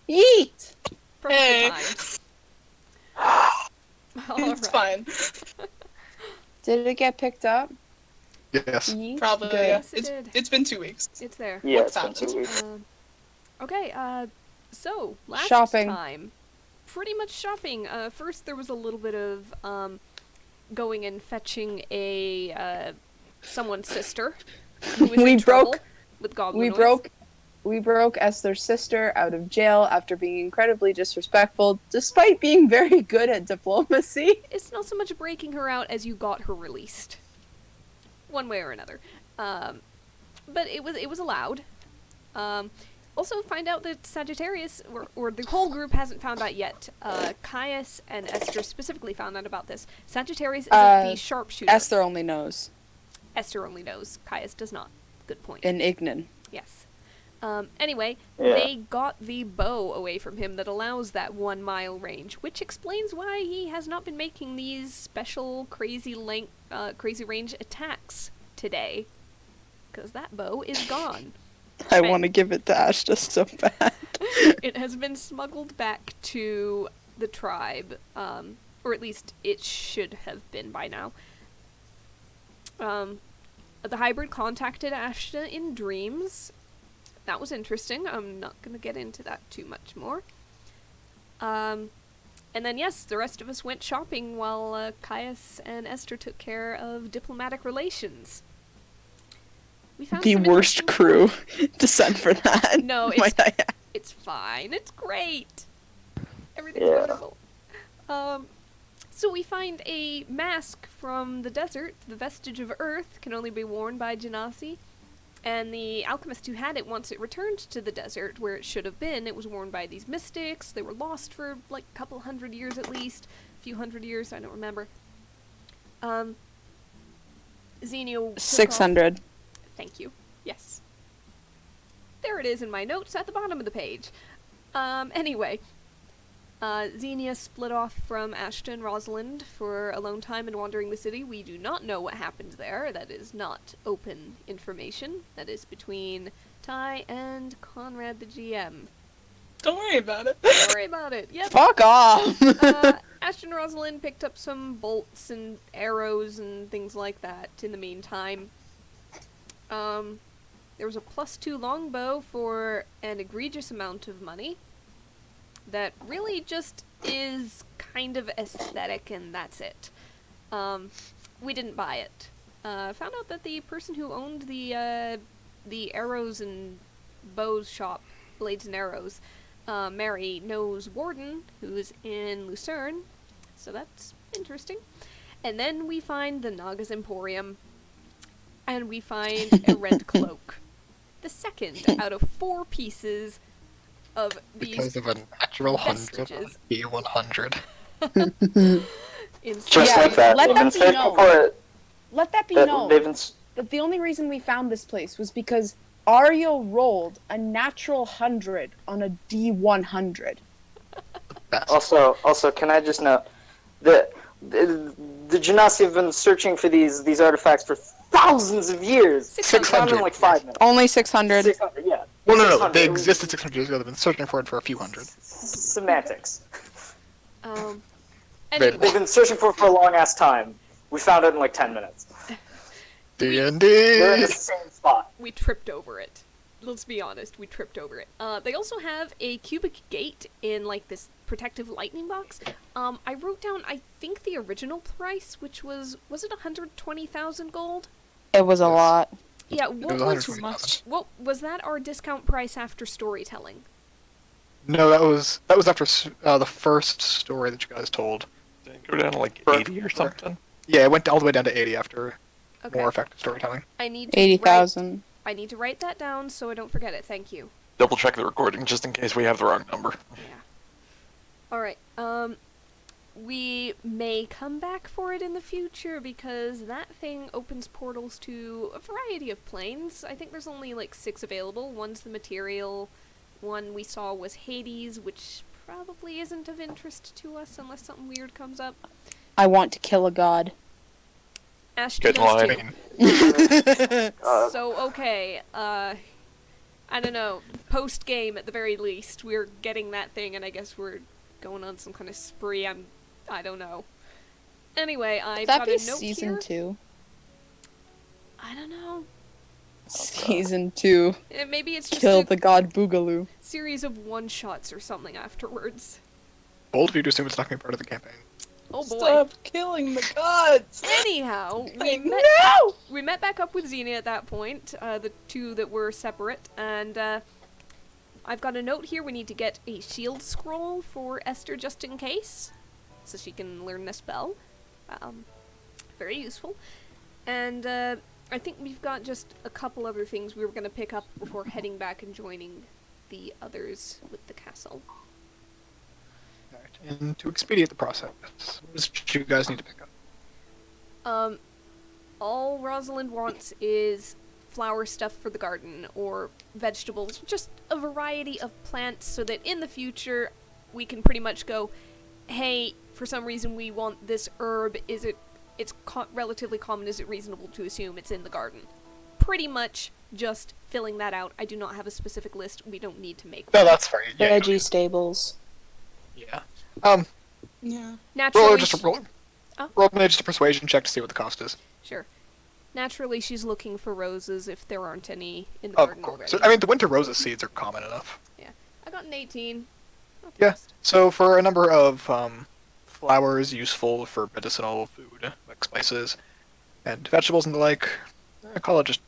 Yeet! Perfectly Hey. timed. All It's right. fine. Did it get picked up? Yes. Yeet? Probably, Good. yeah. Yes, it did. It's been 2 weeks. It's there. Yeah, What's it's been 2 happened? weeks. Okay, so last Shopping. time, pretty much shopping. First there was a little bit of going and fetching a someone's sister who was We in trouble broke- with We goblinoids. broke Esther's sister out of jail after being incredibly disrespectful, despite being very good at diplomacy. It's not so much breaking her out as you got her released, one way or another. But it was allowed. Also, find out that Sagittarius, or the whole group hasn't found out yet. Caius and Esther specifically found out about this. Sagittarius isn't the sharpshooter. Esther only knows. Esther only knows. Caius does not. Good point. In Ignan. Yes. Anyway, Yeah. they got the bow away from him that allows that 1 mile range, which explains why he has not been making these special crazy range attacks today. Because that bow is gone. I Right. want to give it to Ashta so bad. It has been smuggled back to the tribe, or at least it should have been by now. The hybrid contacted Ashta in dreams. That was interesting. I'm not going to get into that too much more. And then, yes, the rest of us went shopping while Caius and Esther took care of diplomatic relations. We found The some worst interesting- crew to send for that. No, might I add. It's fine. It's great. Everything's Yeah. wonderful. So we find a mask from the desert. The vestige of Earth can only be worn by Genasi. And the alchemist who had it, once it returned to the desert where it should have been, it was worn by these mystics. They were lost for like a couple hundred years at least. A few hundred years, I don't remember. Xenia took 600. off- Thank you. Yes. There it is in my notes at the bottom of the page. Anyway. Xenia split off from Ashta and Rosalind for alone time and wandering the city. We do not know what happened there. That is not open information. That is between Ty and Conrad the GM. Don't worry about it. Don't worry about it. Yep. Fuck off! Ashta and Rosalind picked up some bolts and arrows and things like that in the meantime. There was a +2 longbow for an egregious amount of money. That really just is kind of aesthetic, and that's it. We didn't buy it. Found out that the person who owned the arrows and bows shop, Blades and Arrows, Mary, knows Warden, who's in Lucerne, so that's interesting. And then we find the Naga's Emporium, and we find a red cloak. The second out of 4 pieces of these Because of a natural 100 vestiges. B100. Just Yeah, like that. let They've that been be searching known. for it. Let that be They've known been that the only reason we found this place was because Ariel rolled a natural 100 on a D100. Best. Also, can I just note that the Genasi have been searching for these artifacts for thousands of years. 600. They found them in like 5 minutes. Only 600. 600, yeah. Well, no, 600. they existed 600 years ago. They've been searching for it for a few hundred. Semantics. Anyway, They've been searching for it for a long ass time. We found it in like 10 minutes. They're in D&D! the same spot. we tripped over it. Let's be honest, we tripped over it. They also have a cubic gate in like this protective lightning box. I wrote down, I think the original price, which was it 120,000 gold? It was a Yes. lot. Yeah, It what was was 120,000. what was that our discount price after storytelling? No, that was after the first story that you guys told. Didn't it go down to like For- 80 or something? Yeah, it went all the way down to 80 after Okay. more effective storytelling. I need to 80,000. I need to write that down so I don't forget it. Thank you. Double check the recording just in case we have the wrong number. Yeah. All right. We may come back for it in the future because that thing opens portals to a variety of planes. I think there's only like 6 available. One's the material. One we saw was Hades, which probably isn't of interest to us unless something weird comes up. I want to kill a god. Ashton Good does line. too. So okay. I don't know, post game at the very least, we're getting that thing, and I guess we're going on some kind of spree. I don't know. Anyway, I've Would that got be a note season here. 2? I don't know. Season 2. Maybe it's just Kill a the god Boogaloo. series of one-shots or something afterwards. Bold of you to assume it's not going to be part of the campaign. Oh boy. Stop killing the gods! Anyhow, No! we met back up with Xenia at that point, the two that were separate, and I've got a note here. We need to get a shield scroll for Esther just in case, so she can learn the spell. Very useful. And I think we've got just a couple other things we were going to pick up before heading back and joining the others with the castle. Alright, and to expedite the process, what do you guys need to pick up? All Rosalind wants is flower stuff for the garden, or vegetables, just a variety of plants, so that in the future we can pretty much go, hey, for some reason we want this herb, it's relatively common, is it reasonable to assume it's in the garden? Pretty much just filling that out. I do not have a specific list, we don't need to make No, one. that's fair. Yeah. Veggie stables. Yeah. Yeah. Naturally, Roll me just a persuasion check to see what the cost is. Sure. Naturally, she's looking for roses if there aren't any in the Of garden course. already. I mean, the winter roses seeds are common enough. I got an 18. Not the Yeah. best. So for a number of flowers useful for medicinal food, like spices and vegetables and the like, I call it just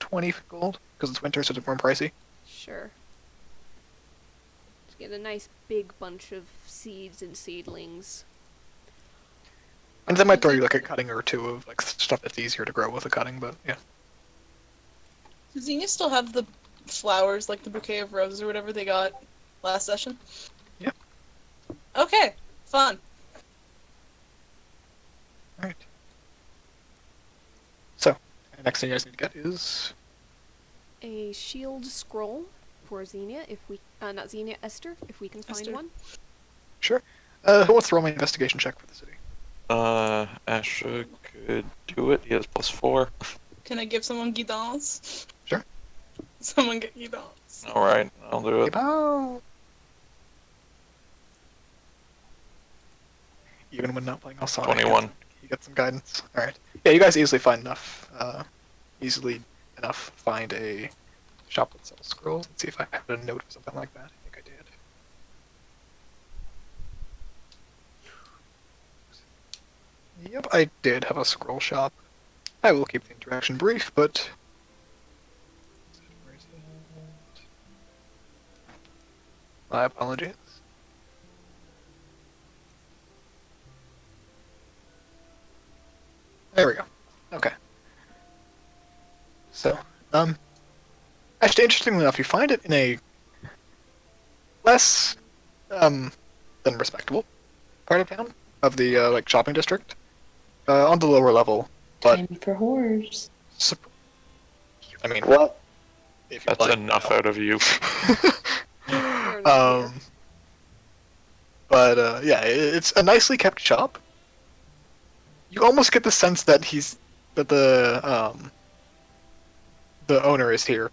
20 gold, because it's winter, so it's more pricey. Sure. Just get a nice big bunch of seeds and seedlings. And that might throw you like a cutting or two of like stuff that's easier to grow with a cutting, but yeah. Does Xenia still have the flowers, like the bouquet of roses or whatever they got last session? Yeah. Okay, fun. Alright. So, the next thing you guys need to get is... A shield scroll for Xenia, if we... not Xenia, Esther, if we can find Esther. one. Sure. Who wants to roll my investigation check for the city? Ashta could do it. He has +4. Can I give someone guidance? Sure. Someone get guidance. Alright, I'll do it. About... Even when not playing Alsonic, 21. you get some guidance. Alright. Yeah, you guys easily find enough, find a shop that sells scrolls. Let's see if I had a note or something like that. I think I did. Yep, I did have a scroll shop. I will keep the interaction brief, but... Where is it? My apologies. There we go. Okay. So, actually, interestingly enough, you find it in a less, than respectable part of town, of the, like, shopping district. On the lower level, but... Time for horrors. I mean, What? if you'd That's like, enough out of you. Fair enough, But, yeah, it's a nicely kept shop. You almost get the sense that the owner is here,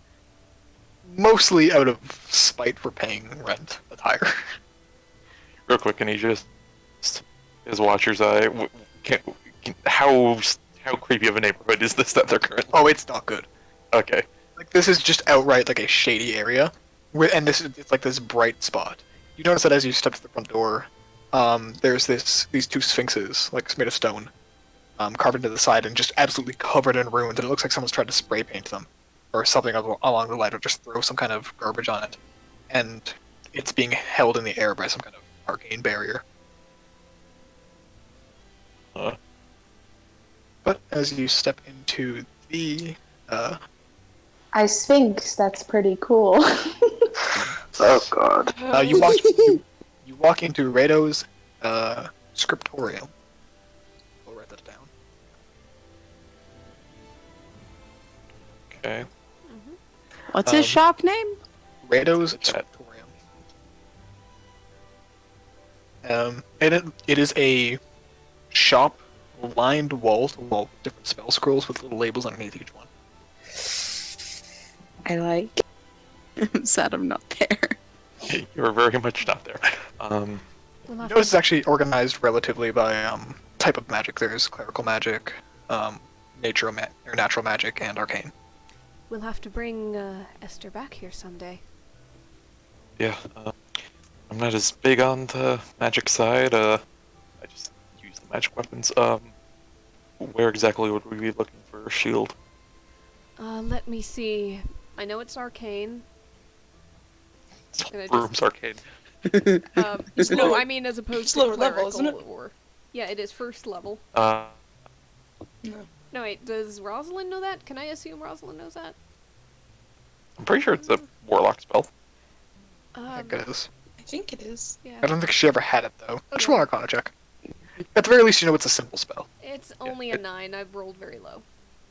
mostly out of spite for paying rent that's higher. Real quick, can he just... His watcher's eye... How creepy of a neighborhood is this that they're currently... Oh, it's not good. Okay. Like, this is just outright, like, a shady area, and it's like this bright spot. You notice that as you step to the front door, there's these two sphinxes, like, made of stone, carved into the side and just absolutely covered in ruins, and it looks like someone's tried to spray paint them, or something along the line, or just throw some kind of garbage on it. And it's being held in the air by some kind of arcane barrier. But as you step into the, I Sphinx, that's pretty cool. Oh god. you walk into Rado's, scriptorium. We'll write that down. Okay. What's his Um, shop name? Rado's Scriptorium. And it is a shop lined wall to wall with different spell scrolls with little labels underneath each one. I like. I'm sad I'm not there. You're very much not there. We'll You have notice it's to, actually organized relatively by type of magic. There's clerical magic, or natural magic, and arcane. we'll have to bring Esther back here someday. Yeah, I'm not as big on the magic side. I just use the magic weapons. Where exactly would we be looking for a shield? Let me see. I know it's arcane. Gonna just- Room's arcade. It's No, lower- I mean as opposed it's to lower clerical level, isn't it? or... Yeah, it is first level. Uh, No. No, wait, does Rosalind know that? Can I assume Rosalind knows that? I'm pretty sure it's a warlock spell. I think it is. I think it is. Yeah. I don't think she ever had it though. Just Yeah. one Arcana check. At the very least, you know it's a simple spell. It's only a 9. I've rolled very low.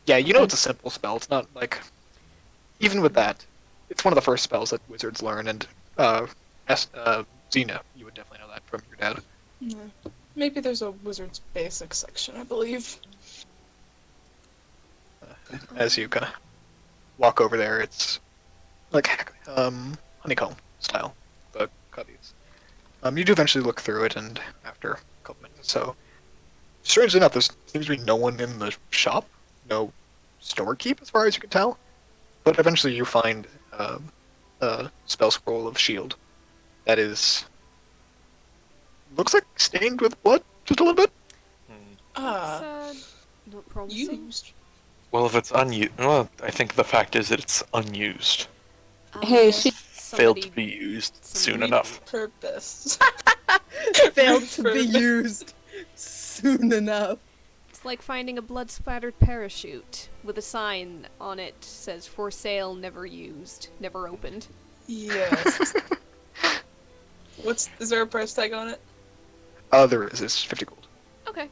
Yeah, you know it's a simple spell. It's not like, even with that, it's one of the first spells that wizards learn. And Xena, you would definitely know that from your dad. No. Maybe there's a wizard's basic section, I believe. As you kind of walk over there, it's like honeycomb style, the cubbies. You do eventually look through it, and after a couple minutes, so strangely enough, there seems to be no one in the shop, no storekeep as far as you can tell. But eventually, you find a spell scroll of shield that looks like stained with blood, just a little bit. It's, not promising. Used. Well, if it's unused, well, I think the fact is that it's unused. Hey, Yes, she- Failed to somebody- be used somebody- soon enough. Purpose. Failed to be used soon enough. It's like finding a blood-splattered parachute with a sign on it says "For sale, never used, never opened." Yes. Is there a price tag on it? There is. It's 50 gold. Okay.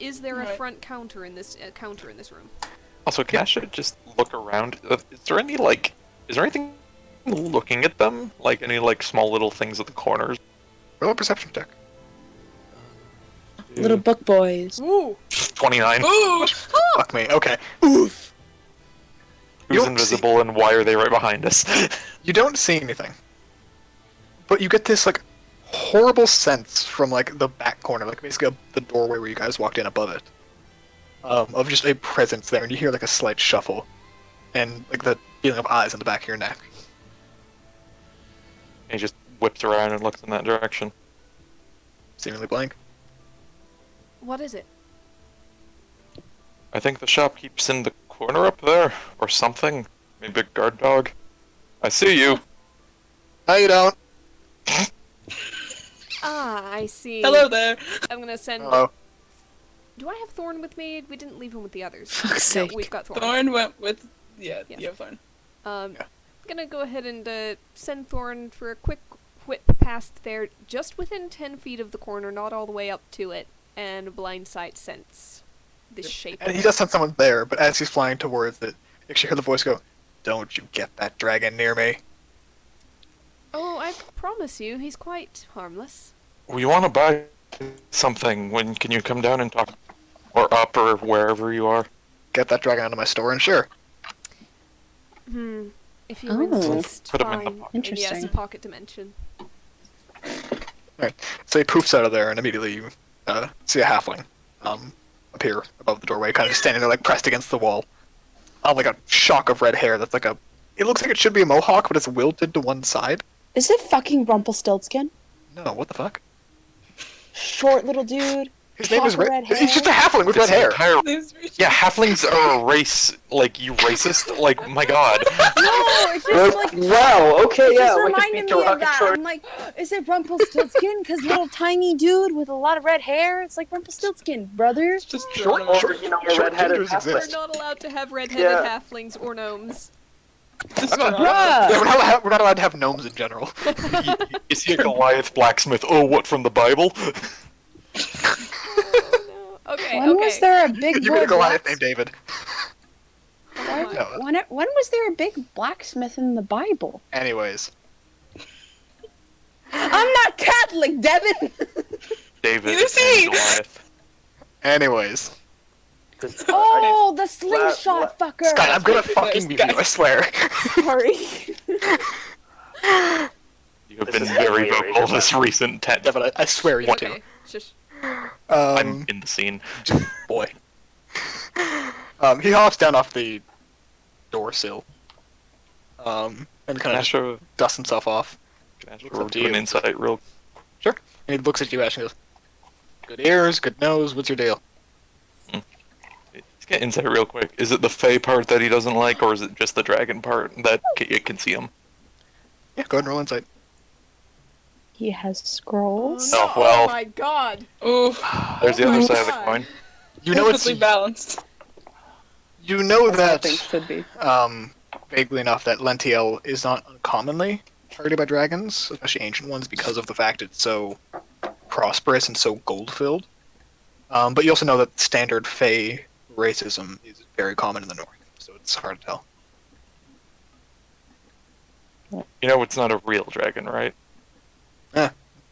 Is there a Right. front counter in this room? Also, can Ashta just look around? Is there anything looking at them? Like any small little things at the corners? Roll a perception check. Little book boys. Ooh. 29. Ooh! Fuck me. Okay. Who's You'll invisible and why are they right behind us? You don't see anything, but you get this horrible sense from the back corner, basically the doorway where you guys walked in above it, of just a presence there, and you hear a slight shuffle, and the feeling of eyes on the back of your neck. He just whips around and looks in that direction. Seemingly blank. What is it? I think the shopkeep's in the corner up there, or something. Maybe a guard dog. I see you. No, you don't. Ah, I see. Hello there. I'm gonna send. Hello. Do I have Thorn with me? We didn't leave him with the others. Fuck's No, sake. we've got Thorn. Thorn went with. Yeah, Yes. yeah, Thorn. Yeah. Gonna go ahead and send Thorn for a quick whip past there, just within 10 feet of the corner, not all the way up to it, and blind sight sense this shape. And he does have someone there, but as he's flying towards it, you actually hear the voice go, "Don't you get that dragon near me." Oh, I promise you, he's quite harmless. We want to buy something. When can you come down and talk? Or up, or wherever you are. Get that dragon out of my store, and sure. If you Oh. insist, Put him in the fine. pocket. And yes, Interesting. pocket dimension. Alright, so he poofs out of there, and immediately you see a halfling appear above the doorway, kind of just standing there, pressed against the wall. A shock of red hair that's it looks like it should be a mohawk, but it's wilted to one side. Is it fucking Rumpelstiltskin? No, what the fuck? Short little dude. His name is shock of red He's just a hair. halfling with red hair. Yeah, halflings are a race. You racist? My god. No, it's just Wow. Okay. it Yeah. just We can reminded speak me of that. derogatory. I'm like, is it Rumpelstiltskin? Because little tiny dude with a lot of red hair. It's like Rumpelstiltskin, brother. Just Short, Geronimo. short, a short redheaded genders halfling. We're exist. not allowed to have red-headed Yeah. halflings or gnomes. Just I'm not- Geronimo. Bruh. Yeah, we're not allowed to have gnomes in general. Is he a Goliath blacksmith? Oh, what, from the Bible? Oh, no. Okay, When okay. was there a big You boy get a Goliath blacksmith? named David. Oh my- No. When was there a big blacksmith in the Bible? Anyways, I'm not Catholic, Devin. David You see? and Goliath. anyways, Oh, the slingshot fucker! Scott, I'm gonna Nice, fucking mute you, I swear. Sorry. You have This been is very definitely a vocal razor this recent Yeah, 10. but I swear you It's do. okay. Shush. I'm in the scene. Boy. He hops down off the door sill. And Can kind of just Ashta, dusts himself off. can Ashta Looks up to do an you. insight real? Sure. And he looks at you, Ash, and goes, "Good ears, good nose. What's your deal?" Let's get insight real quick. Is it the Fey part that he doesn't like, or is it just the dragon part that it can see him? Yeah, go ahead and roll insight. He has scrolls. Oh, well. Oh my god! Ooh, There's the Oh other my side of the God. coin. You know it's perfectly balanced. you know As all that things should be. vaguely enough that Lentiel is not uncommonly targeted by dragons, especially ancient ones, because of the fact it's so prosperous and so gold filled. But you also know that standard Fey racism is very common in the north, so it's hard to tell. You know it's not a real dragon, right?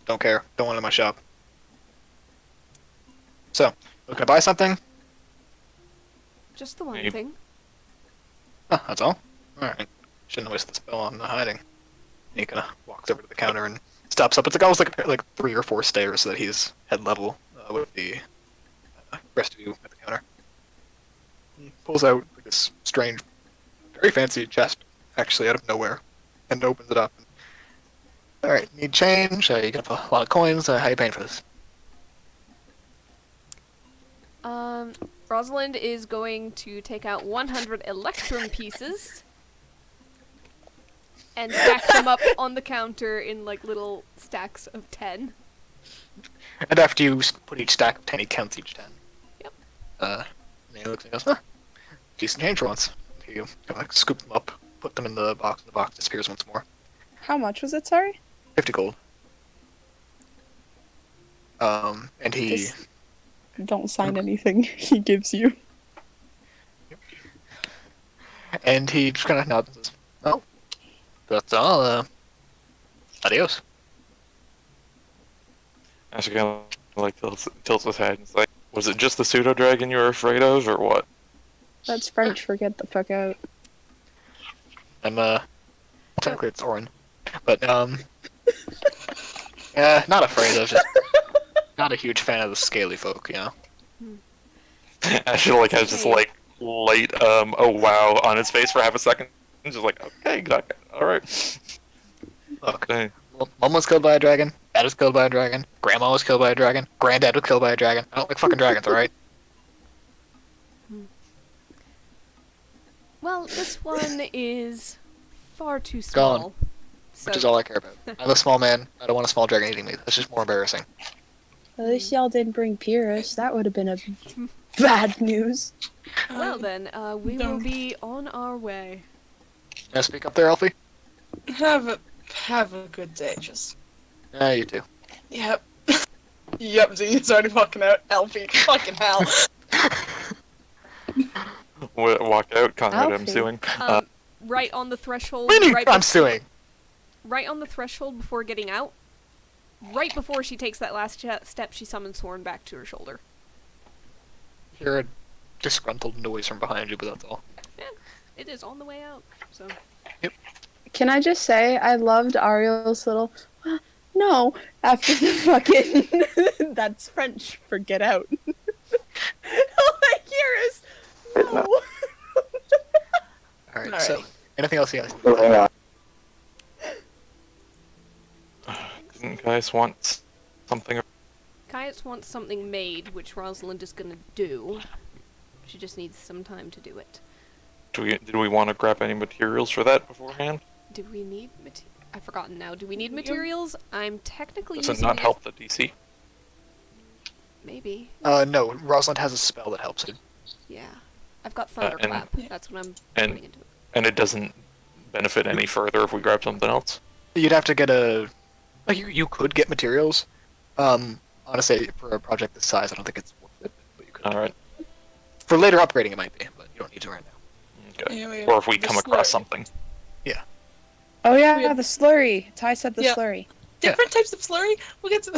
Don't care. Don't want it in my shop. So, looking to buy something? Just the one Maybe. thing. Huh, that's all? Alright. Shouldn't waste the spell on the hiding. He kind of walks over to the counter and stops up. It's like almost like 3 or 4 stairs so that he's head level with the rest of you at the counter. He pulls out like this strange, very fancy chest, actually, out of nowhere, and opens it up. Alright, need change. You got a lot of coins. How you paying for this? Rosalind is going to take out 100 electrum pieces and stack them up on the counter in like little stacks of 10. And after you put each stack of 10, he counts each 10. Yep. And he looks and goes, huh, decent change for once. You like scoop them up, put them in the box disappears once more. How much was it, sorry? 50 gold. And he... Just don't sign anything he gives you. And he just kind of nods and says, well, that's all, adios. Ashta kind of like tilts his head and is like, was it just the pseudo dragon you were afraid of, or what? That's French for get the fuck out. I'm, technically it's Orin. But, yeah, not afraid of it. Not a huge fan of the scaly folk, you know. Ashta like has this like light oh wow on his face for half a second. And just like, okay, alright. Look, Okay. Mom was killed by a dragon, Dad was killed by a dragon, Grandma was killed by a dragon, Granddad was killed by a dragon. I don't like fucking dragons, alright? Well, this one is far too small. Gone. So, Which is all I care about. I'm a small man, I don't want a small dragon eating me. That's just more embarrassing. At least y'all didn't bring Pyrrhus. That would have been a bad news. well then, we will don't- be on our way. Can I speak up there, Elfie? Have a good day, just. Yeah, you too. Yep. Yep, Z's already walking out. Elfie, fucking hell. Walk out, Conrad, I'm Alfie. suing. Right on the threshold. Winnie, right I'm bef- suing. Right on the threshold before getting out. Right before she takes that last step, she summons Horn back to her shoulder. Hear a disgruntled noise from behind you, but that's all. It is on the way out. So Can I just say, I loved Ariel's little, no, after the fucking, that's French for get out. Oh my Pyrrhus, no. Alright, so, Alright. anything else you guys? Oh, hang on. Didn't guys want something? Kayatz wants something made, which Rosalind is gonna do. She just needs some time to do it. Did we want to grab any materials for that beforehand? Do we need I've forgotten now. Do we need materials? I'm technically Does it using not help the DC? Maybe. No, Rosalind has a spell that helps it. Yeah. I've got and- Thunderclap. That's what I'm and- putting into it. And it doesn't benefit any further if we grab something else? You'd have to get a... Like, you could get materials. Honestly, for a project this size, I don't think it's worth it. But you could. Alright. For later upgrading, it might be, but you don't need to right now. Okay. Anyway, Or if we the come across slurry. something. Oh yeah, We have- the slurry. Ty said the Yeah. slurry. Different types of slurry? We'll get to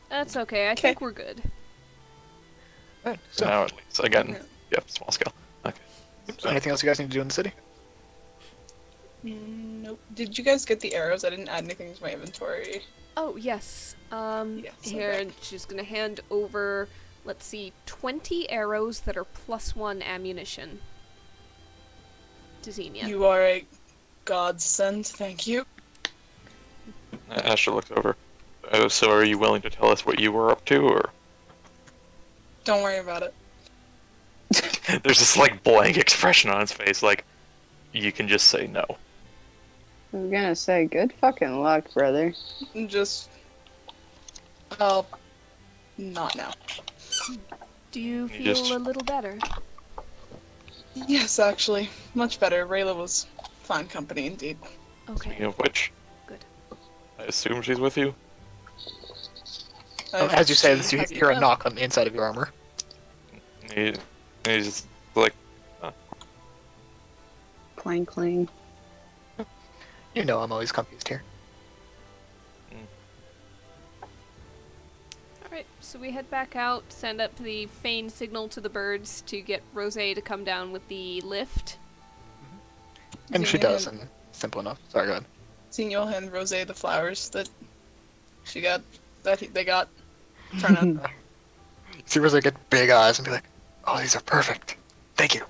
That's okay. I think we're good. Alright, So so, now at least again, yeah, small scale. Okay. so anything else you guys need to do in the city? Nope. Did you guys get the arrows? I didn't add anything to my inventory. Oh, yes. Yes, Here, okay. she's gonna hand over, let's see, 20 arrows that are +1 ammunition to Xenia. You are a godsend. Thank you. Ashta looks over. Oh, so are you willing to tell us what you were up to, or Don't worry about it. there's this like blank expression on his face, like you can just say no. I'm gonna say, good fucking luck, brother. Just. Oh. Not now. Do you You feel just- a little better? Yes, actually. Much better. Rayla was fine company indeed. Okay. Speaking of which, Good. I assume she's with you. As you say She this, you hasn't hear a left. knock on the inside of your armor. He's just like, Clang clang. You know I'm always confused here. Alright, so we head back out, send up the feign signal to the birds to get Rose to come down with the lift. And she Xenia does, hand- and simple enough. Sorry, go ahead. Xenia will hand Rose the flowers that she got. They got. Turn out. See Rosa get big eyes and be like, "Oh, these are perfect. Thank you."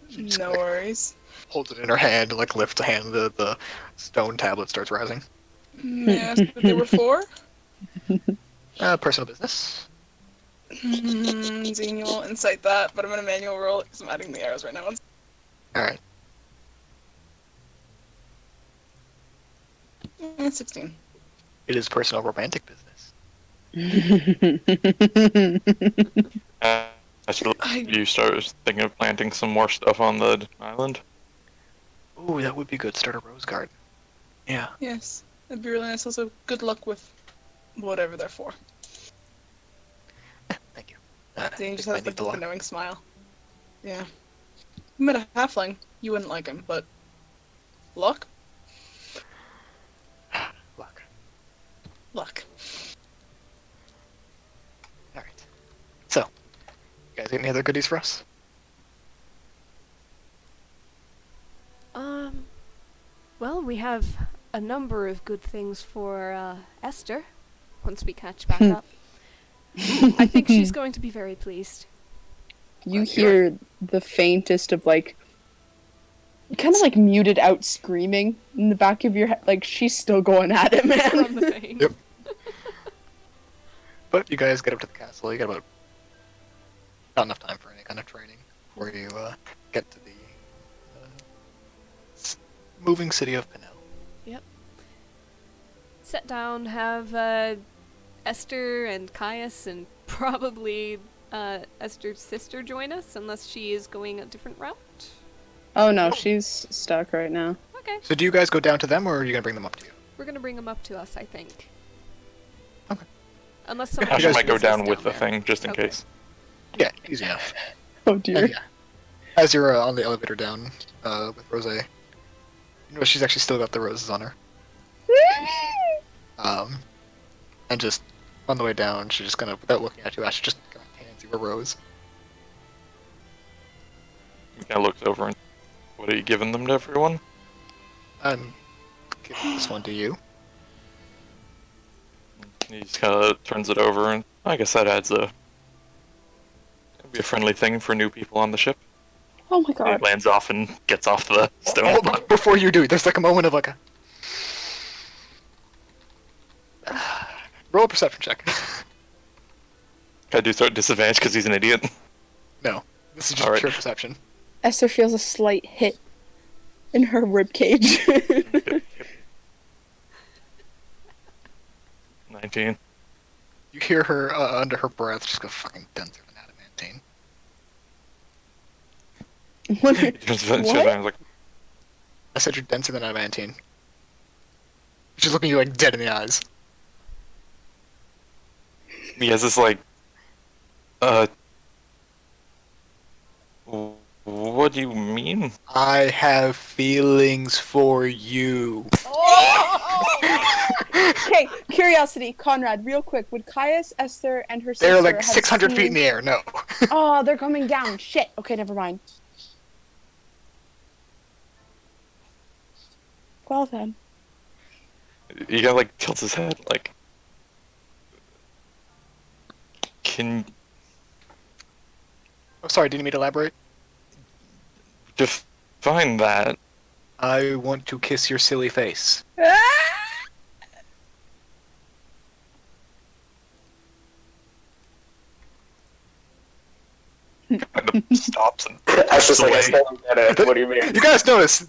She just, No like, worries. holds it in her hand, like lifts the hand, the stone tablet starts rising. May I ask what they were for? Personal business. Xenia will incite that, but I'm gonna manual roll it because I'm adding the arrows right now. Alright. 16. It is personal romantic business. you start thinking of planting some more stuff on the island. Ooh, that would be good. Start a rose garden. Yeah. Yes, that'd be really nice. Also, good luck with whatever they're for. Thank you. Xenia just I has need like the a luck. knowing smile. Yeah. You met a halfling. You wouldn't like him, but luck? Luck. Luck. Alright. So, you guys got any other goodies for us? Well, we have a number of good things for Esther once we catch back up. I think she's going to be very pleased. You hear the faintest of like, kind of like muted out screaming in the back of your head. Like she's still going at it, From man. the vein. Yep. But you guys get up to the castle. You got about not enough time for any kind of training before you get to the moving city of Pinel. Sit down, have Esther and Caius and probably Esther's sister join us, unless she is going a different route. Oh no, she's stuck right now. Okay, So do you guys go down to them, or are you gonna bring them up to you? we're gonna bring them up to us, I think. Okay. Unless someone Ashta might go wishes down us with the there. thing, just in Okay. case. Yeah, easy enough. Oh dear. And yeah, as you're on the elevator down with Rose, you know she's actually still got the roses on her. And just on the way down, she just kind of, without looking at you, Ash just kind of hands you a rose. He kind of looks over and, what are you giving them to everyone? I'm giving this one to you. He just kind of turns it over, and I guess that adds it'll be a friendly thing for new people on the ship. Oh my It god. lands off and gets off the stone. Hold on, before you do, there's like a moment of like a... Roll a perception check. Can I do so at disadvantage because he's an idiot? No, this is just Alright. pure perception. Esther feels a slight hit in her ribcage. 19. You hear her under her breath just go fucking denser than adamantine. He turns to What? and like, I said you're denser than adamantine. She's looking you like dead in the eyes. he has this like, what do you mean? I have feelings for you. Okay, curiosity, Conrad, real quick. Would Caius, Esther, and her sister They're like have 600 feet in seen- the air. No. Oh, they're coming down. Shit. Okay, never mind. Well then. You gotta like tilt his head like. Can Oh, sorry, didn't mean to elaborate. define that? I want to kiss your silly face. Kind of stops and That's just like, I away. still don't get it. What do you mean? You guys notice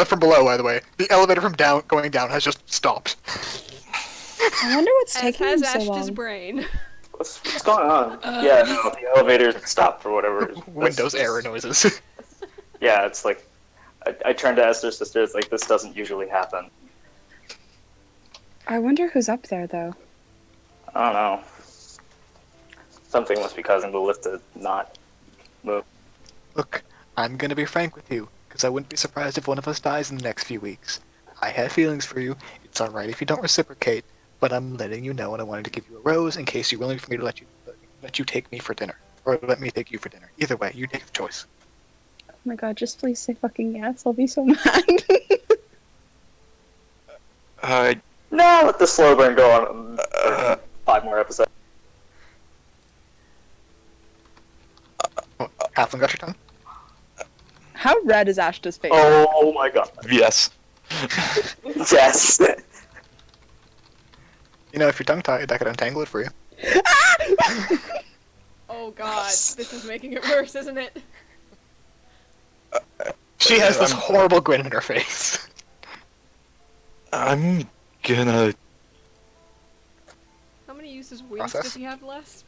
from below, by the way, the elevator from going down has just stopped. I wonder what's As taking has them so Ashta's long. brain. What's going on? Yeah, no, the elevator stopped for whatever. Windows error noises. Yeah, it's like, I turned to Esther's sister, it's like, this doesn't usually happen. I wonder who's up there, though. I don't know. Something must be causing the lift to not move. Look, I'm gonna be frank with you, because I wouldn't be surprised if one of us dies in the next few weeks. I have feelings for you. It's alright if you don't reciprocate, but I'm letting you know, and I wanted to give you a rose in case you're willing for me to let you take me for dinner, or let me take you for dinner. Either way, you take the choice. Oh my god, just please say fucking yes. I'll be so mad. No, let the slow burn go on for 5 more episodes. Oh, Halfling got your tongue? How red is Ashta's face? Oh my god. Yes. Yes. You know, if you're tongue-tied, I could untangle it for you. Oh god, this is making it worse, isn't it? She has this horrible grin in her face. I'm gonna. How many uses wins Process? does he have left?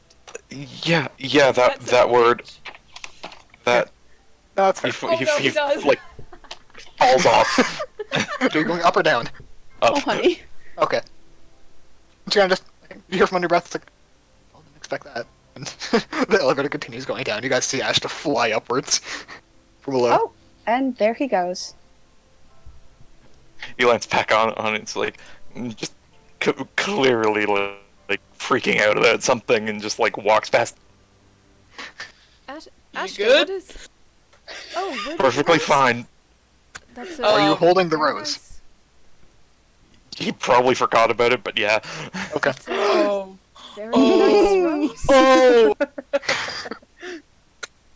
Yeah, That's that a word. bitch. That No, it's fair. Oh no, he does. like falls off. Are you going up or down? Oh, Up. honey. Okay. So you just you hear from under your breath, it's like, I didn't expect that. And the elevator continues going down. You guys see Ashta fly upwards from below. Oh, and there he goes. He lands back on it. It's like just clearly like freaking out about something, and just like walks past. Ashta, good? what is... Oh, where did Perfectly you go? fine. That's Are you holding the very rose? nice. He probably forgot about it, but yeah. Okay. Oh. Very Oh. nice rose. Oh!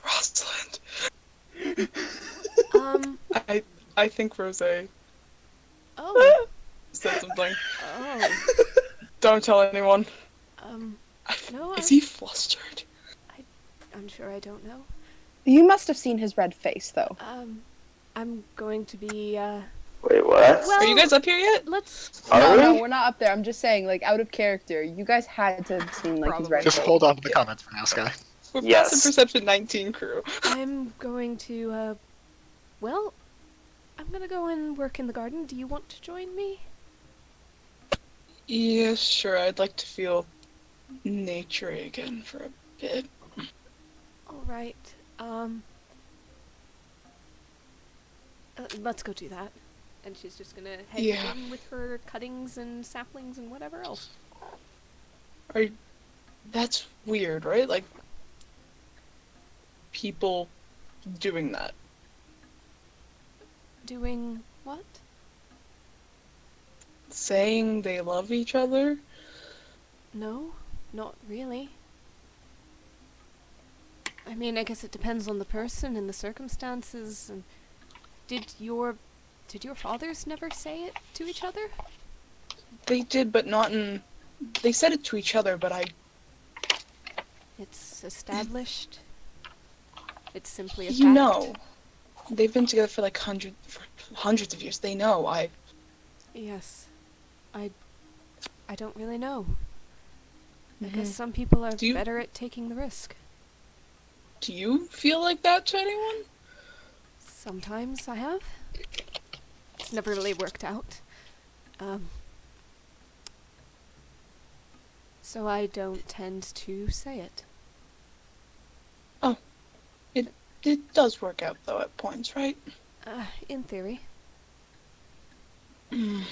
Rosalind. I think Rose said Oh, something. oh, Don't tell anyone. no, Is he flustered? I'm sure I don't know. You must have seen his red face, though. I'm going to be, Wait, what? well, Are you guys up here yet? let's, Are No, we? we're not up there. I'm just saying, like, out of character. You guys had to have seen, like, his red Just face. hold on to the comments for now, Sky. We're Yes. passive perception 19 crew. I'm going to, well, I'm gonna go and work in the garden. Do you want to join me? Yeah, sure. I'd like to feel nature again for a bit. Alright, let's go do that. And she's just gonna head Yeah. in with her cuttings and saplings and whatever else. That's weird, right? Like, people doing that. Doing what? Saying they love each other? No, not really. I mean, I guess it depends on the person and the circumstances. And did your fathers never say it to each other? They did, but not in... They said it to each other, but It's established. It's simply a you fact. know. They've been together for like hundreds of years. They know. Yes, I don't really know. I Mhm. guess some people are Do you- better at taking the risk. Do you feel like that to anyone? Sometimes I have. It's never really worked out. So I don't tend to say it. It does work out, though, at points, right? In theory. Okay.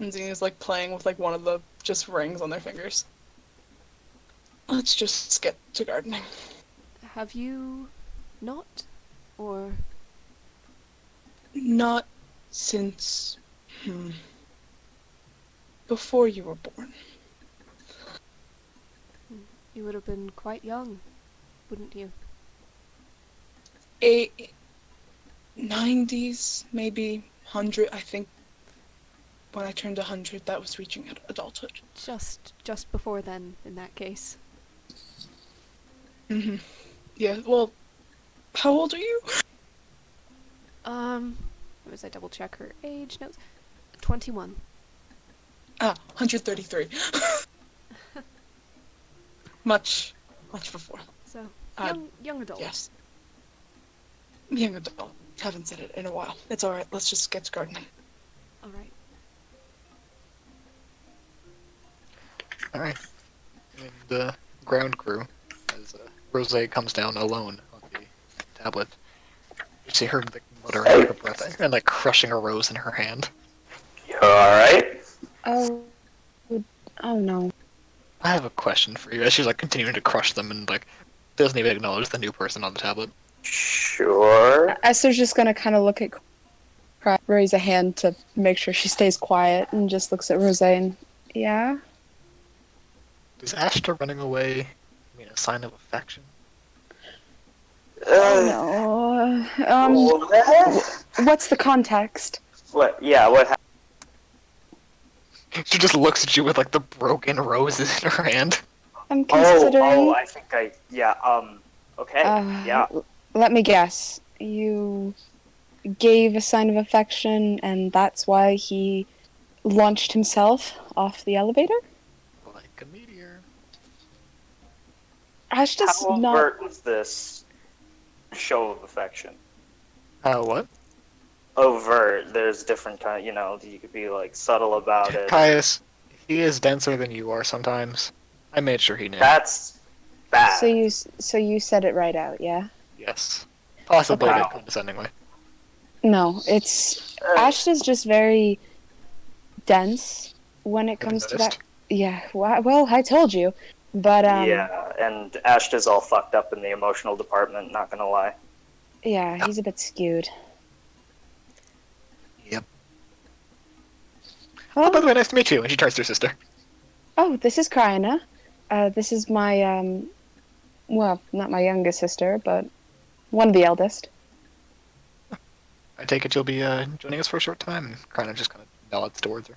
And Xenia's like playing with like one of the just rings on their fingers. Let's just get to gardening. Have you not? Or Not since before you were born. you would have been quite young, wouldn't you? 90s, maybe 100. I think when I turned 100, that was reaching adulthood. Just before then, in that case. Yeah, well, how old are you? Was I double check her age? No, 21. 133. much before. So Uh, young adult. Yes. Young adult. Haven't said it in a while. It's alright, let's just get to gardening. All right. Alright. And the ground crew, as Rose comes down alone on the tablet, you see her like, muttering under her breath and like crushing a rose in her hand. You alright? Oh, oh no. I have a question for you. As she's like continuing to crush them and like doesn't even acknowledge the new person on the tablet. Sure. Esther's just gonna kind of look at Cry, raise a hand to make sure she stays quiet, and just looks at Rose and, yeah? Is Ashta running away mean a sign of affection? No. What? What's the context? What? Yeah, what happened? She just looks at you with like the broken roses in her hand. I'm considering. I think okay, yeah. Let me guess. You gave a sign of affection, and that's why he launched himself off the elevator? Like a meteor. Ashta's How not. overt was this show of affection? What? Overt. There's different kind. You could be like subtle about it. Caius, he is denser than you are sometimes. I made sure he knew. That's bad. So you said it right out, yeah? Yes. Possibly in Okay. a condescending way. No, it's Ashta's just very dense when it comes to that. Noticed. Yeah, well, I told you, but Yeah, and Ashta's all fucked up in the emotional department. Not gonna lie. yeah, he's a bit skewed. Yep. Oh, by the Oh, way, nice to meet you. And she turns to her sister. oh, this is Kryana. This is my well, not my youngest sister, but one of the eldest. I take it you'll be joining us for a short time. And kind of just kind of nods towards her.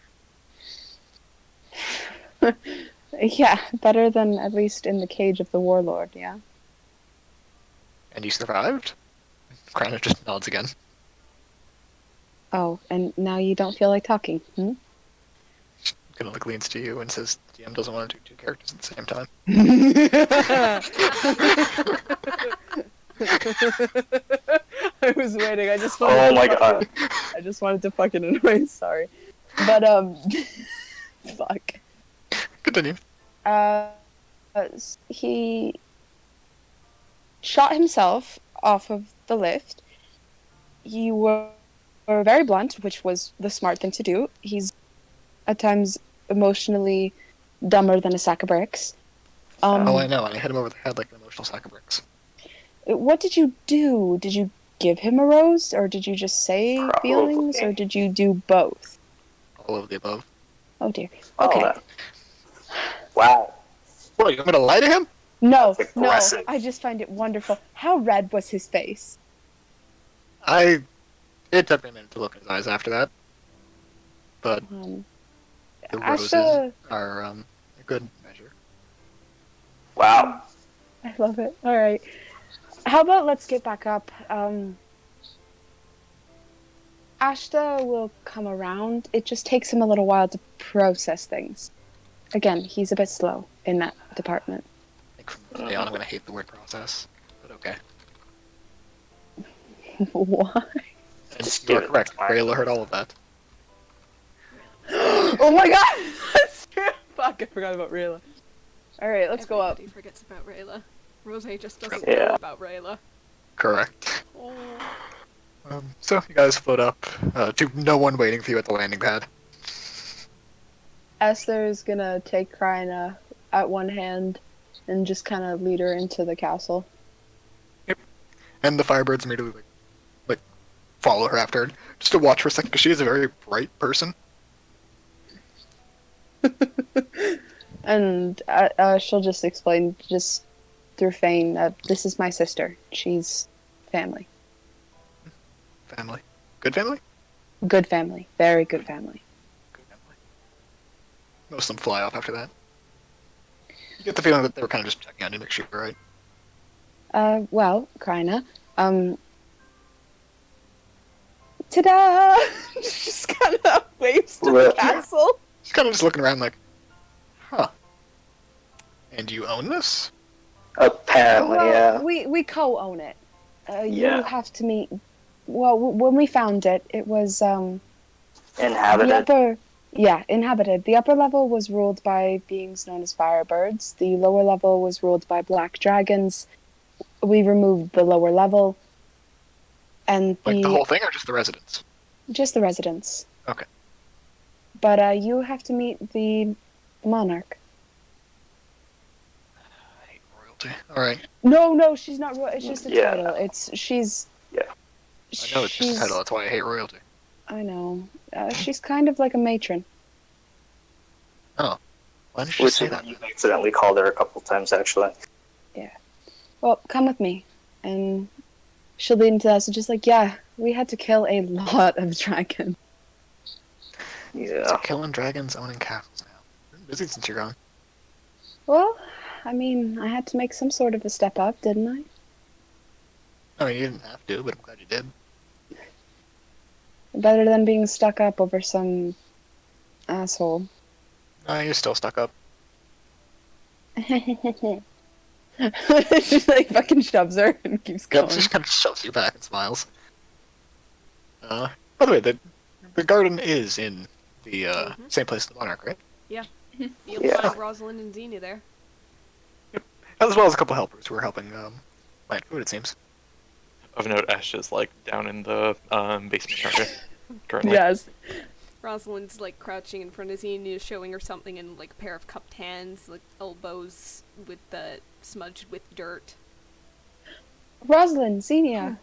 Yeah, better than at least in the cage of the warlord. Yeah. And you survived? Kind of just nods again. Oh, and now you don't feel like talking? Hmm? Kind of like leans to you and says, "DM doesn't want to do two characters at the same time." I was waiting. I just Oh my god. I just wanted to fucking annoy. Sorry, but fuck. Continue. He shot himself off of the lift. You were very blunt, which was the smart thing to do. He's at times emotionally dumber than a sack of bricks. Oh, I know. I hit him over the head like an emotional sack of bricks. What did you do? Did you give him a rose, or did you just say Probably. feelings, or did you do both? All of the above. Oh dear. Oh, Okay. Wow. What, you want me to lie to him? No, That's no. aggressive. I just find it wonderful. How red was his face? It took me a minute to look in his eyes after that. But the roses Ashta, are a good measure. Wow. I love it. All right. How about let's get back up. Ashta will come around. It just takes him a little while to process things. Again, he's a bit slow in that department. I think from today on I'm going to hate the word process. But okay. Why? And Just you are give it correct. time. Rayla heard all of that. Oh my god! That's true! Fuck, I forgot about Rayla. Alright, let's go up. Everybody forgets about Rayla. Rose just doesn't Yeah. know about Rayla. Correct. Oh. So you guys float up to no one waiting for you at the landing pad. Esther's gonna take Kryna at one hand and just kind of lead her into the castle. And the Firebirds immediately like follow her after, just to watch for a second, because she is a very bright person. And she'll just explain, just through Fane, that this is my sister. She's family. Family. Good family? Good family. Very good family. Good family. Most of them fly off after that. You get the feeling that they were kind of just checking on you to make sure you're right. Well, Kryna, ta-da! Just kind of waves to the castle. She's kind of just looking around like, huh. And you own this? Apparently, Well, yeah. we co-own it. Yeah. You have to meet. Well, when we found it, it was the Inhabited. upper. Yeah, inhabited. The upper level was ruled by beings known as firebirds. The lower level was ruled by black dragons. We removed the lower level, and Like the whole thing, or just the residents? just the residents. Okay. But you have to meet the monarch. I hate royalty. Alright. No, she's not royal. It's just a Yeah. title. She's. Yeah. I know it's just a title, that's why I hate royalty. I know. She's kind of like a matron. Why didn't you Which say that? you've accidentally called her a couple times, actually. Well, come with me. And she'll lead into that. So just like, yeah, we had to kill a lot of dragons. Yeah. So killing dragons, owning castles now. Been busy since you're gone. Well, I mean, I had to make some sort of a step up, didn't I? I mean, you didn't have to, but I'm glad you did. Better than being stuck up over some asshole. You're still stuck up. She like fucking shoves her and keeps Yep, going. she just kind of shoves you back and smiles. By the way, the garden is in the same place as the Monarch, right? You'll Yeah. find Rosalind and Xenia there. As well as a couple helpers who are helping plant food, it seems. Of note, Ashta's like down in the basement area currently. Yes. Rosalind's like crouching in front of Xenia, showing her something in like a pair of cupped hands, like elbows with the smudged with dirt. Rosalind, Xenia.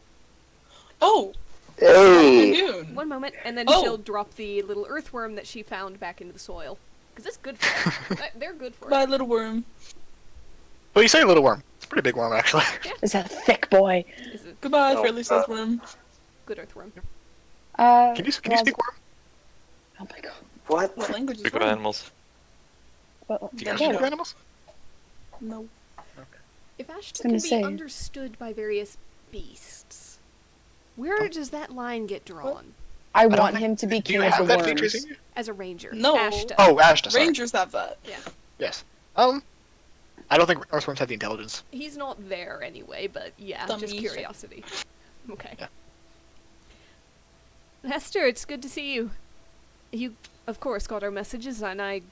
Oh, Hey! afternoon. One moment, and then Oh. she'll drop the little earthworm that she found back into the soil. Because it's good for it. They're good for My it. little worm. Well, you say little worm. It's a pretty big worm, actually. Is a thick boy. It's a Goodbye, Oh, friendly sized worm. good earthworm. Can you speak worm? Oh my god. What? What language is Speak of worm? animals. Well, Do you guys Yeah. speak animals? No. If Ashta gonna can say. be understood by various beasts, where does that line get drawn? I don't want think- him to be Do you king of have the that feature, worms. Xenia? As a ranger. No. Ashta. Oh, Ashta, sorry. Rangers have that. Yes. I don't think earthworms have the intelligence. He's not there anyway, but yeah, just Dummy. curiosity. Okay. Yeah. Hester, it's good to see you. You, of course, got our messages, and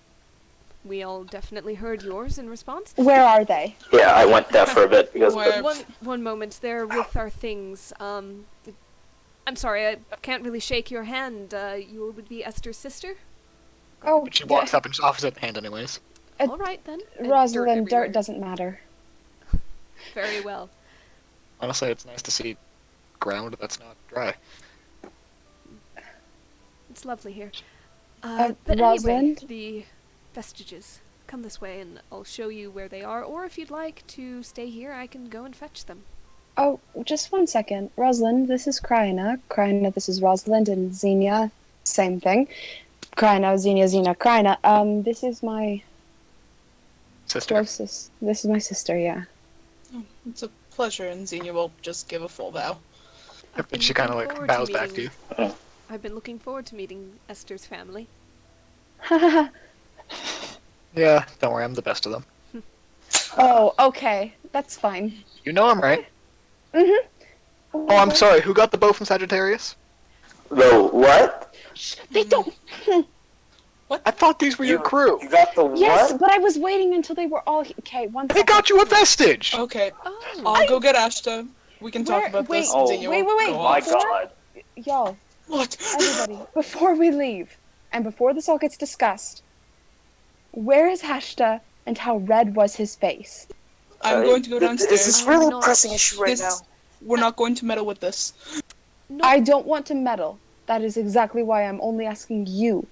we all definitely heard yours in response. Where are they? Yeah, I went there for a bit because Where- One moment, they're with our things. I'm sorry, I can't really shake your hand. You would be Esther's sister? Oh, But she walks up and just offers it the hand anyways. Uh, All right, then. And Rosalind, everywhere. dirt doesn't matter. Very well. Honestly, it's nice to see ground that's not dry. It's lovely here. Rosalind? But anyway, the vestiges. Come this way and I'll show you where they are, or if you'd like to stay here, I can go and fetch them. Oh, just one second. Rosalind, this is Kryna. Kryna, this is Rosalind, and Xenia, same thing. Kryna, Xenia, Kryna. This is my Sister. closest. This is my sister, yeah. Oh, it's a pleasure, and Xenia will just give a full bow. I've been And she kind of looking like forward bows back to meeting- you. I've been looking forward to meeting Esther's family. Yeah, don't worry, I'm the best of them. Oh, okay. That's fine. You know I'm right. Mm-hmm. Oh, I'm sorry, who got the bow from Sagittarius? the what? They don't. I thought these were your crew. You got the Yes, what? but I was waiting until they were all. Okay, one They second. got you a vestige! Okay, Oh, I'll go get Ashta. We can talk Where- about wait, this. oh, Xenia wait, will wait, go Oh wait. my on. god. Y'all, What? everybody, before we leave, and before this all gets discussed, Where is Ashta, and how red was his face? I'm going to go Is downstairs. this I'm really a not pressing issue right now? This, we're not going to meddle with this. No. I don't want to meddle. That is exactly why I'm only asking you.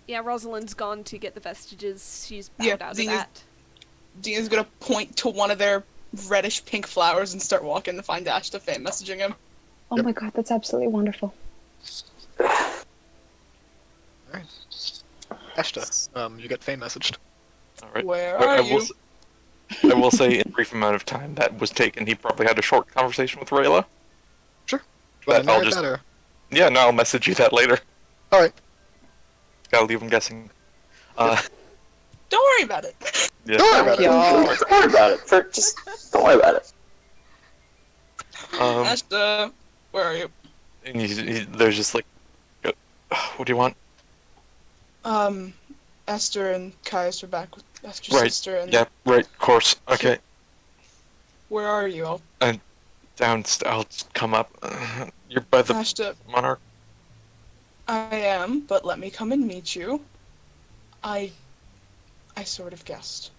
Yeah, Rosalind's gone to get the vestiges. She's bowed Yeah, out of Xenia's- that. Xenia's gonna point to one of their reddish pink flowers and start walking to find Ashta, fan messaging him. Oh Yep. my god, that's absolutely wonderful. Alright. Ashta, you get fame messaged. Alright. Where I are will you? I will say, in a brief amount of time that was taken, he probably had a short conversation with Rayla. Sure. But I'll just... Better. Yeah, no, I'll message you that later. Alright. Gotta leave him guessing. Don't worry about it. Yeah. Don't worry about it. Y'all. Don't worry about it. Just don't worry about it. Ashta, where are you? And there's just like, what do you want? Esther and Caius are back with Esther's Right. sister, and Yeah, right, of course. Okay, where are you? I'll just come up. You're by the Ashta, monarch. I am, but let me come and meet you. I sort of guessed.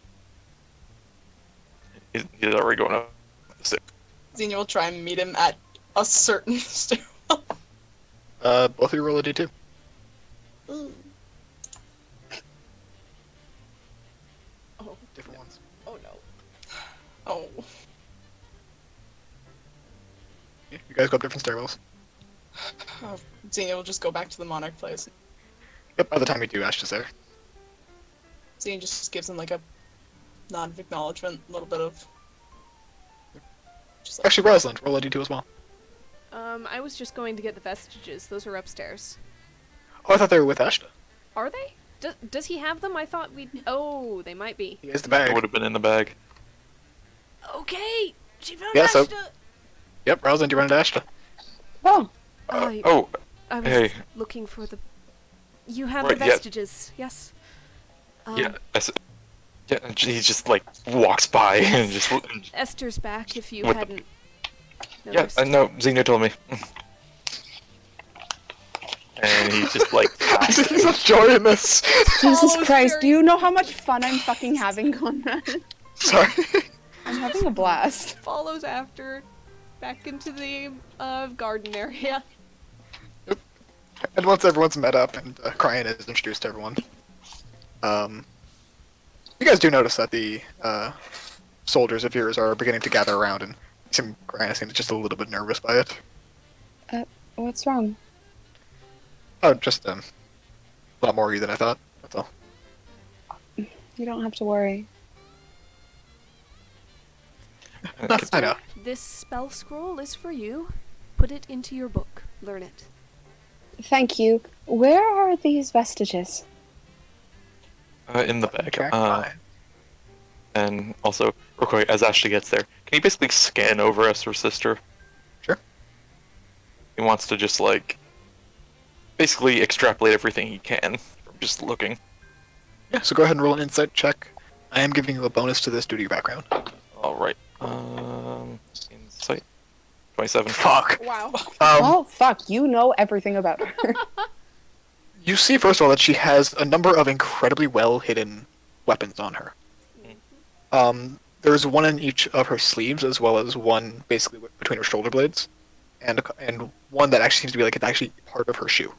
He's already going up the stairs. Xenia will try and meet him at a certain stairwell. Both of you roll a d2. Oh, Different ones. oh no. Oh. Yeah, you guys go up different stairwells. Oh, Xenia will just go back to the monarch place. Yep, by the time you do, Ashta's there. Xenia just gives him like a nod of acknowledgement, a little bit of. Just like, Actually, Rosalind, roll a d2 as well. I was just going to get the vestiges. Those are upstairs. Oh, I thought they were with Ashta. Are they? Does he have them? I thought we'd... Oh, they might be. He has the It bag. would have been in the bag. Okay! She found Yeah, so- Ashta! Yep, Rosalind, you run into Ashta. Oh, I Oh, was hey. looking for the... You have Right, the yeah. vestiges, yes? yeah. Yeah, and he just like walks by and just. Esther's back if you What the- hadn't Yeah, noticed. no, Xenia told me. And he just like. There's such joy in this. Jesus Follows Christ, very- do you know how much fun I'm fucking having, Conrad? Sorry. I'm having a blast. Follows after back into the garden area. And once everyone's met up and Cryan is introduced to everyone, you guys do notice that the soldiers of yours are beginning to gather around, and Cryan seems just a little bit nervous by it. What's wrong? Oh, just a lot more of you than I thought. That's all. You don't have to worry. I know. This spell scroll is for you. Put it into your book. Learn it. Thank you. Where are these vestiges? In the bag. Okay, fine. And also, real quick, as Ashley gets there, can you basically scan over Esther's sister? Sure. He wants to just like basically extrapolate everything he can from just looking. Yeah, so go ahead and roll an insight check. I am giving you a bonus to this due to your background. All right. Insight. 27. Fuck. Wow. Well, fuck, you know everything about her. You see, first of all, that she has a number of incredibly well hidden weapons on her. There's one in each of her sleeves, as well as one basically between her shoulder blades, and one that actually seems to be like it's actually part of her shoe.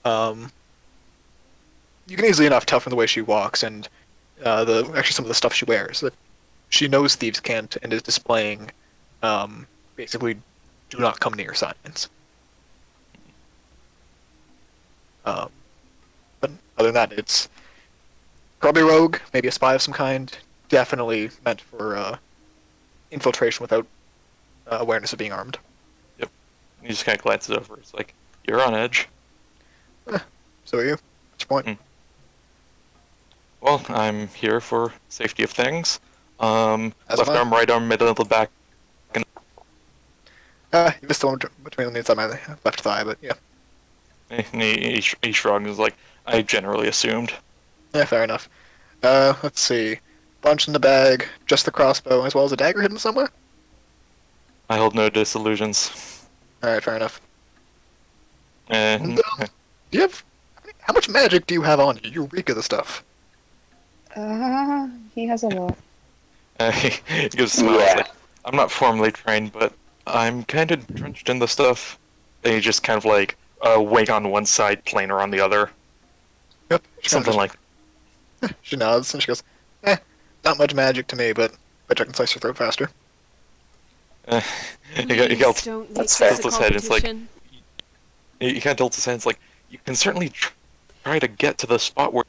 You can easily enough tell from the way she walks and actually some of the stuff she wears that she knows thieves can't and is displaying basically do not come near signs. But other than that, it's probably a rogue, maybe a spy of some kind. Definitely meant for infiltration without awareness of being armed. He just kind of glances over. It's like, you're on edge. So are you? What's your point? Well, I'm here for safety of things. As Left am I. arm, right arm, middle of the back. You missed the one between the inside my left thigh, but yeah. And he shrugs and is like, I generally assumed. Yeah, fair enough. Let's see. Bunch in the bag, just the crossbow, as well as a dagger hidden somewhere? I hold no disillusions. Alright, fair enough. And Do you have How much magic do you have on you? You reek of the stuff. He has a lot. He gives a smile. Yeah. Like, I'm not formally trained, but I'm kind of drenched in the stuff. And you just kind of like wing on one side, planer on the other. Yep. She kinda Something just, like she nods and she goes, not much magic to me, but bet I can slice your throat faster. he Please got don't make That's this fair. a his head. It's like competition. he kind of tilts his head. It's like you can certainly try to get to the spot where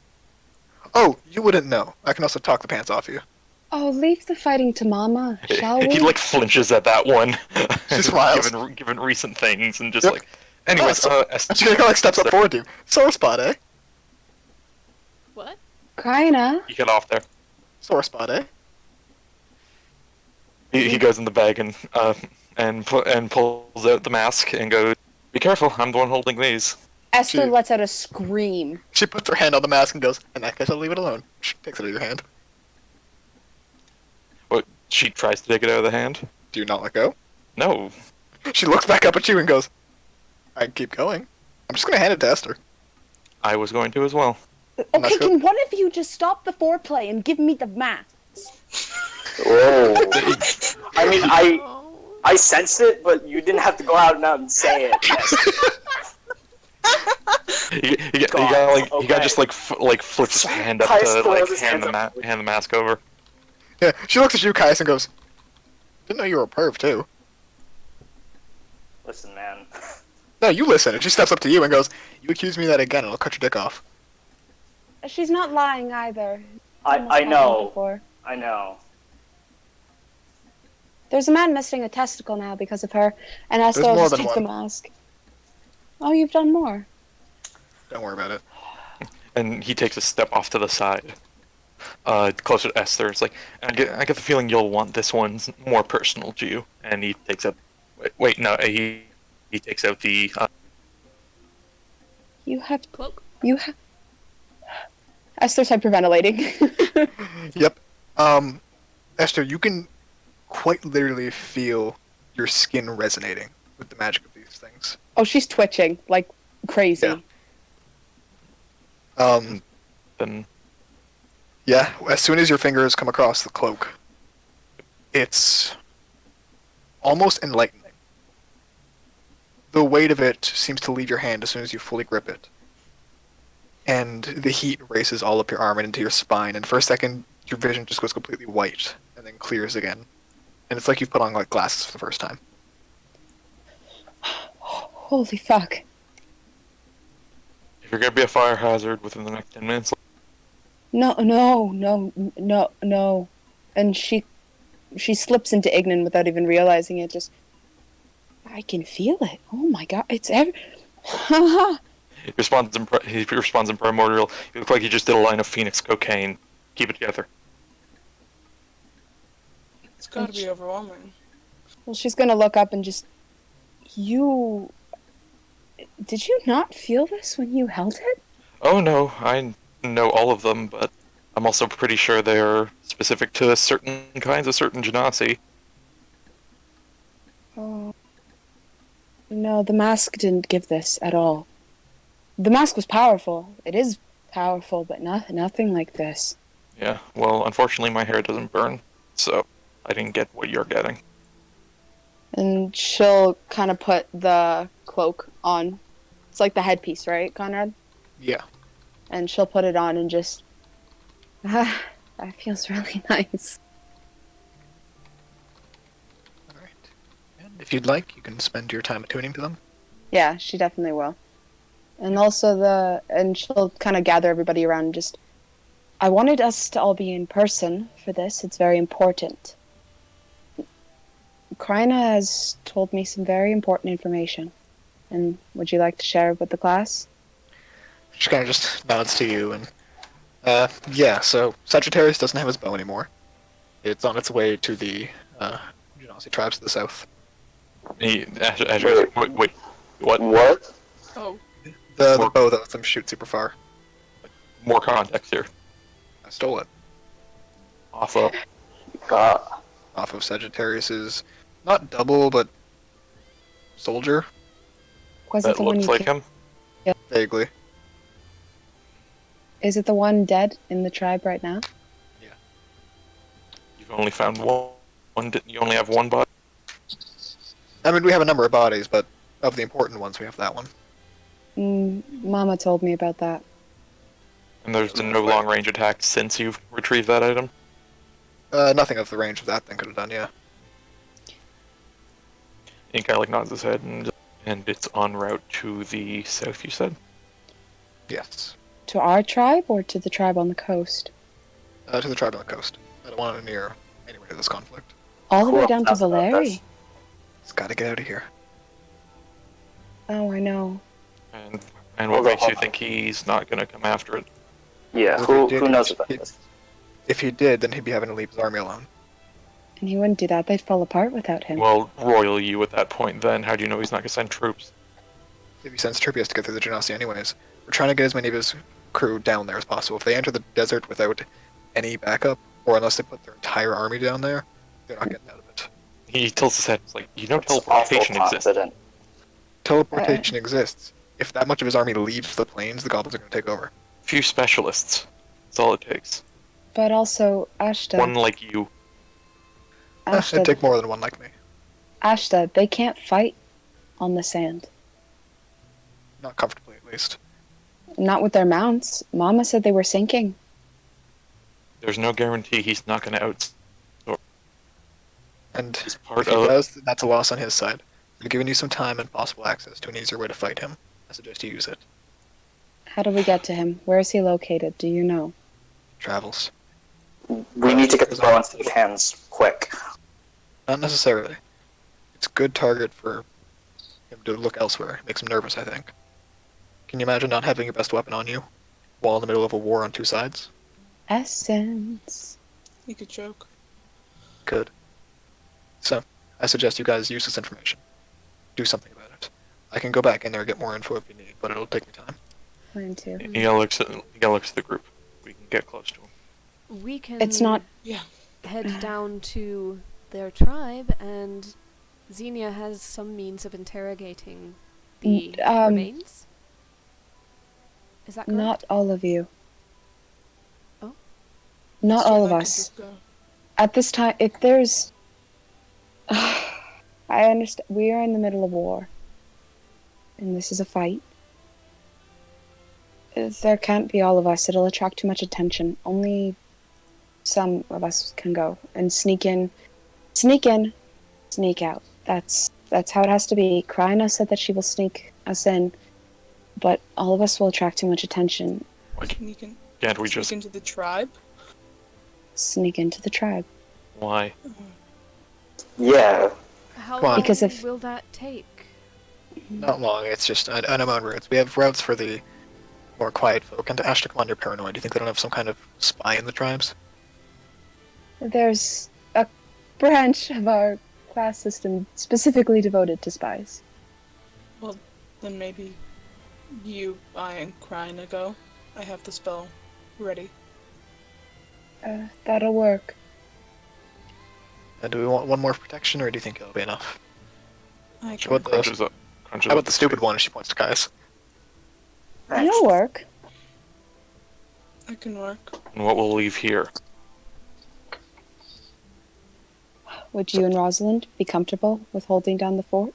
Oh, you wouldn't know. I can also talk the pants off you. Oh, leave the fighting to Mama, shall we? he like flinches at that one. She smiles. given recent things and just Yep. like. Anyways, Oh, she kind of like steps up forward to you. Sore spot, eh? What? Kinda. you get off there. Sore spot, eh? He goes in the bag and pulls out the mask and goes, "Be careful, I'm the one holding these." Esther She- lets out a scream. She puts her hand on the mask and goes, "In that case, I'll leave it alone." She takes it out of your hand. But she tries to take it out of the hand. Do you not let go? No, She looks back up at you and goes, "I can keep going. I'm just gonna hand it to Esther." I was going to as well. Okay, That's good. can one of you just stop the foreplay and give me the mask? Whoa. I mean, Oh. I sensed it, but you didn't have to go out and say it. Yes. He God, got just like flips his hand up Kaius to throws like his hand hands up. hand the mask over. Yeah, she looks at you, Kaius, and goes, "Didn't know you were a perv, too." Listen, man. No, you listen. And she steps up to you and goes, "You accuse me of that again, and I'll cut your dick off." She's not lying either. I Almost happened know. before. I know. There's a man missing a testicle now because of her, and Esther There's will more just than take the one. mask. Oh, you've done more. Don't worry about it. And he takes a step off to the side, closer to Esther. It's like I get the feeling you'll want this one more personal to you. And he takes out. Wait, no, he takes out the. You have. Cloak? You have. Esther's hyperventilating. Yep. Esther, you can quite literally feel your skin resonating with the magic of these things. Oh, she's twitching like crazy. Yeah. Then Yeah, as soon as your fingers come across the cloak, it's almost enlightening. The weight of it seems to leave your hand as soon as you fully grip it. And the heat races all up your arm and into your spine, and for a second, your vision just goes completely white, and then clears again. And it's like you've put on like glasses for the first time. Holy fuck. if you're gonna be a fire hazard within the next 10 minutes, No. And she slips into Ignan without even realizing it. Just, I can feel it. Oh my god, it's he responds in primordial. You look like you just did a line of Phoenix cocaine. Keep it together. It's gotta be overwhelming. Well, she's gonna look up and just, you. Did you not feel this when you held it? Oh no, I know all of them, but I'm also pretty sure they're specific to certain kinds of certain genasi. Oh. No, the mask didn't give this at all. The mask was powerful. It is powerful, but nothing like this. Yeah, well, unfortunately my hair doesn't burn, so I didn't get what you're getting. And she'll kind of put the cloak on. It's like the headpiece, right, Conrad? Yeah. And she'll put it on and just, that feels really nice. Alright. And if you'd like, you can spend your time attuning to them. Yeah, she definitely will. And also and she'll kind of gather everybody around and just, I wanted us to all be in person for this. It's very important. Kryna has told me some very important information. And would you like to share it with the class? She kind of just nods to you, and yeah. So Sagittarius doesn't have his bow anymore. It's on its way to the Genasi tribes to the south. Wait, what? What? Oh, The bow that lets them shoot super far. More context here. I stole it Off of. God. off of Sagittarius's, not double, but soldier, Was it That the one looks you like killed? him. vaguely. Is it the one dead in the tribe right now? You've only found one. You only have one body. I mean, we have a number of bodies, but of the important ones, we have that one. Mama told me about that. And there's been no long-range attacks since you've retrieved that item. Nothing of the range of that thing could have done, yeah. Inkai like nods his head, and it's en route to the south. You said. Yes. To our tribe or to the tribe on the coast? To the tribe on the coast. I don't want it near anywhere near this conflict. All the Who way else down to knows about Valeri? this? It's gotta get out of here. Oh, I know. And what makes you think he's not gonna come after it? Yeah, Well, if he who did, knows about this? If he did, then he'd be having to leave his army alone. And he wouldn't do that. They'd fall apart without him. Well, royal you at that point. Then how do you know he's not gonna send troops? If he sends troops, he has to get through the Genasi anyways. We're trying to get as many of his crew down there as possible. If they enter the desert without any backup, or unless they put their entire army down there, they're not getting out of it. He tilts his head. It's like, you know It's awful teleportation exists. confident. Teleportation exists. If that much of his army leaves the plains, the goblins are going to take over. Few specialists. That's all it takes. But also, Ashta. One like you. It'd take more than one like me. Ashta, they can't fight on the sand. Not comfortably, at least. Not with their mounts. Mama said they were sinking. There's no guarantee he's not gonna out. And He's part if he of. does, that's a loss on his side. I'm giving you some time and possible access to an easier way to fight him. I suggest you use it. How do we get to him? Where is he located? Do you know? Travels. We need to get the bow into his hands quick. Not necessarily. It's a good target for him to look elsewhere. It makes him nervous, I think. Can you imagine not having your best weapon on you while in the middle of a war on two sides? Essence. You could joke. Good. So, I suggest you guys use this information. Do something about it. I can go back in there and get more info if you need, but it'll take me time. Mine too. He looks at the group. We can get close to him. We can It's not. Yeah. head down to their tribe, and Xenia has some means of interrogating the remains. Is that correct? Not all of you. Oh? Not So all of I could us. just go. At this time, if there's. I understand. We are in the middle of war. And this is a fight. There can't be all of us. It'll attract too much attention. Only some of us can go and sneak in, sneak out. That's how it has to be. Kryna said that she will sneak us in, but all of us will attract too much attention. Why You can can't we sneak just? into the tribe. Sneak into the tribe. Why? Yeah, How Come on. long Because if- will that take? Not long, it's just unknown routes. We have routes for the more quiet folk, and Ashta, come on, you're paranoid. Do you think they don't have some kind of spy in the tribes? There's a branch of our class system specifically devoted to spies. Then maybe you, I, and Kryna go. I have the spell ready. That'll work. Do we want one more protection, or do you think it'll be enough? I How can, about the, Crunches up. Crunches how up about the stupid one? She points to Kai's. It'll work. I can work. And what we'll leave here. Would you and Rosalind be comfortable with holding down the fort?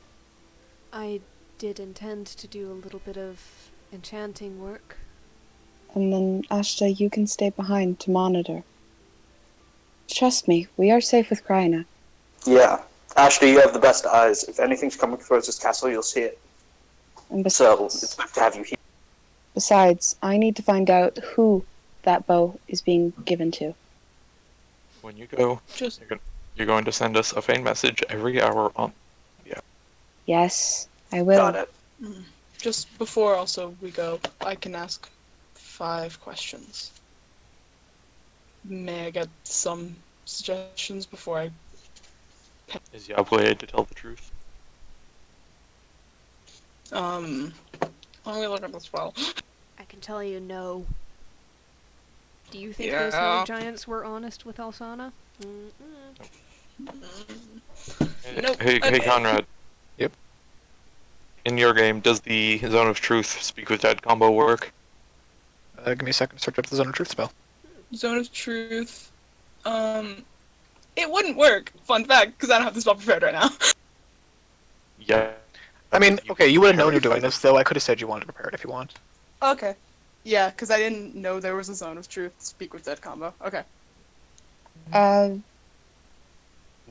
I did intend to do a little bit of enchanting work. And then, Ashta, you can stay behind to monitor. Trust me, we are safe with Kryna. yeah. Ashta, you have the best eyes. If anything's coming towards this castle, you'll see it. And So, it's better to have you here. besides, I need to find out who that bow is being given to. When you go, Just you're going to send us a faint message every hour on. Yes, I will. Got it. just before also we go, I can ask 5 questions. May I get some suggestions before I... Is Yahweh to tell the truth? Let me look at the spell. I can tell you no. Do you think Yeah. those snow giants were honest with Alsana? Nope. Hey, Conrad. Yep. In your game, does the Zone of Truth Speak with Dead combo work? Give me a second to search up the Zone of Truth spell. Zone of Truth. It wouldn't work. Fun fact, because I don't have the spell prepared right now. Yeah. I mean, okay, you would have known you're doing this, though. I could have said you wanted to prepare it if you want. Okay. Yeah, because I didn't know there was a Zone of Truth Speak with Dead combo. Okay. Uh,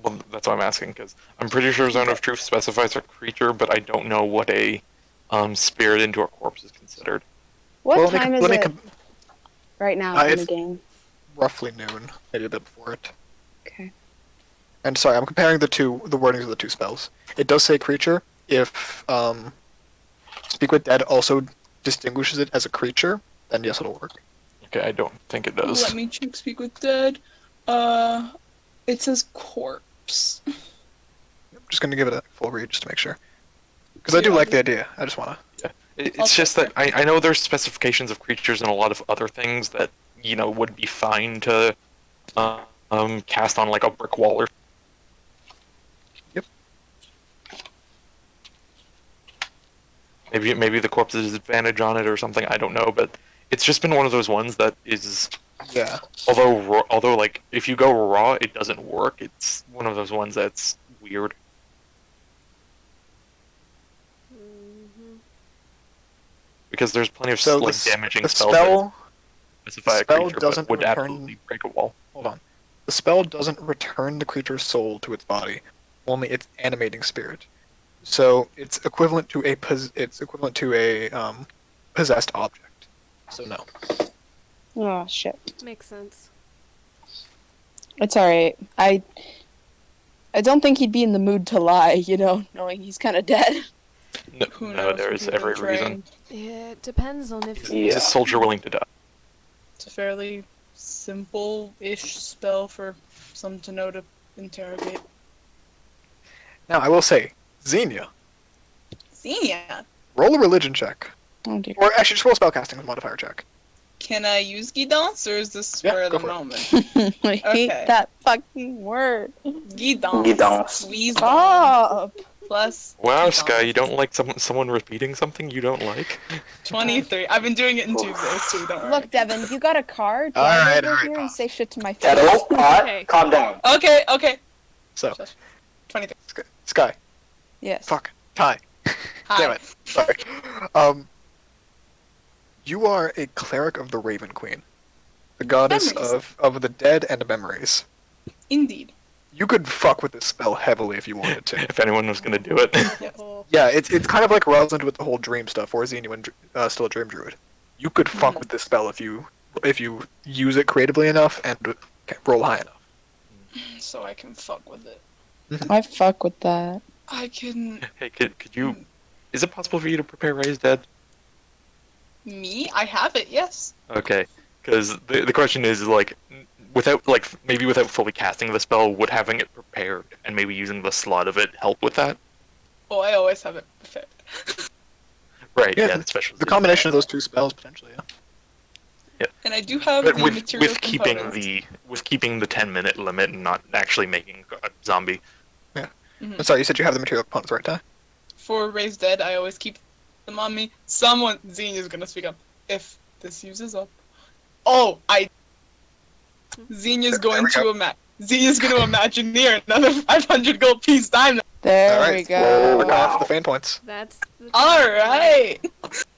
Well, that's why I'm asking, because I'm pretty sure Zone of Truth specifies a creature, but I don't know what a spirit into a corpse is considered. what Well, time is let me it right now in the it's- game? roughly noon, maybe a bit before it. Okay. And sorry, I'm comparing the wordings of the two spells. It does say creature. If Speak with Dead also distinguishes it as a creature, then yes, it'll work. Okay, I don't think it does. Let me check Speak with Dead. It says corpse. I'm just gonna give it a full read just to make sure. Because I do like the idea. I just wanna. It's just that I know there's specifications of creatures and a lot of other things that, would be fine to cast on like a brick wall or. Yep. Maybe the corpse has disadvantage on it or something. I don't know, but it's just been one of those ones that is. Yeah. Although like if you go raw, it doesn't work. It's one of those ones that's weird. Because there's plenty of So damaging the spells spell. that specify a spell creature, doesn't but would return- absolutely break a wall. Hold on. The spell doesn't return the creature's soul to its body, only its animating spirit. So it's equivalent to a possessed object. So no. Oh shit. Makes sense. It's alright. I don't think he'd be in the mood to lie, knowing he's kind of dead. No, Who no knows? there's People every are reason. trained. Yeah, it depends on if Is a soldier willing to die? It's a fairly simple-ish spell for someone to know to interrogate. Now I will say, Xenia, Xenia, roll a religion check, Oh dear. or actually just roll a spellcasting with modifier check. can I use guidance, or is this Yeah, spur of go the for it. moment? I hate Okay. that fucking word. Guidance. Guidance. Squeeze Stop. plus. Wow, guidance. Sky, you don't like someone repeating something you don't like? 23. I've been doing it in Tuesdays too. Don't worry. Look, Devin, you got a card. All Drive right, over all right, here and pause. say shit to my face. Kettle, pot, Okay. calm down. Okay. Okay. So, 23. Sky, Yes. fuck, Ty. Hi. Damn it. Sorry. You are a cleric of the Raven Queen, the goddess Memories. of the dead and memories. Indeed. You could fuck with this spell heavily if you wanted to. If anyone was gonna do it. Yeah, it's kind of like relevant with the whole dream stuff, or Xenia when still a dream druid. You could fuck with this spell if you use it creatively enough and roll high enough. So I can fuck with it. I fuck with that. I can. Hey, could you? Is it possible for you to prepare Raised Dead? Me? I have it. Yes. Okay, because the question is like, without maybe without fully casting the spell, would having it prepared and maybe using the slot of it help with that? Oh, I always have it prepared. Right. Yeah, Yeah. Especially The combination of those two spells potentially. Yeah. And I do have But the material components. with keeping the 10-minute limit and not actually making a zombie. I'm sorry, you said you have the material components, right, Ty? For Raised Dead, I always keep them on me. Xenia's gonna speak up. If this uses up. Oh, Xenia's going we to Xenia's gonna Imagineer another 500 gold piece diamond. There All right. we go. We're going off the fan points. That's the Alright!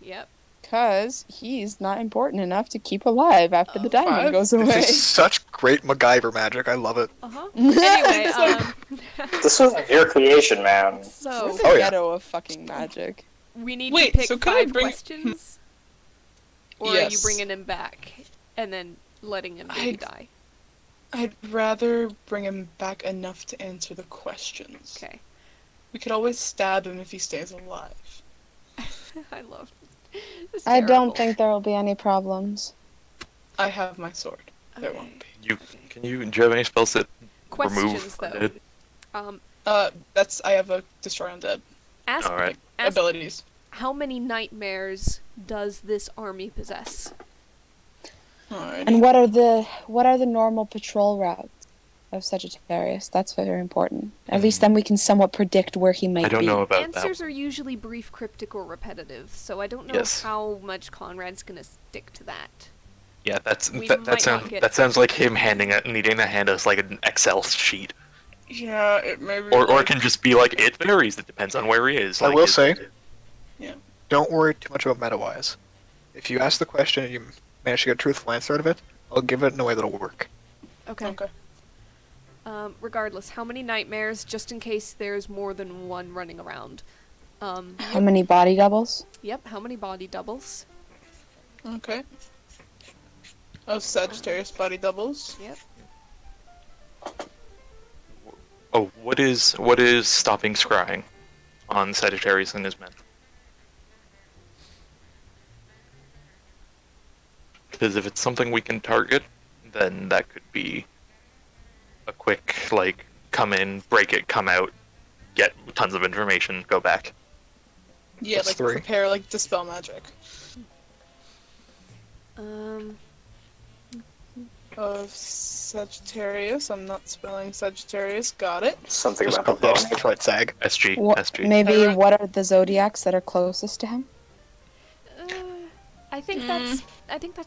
Yep. Because he's not important enough to keep alive after the diamond Five. goes This away. is such great MacGyver magic. I love it. Uh-huh. Anyway, This was your creation, man. so We're the Oh, yeah. ghetto of fucking magic. we need Wait, to pick so could I 5 bring- questions? Or are you Yes. bringing him back and then letting him maybe die? I'd rather bring him back enough to answer the questions. Okay. We could always stab him if he stays alive. I love this. I don't terrible. think there will be any problems. I have my sword. There Okay. won't be. Do you have any spells that Questions remove though. undead? I have a destroy undead Ask, Alright. ask abilities. how many nightmares does this army possess? Alright. And what are the normal patrol routes? of Sagittarius. That's very important. At Mm. least then we can somewhat predict where he might I don't be. know about Answers that. are usually brief, cryptic, or repetitive, so I don't know Yes. how much Conrad's gonna stick to that. Yeah, We that might not sounds get- that sounds like him needing to hand us like an Excel sheet, Yeah, it may be. or like, it can just be like it varies. It depends on where he is. I Like, will say, Yeah. don't worry too much about meta-wise. If you ask the question and you manage to get a truthful answer out of it, I'll give it in a way that'll work. Okay. Regardless, how many nightmares, just in case there's more than one running around? How many body doubles? Yep, how many body doubles? Okay. Of Sagittarius body doubles. Yep. oh, what is stopping scrying on Sagittarius and his men? Because if it's something we can target, then that could be a quick, like, come in, break it, come out, get tons of information, go back. Yeah, That's like 3. prepare, like dispel magic. Of Sagittarius, I'm not spelling Sagittarius. Got it. Something Just, about the yeah, bone. just write SAG. SG, What, SG. maybe Alright. what are the zodiacs that are closest to him? I think that's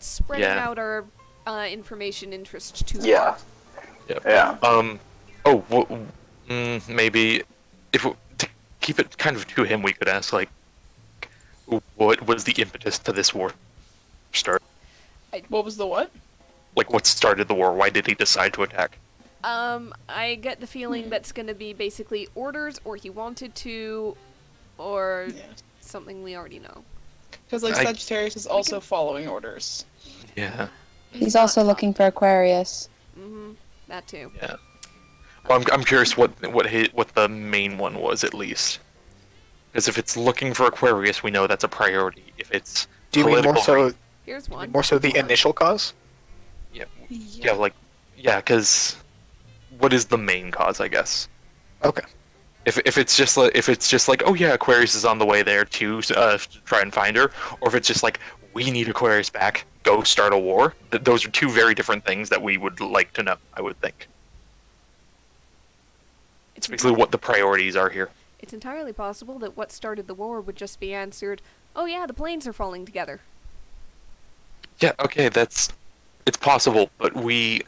spreading Yeah. out our information interest too Yeah. far. Yep. Yeah. Maybe if to keep it kind of to him, we could ask like, what was the impetus to this war start? What was the what? Like, what started the war? Why did he decide to attack? I get the feeling that's gonna be basically orders, or he wanted to, or Yeah. something we already know. Because like I- Sagittarius is also following orders. Yeah. He's also not- looking for Aquarius. That too. Yeah. Well, I'm curious what the main one was at least. Because if it's looking for Aquarius, we know that's a priority. If it's Do you mean more so Here's one. the initial cause? yeah, because what is the main cause? I guess. Okay. If it's just like oh yeah, Aquarius is on the way there to try and find her, or if it's just like we need Aquarius back, go start a war. Those are two very different things that we would like to know. I would think. It's basically what the priorities are here. It's entirely possible that what started the war would just be answered, oh yeah, the planes are falling together. Yeah, okay, it's possible, but the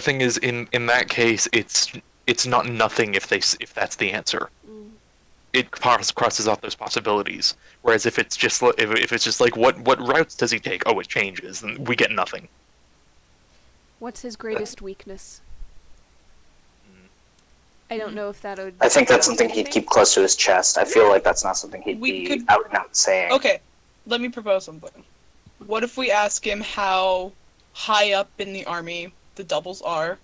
thing is in that case it's not nothing if that's the answer. It crosses off those possibilities. Whereas if it's just like what routes does he take? Oh, it changes, and we get nothing. What's his greatest weakness? I don't know if that would... I think that's something he'd keep close to his chest. I feel like that's not something he'd We be could- out and out saying. Okay, let me propose something. What if we ask him how high up in the army the doubles are,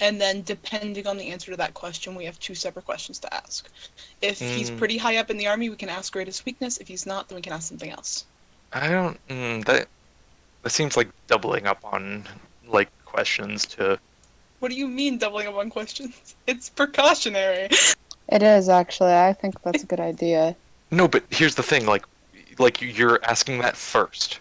and then depending on the answer to that question, we have 2 separate questions to ask. If he's pretty high up in the army, we can ask greatest weakness. If he's not, then we can ask something else. I don't that seems like doubling up on like questions to. What do you mean doubling up on questions? It's precautionary. It is, actually. I think that's a good idea. No, but here's the thing, like you're asking that first,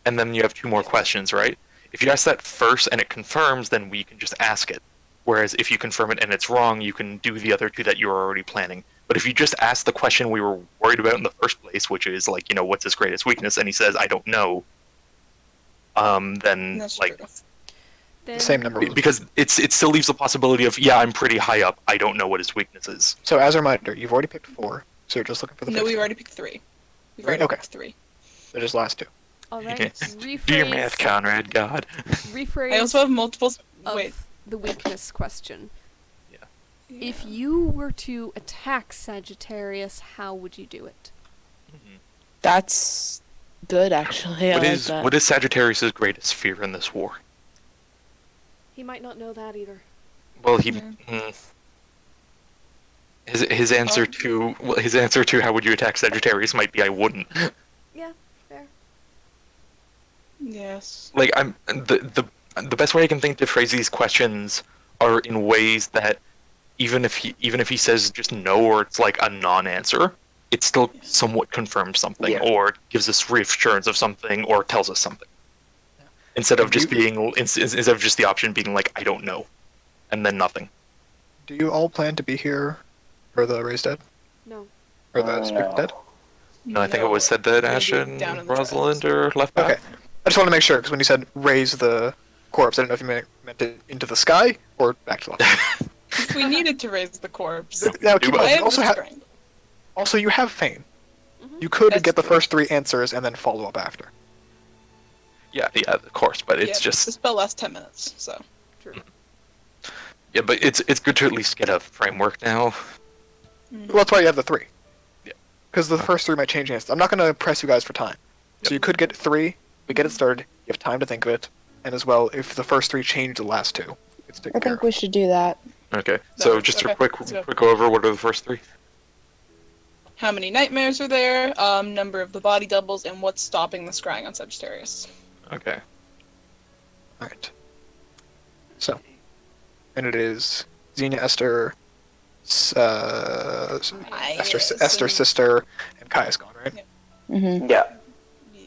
and then you have 2 more questions, right? If you ask that first and it confirms, then we can just ask it. Whereas if you confirm it and it's wrong, you can do the other 2 that you were already planning. But if you just ask the question we were worried about in the first place, which is like, what's his greatest weakness, and he says, I don't know, then That's like true. Then, The same number. because it still leaves the possibility of I'm pretty high up, I don't know what his weakness is. So as a reminder, you've already picked 4, so you're just looking for the No, 5th. we've already picked 3. We've Right, already okay. picked 3. So just last 2. Alright, rephrase, Do your math, Conrad. God. rephrase I also have multiple. of Wait. the weakness question. Yeah. If you were to attack Sagittarius, how would you do it? That's good, actually. I like that. What is Sagittarius' greatest fear in this war? He might not know that either. Well, Yeah. his answer to how would you attack Sagittarius might be I wouldn't. Yeah, fair. Yes. Like I'm the best way I can think to phrase these questions are in ways that even if he says just no or it's like a non-answer, it still somewhat confirms something Yeah. or gives us reassurance of something or tells us something. instead of Do just being instead of just the option being like I don't know, and then nothing. Do you all plan to be here for the Raised Dead? No. Or the Speak of the Dead? No, I think it was said that We're gonna Ash be and down in the Rosalind tracks. are left Okay. back. I just want to make sure, because when you said raise the corpse, I didn't know if you meant it into the sky or back to life. If we needed to raise the corpse, Now, keep in both. mind, I you have also, the have, strength. also, you have Fame. Mhm. You could That's get the true. first 3 answers and then follow up after. Yeah, of course, but it's The just spell lasts 10 minutes, so. True. yeah, but it's good to at least get a framework now. Well, that's why you have the 3. Yeah. Because the first 3 might change hands. I'm not going to press you guys for time. So Yep. you could get 3, we get it started, you have time to think of it, and as well, if the first 3 change the last 2, it's taken I care think of. we should do that. Okay, so No, just okay, a quick let's go. over. What are the first 3? How many nightmares are there? Number of the body doubles, and what's stopping the scrying on Sagittarius. Okay. Alright. So. And it is Xenia, Esther, Esther's sister, and Kaya's gone, right? Yeah. Mm-hmm. Yeah.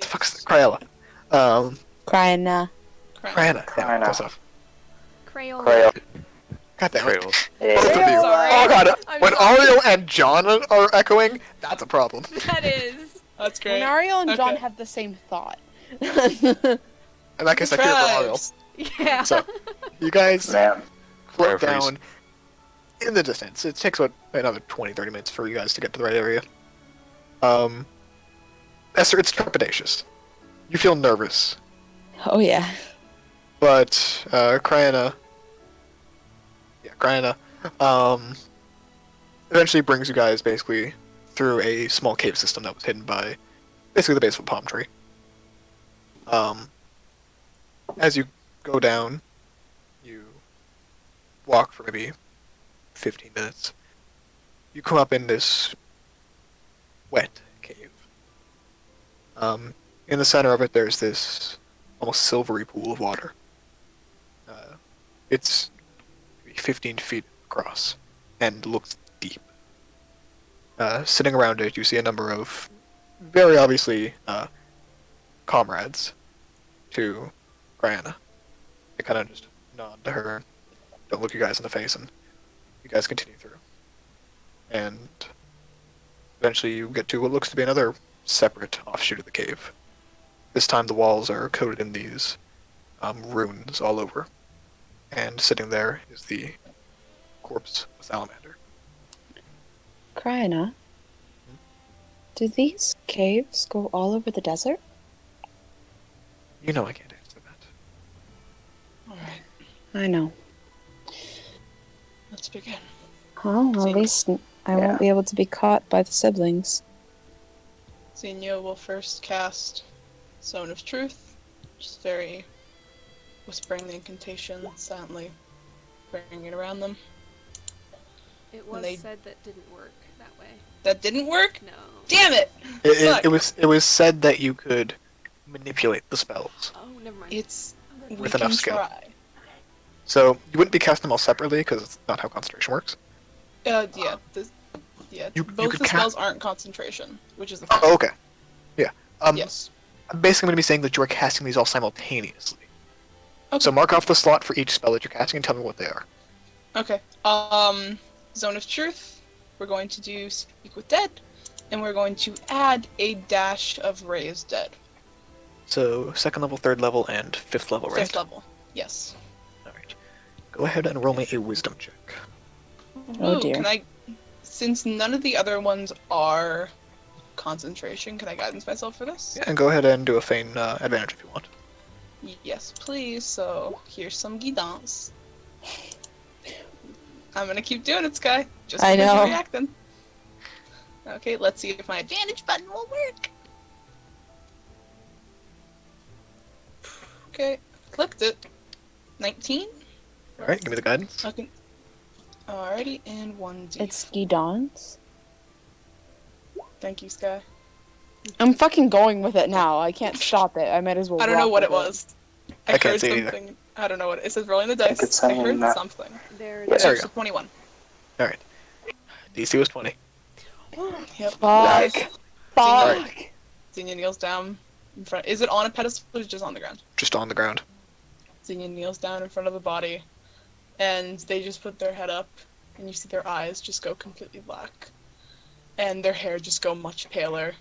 The fuck's Crayola? Crying now. Kryana. Yeah, Kryana. close enough. Crayola. Crayola. God damn it. Trails. Both of Yeah. you. Sorry. Oh god, I'm when sorry. Ariel and John are echoing, that's a problem. That is. That's When great. Ariel and John Okay. have the same thought. In that case, I fear for Ariel. Tribes. Yeah. So, you guys Man. float Fire freeze. down in the distance. It takes about another 20-30 minutes for you guys to get to the right area. Esther, it's trepidatious. You feel nervous, Oh yeah. but Kryana, eventually brings you guys basically through a small cave system that was hidden by basically the base of a palm tree. As you go down, you walk for maybe 15 minutes. You come up in this wet cave. In the center of it, there's this almost silvery pool of water. It's maybe 15 feet across and looks deep. Sitting around it, you see a number of very obviously comrades to Brianna. They kind of just nod to her, don't look you guys in the face, and you guys continue through. And eventually you get to what looks to be another separate offshoot of the cave. This time the walls are coated in these runes all over. And sitting there is the corpse of Salamander. Kryana, do these caves go all over the desert? You know I can't answer that. Alright, I know. let's begin. Oh, at least I Yeah. won't be able to be caught by the siblings. Xenia will first cast Zone of Truth, just very whispering the incantation, silently bringing it around them. It was they- said that didn't work that way. That didn't work? No. Damn it! It was said that you could manipulate the spells. Oh, never mind. It's we With can enough skill. try. So you wouldn't be casting them all separately because it's not how concentration works. Yeah, You both could the ca- spells aren't concentration, which is the Oh, okay. Yeah. yes. I'm basically going to be saying that you are casting these all simultaneously. Okay. So mark off the slot for each spell that you're casting and tell me what they are. Okay. Zone of Truth. We're going to do Speak with Dead, and we're going to add a dash of Raised Dead. So 2nd level, 3rd level, and 5th level, right? Fifth level. Yes. Alright. Go ahead and roll me a wisdom check. Oh, Ooh, dear. Can I, since none of the other ones are concentration, can I guidance myself for this? Yeah, and go ahead and do a feign advantage if you want. Yes, please. So here's some guidance. I'm gonna keep doing it, Sky. Just I because know. you're reacting. Okay, let's see if my advantage button will work. Okay, clicked it. 19. Alright, give me the guidance. Okay. Alrighty, and 1d. It's Gidons. Thank you, Sky. I'm fucking going with it now. I can't stop it. I might as well. I don't know rock what with it was. I can't heard see it either. something. I don't know what it says. Rolling the think dice. it's I saying heard that. something. There Yeah, it there is. we go. 21. Alright. DC was 20. Yep. Fuck. Like, Fuck. Xenia kneels down, in front. Is it on a pedestal or is it just on the ground? Just on the ground. Xenia kneels down in front of the body, and they just put their head up, and you see their eyes just go completely black, and their hair just go much paler,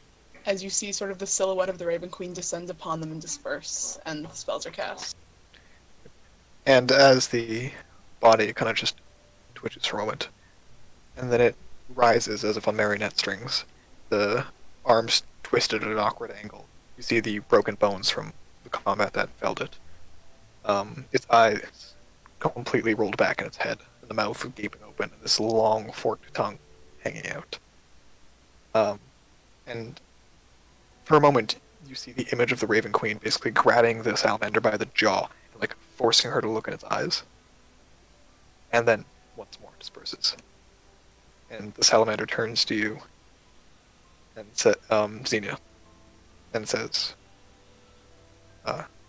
as you see sort of the silhouette of the Raven Queen descend upon them and disperse, and the spells are cast. And as the body kind of just twitches for a moment, and then it rises as if on marionette strings, the arms twisted at an awkward angle. You see the broken bones from the combat that felled it. Its eyes completely rolled back in its head, and the mouth gaping open, and this long forked tongue hanging out. And for a moment, you see the image of the Raven Queen basically grabbing the salamander by the jaw, and, like, forcing her to look in its eyes. And then, once more, disperses. And the salamander turns to you, and Xenia, and says,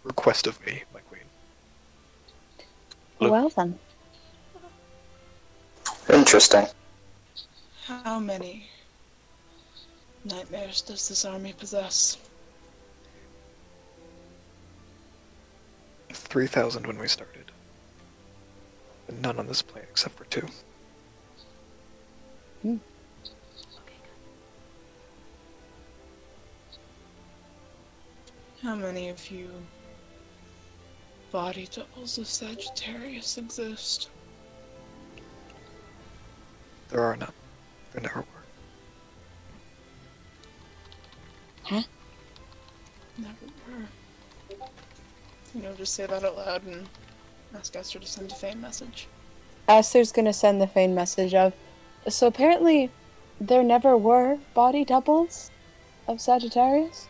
request of me, my queen. Look. Well then. Interesting. How many nightmares does this army possess? 3,000 when we started. But none on this plane except for 2. Okay, good. How many of you body doubles of Sagittarius exist? There are none. There never were. Never were. Just say that out loud and ask Esther to send a Fane message. Esther's gonna send the Fane message of, so apparently there never were body doubles of Sagittarius?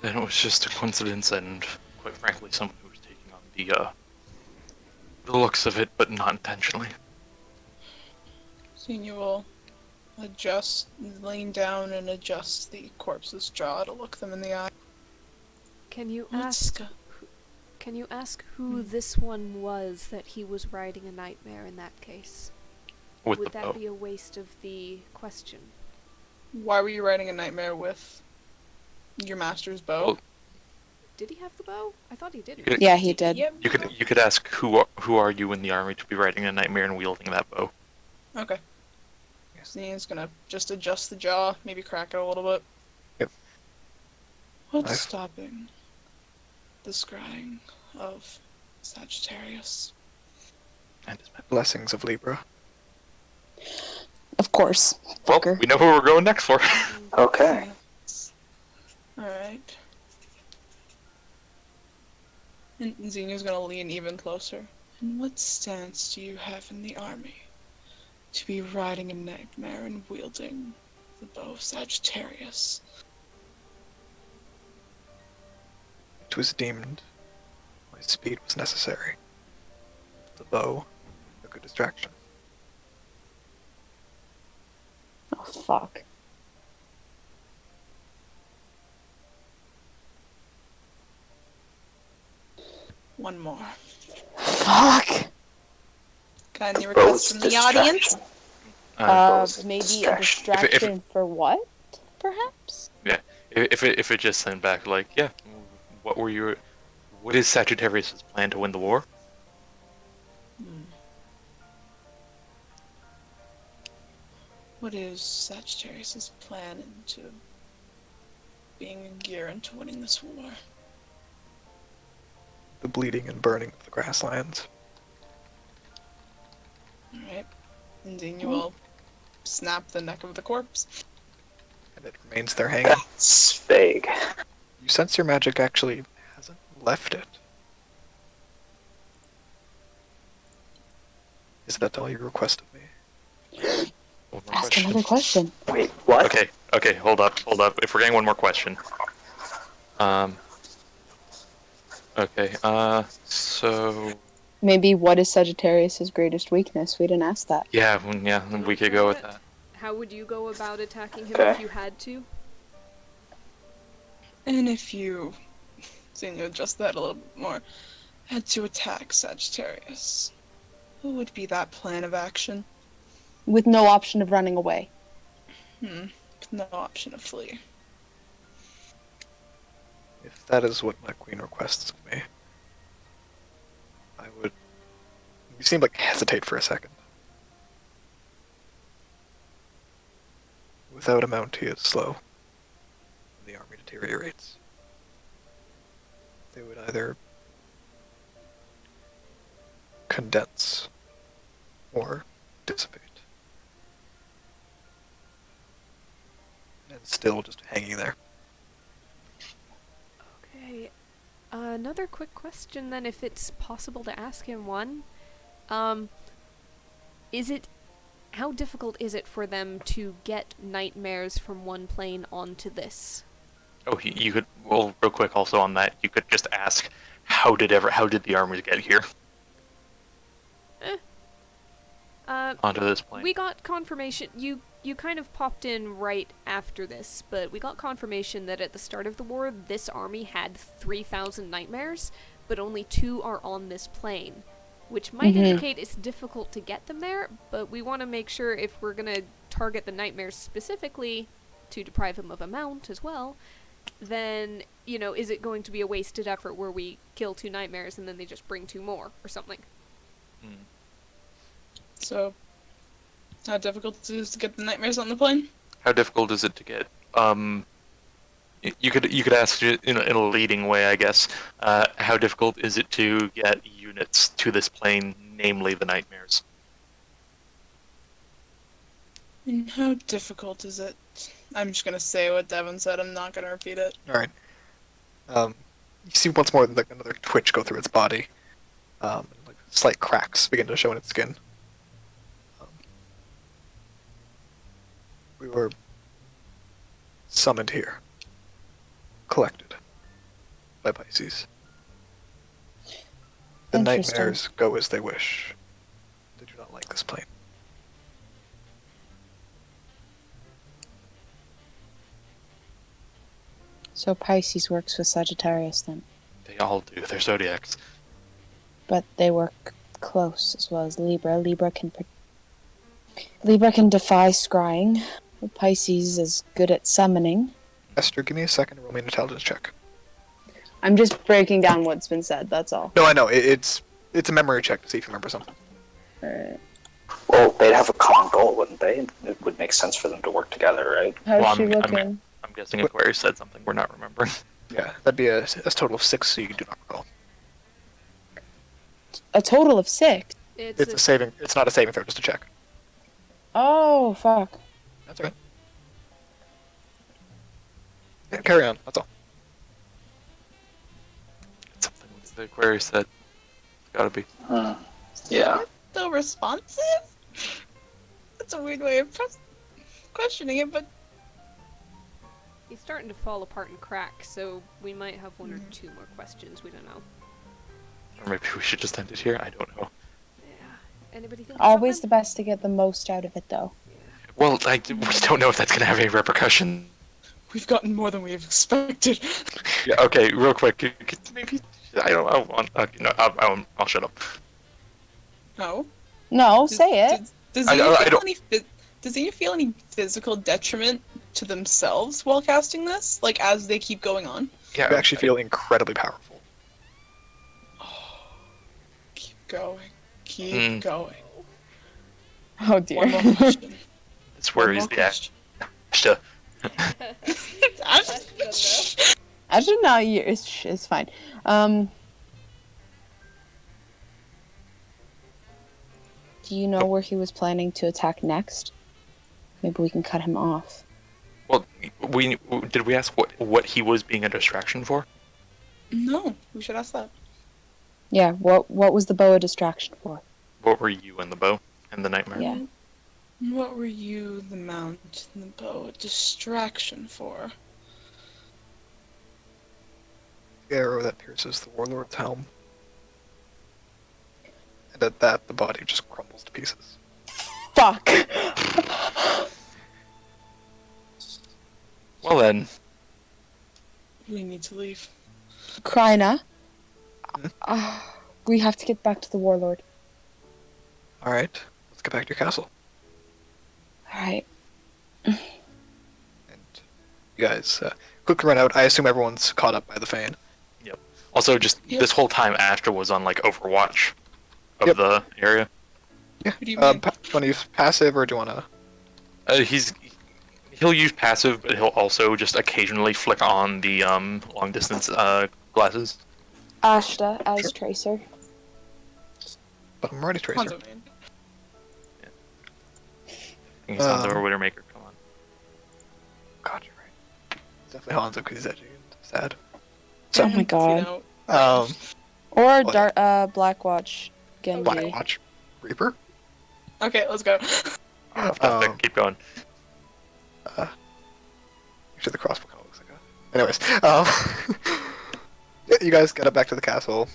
Then it was just a coincidence, and quite frankly, someone who was taking on the looks of it, but not intentionally. Senior will lean down and adjust the corpse's jaw to look them in the eye. Can you Let's ask? go. Can you ask who this one was that he was riding a nightmare in that case? With Would the that bow. be a waste of the question? Why were you writing a nightmare with your master's bow? Well, Did he have the bow? I thought he didn't. You could- Yeah, he did. Yep. You could ask who are you in the army to be riding a nightmare and wielding that bow. Okay. Snea's gonna just adjust the jaw, maybe crack it a little bit. Yep. What's Nice. stopping the scrying of Sagittarius? And it's my blessings of Libra. Of course. Well, Fucker. we know who we're going next for. Okay. Alright. And Xenia's gonna lean even closer. And what stance do you have in the army to be riding a nightmare and wielding the bow of Sagittarius? It was deemed my speed was necessary. The bow, a good distraction. Oh, fuck. One more. Fuck! Got any Bow's requests from the audience? distraction. Maybe a distraction. distraction for what? Perhaps? If it just sent back like, yeah, what is Sagittarius' plan to win the war? What is Sagittarius' plan into being a gear into winning this war? The bleeding and burning of the grasslands. Alright. And then you will snap the neck of the corpse. And it remains there hanging. That's vague. You sense your magic actually hasn't left it. Is that all you request of me? One more Ask another question. Wait, what? Okay, hold up. If we're getting one more question. Okay, so... Maybe what is Sagittarius' greatest weakness? We didn't ask that. Yeah, we could go with that. How would you go about attacking him Okay. if you had to? And if you, Xenia, adjust that a little bit more, had to attack Sagittarius, what would be that plan of action? With no option of running away. With no option to flee. If that is what my queen requests of me, I would. You seem like hesitate for a second. Without a mount, he is slow. The army deteriorates. They would either condense or dissipate. And still just hanging there. Okay. Another quick question then, if it's possible to ask him one. Is it how difficult is it for them to get nightmares from one plane onto this? Oh, you could. Well, real quick, also on that, you could just ask, how did the armies get here onto this plane? We got confirmation. You kind of popped in right after this, but we got confirmation that at the start of the war, this army had 3,000 nightmares, but only 2 are on this plane, which might indicate it's difficult to get them there. But we want to make sure if we're gonna target the nightmares specifically to deprive them of a mount as well, then is it going to be a wasted effort where we kill 2 nightmares and then they just bring 2 more or something? So, how difficult it is to get the nightmares on the plane? How difficult is it to get? You could ask in a leading way, I guess. How difficult is it to get units to this plane, namely the nightmares? And how difficult is it? I'm just gonna say what Devin said. I'm not gonna repeat it. All right. You see once more like another twitch go through its body. Like slight cracks begin to show in its skin. We were summoned here, collected by Pisces. The Interesting. nightmares go as they wish. They do not like this plane. So Pisces works with Sagittarius then. They all do. They're zodiacs. But they work close as well as Libra. Libra can defy scrying. Pisces is good at summoning. Esther, give me a second to roll me an intelligence check. I'm just breaking down what's been said, that's all. No, I know. It's a memory check to see if you remember something. Alright. Well, they'd have a common goal, wouldn't they? It would make sense for them to work together, right? How's Well, she I'm looking? guessing Aquarius said something we're not remembering. Yeah, that'd be a total of 6, so you do not roll. A total of 6. It's a saving. It's not a saving throw, just a check. Oh, fuck. That's okay. Yeah, carry on. That's all. Something the Aquarius said. It's gotta be. Yeah. So responsive? That's a weird way of questioning it, but He's starting to fall apart and crack, so we might have 1 or 2 more questions. We don't know. Or maybe we should just end it here. I don't know. Yeah. Anybody think? Always the something? best to get the most out of it, though. Well, we don't know if that's gonna have any repercussion. we've gotten more than we've expected. Yeah. Okay. Real quick. Maybe I don't. I'll shut up. No. No, say it. Does I don't- anyone feel any physical detriment to themselves while casting this? Like, as they keep going on? Yeah. You actually feel incredibly powerful. Keep going. Keep going. Oh dear. One more question. It's where One he's more the question. Ashta. Actually, no, it's fine. Do you know where he was planning to attack next? Maybe we can cut him off. Well, did we ask what he was being a distraction for? No, we should ask that. Yeah, what was the bow a distraction for? What were you and the bow and the nightmare? Yeah. What were you, the mount, and the bow, a distraction for? The arrow that pierces the warlord's helm. And at that, the body just crumbles to pieces. Fuck! Well then, We need to leave. Kryna, we have to get back to the warlord. Alright, let's get back to your castle. Alright. And You guys quickly run out. I assume everyone's caught up by the Fane. Also, just Yep. this whole time, Ashta was on like Overwatch of Yep. the area. Yeah. What do you mean? Do you want to use passive or do you want to? He'll use passive, but he'll also just occasionally flick on the long distance glasses. Ashta as Sure. Tracer. But I'm already Tracer. Hanzo main. I think it's Hanzo or Um, Widowmaker. Come on. God, you're right. Definitely Hanzo because he's edgy and sad. So, Oh my god. You know, Or What? Blackwatch Genji. Blackwatch Reaper. okay, let's go. Keep going. Actually, the crossbow kind of looks like a. Anyways, yeah, you guys get up back to the castle.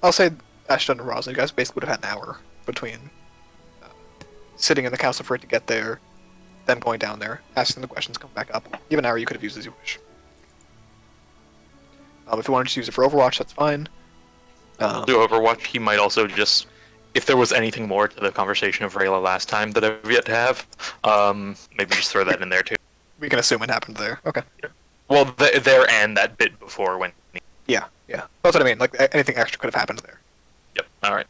I'll say Ashton and Roslyn, you guys basically would have had an hour between sitting in the castle for it to get there, them going down there, asking the questions, come back up. Even an hour you could have used as you wish. If you wanted to use it for Overwatch, that's fine. We'll do Overwatch. He might also just, if there was anything more to the conversation of Rayla last time that I've yet to have, maybe just throw that in there too. We can assume it happened there. Okay. Well, there and that bit before when. Yeah. That's what I mean. Like anything extra could have happened there. Yep. All right.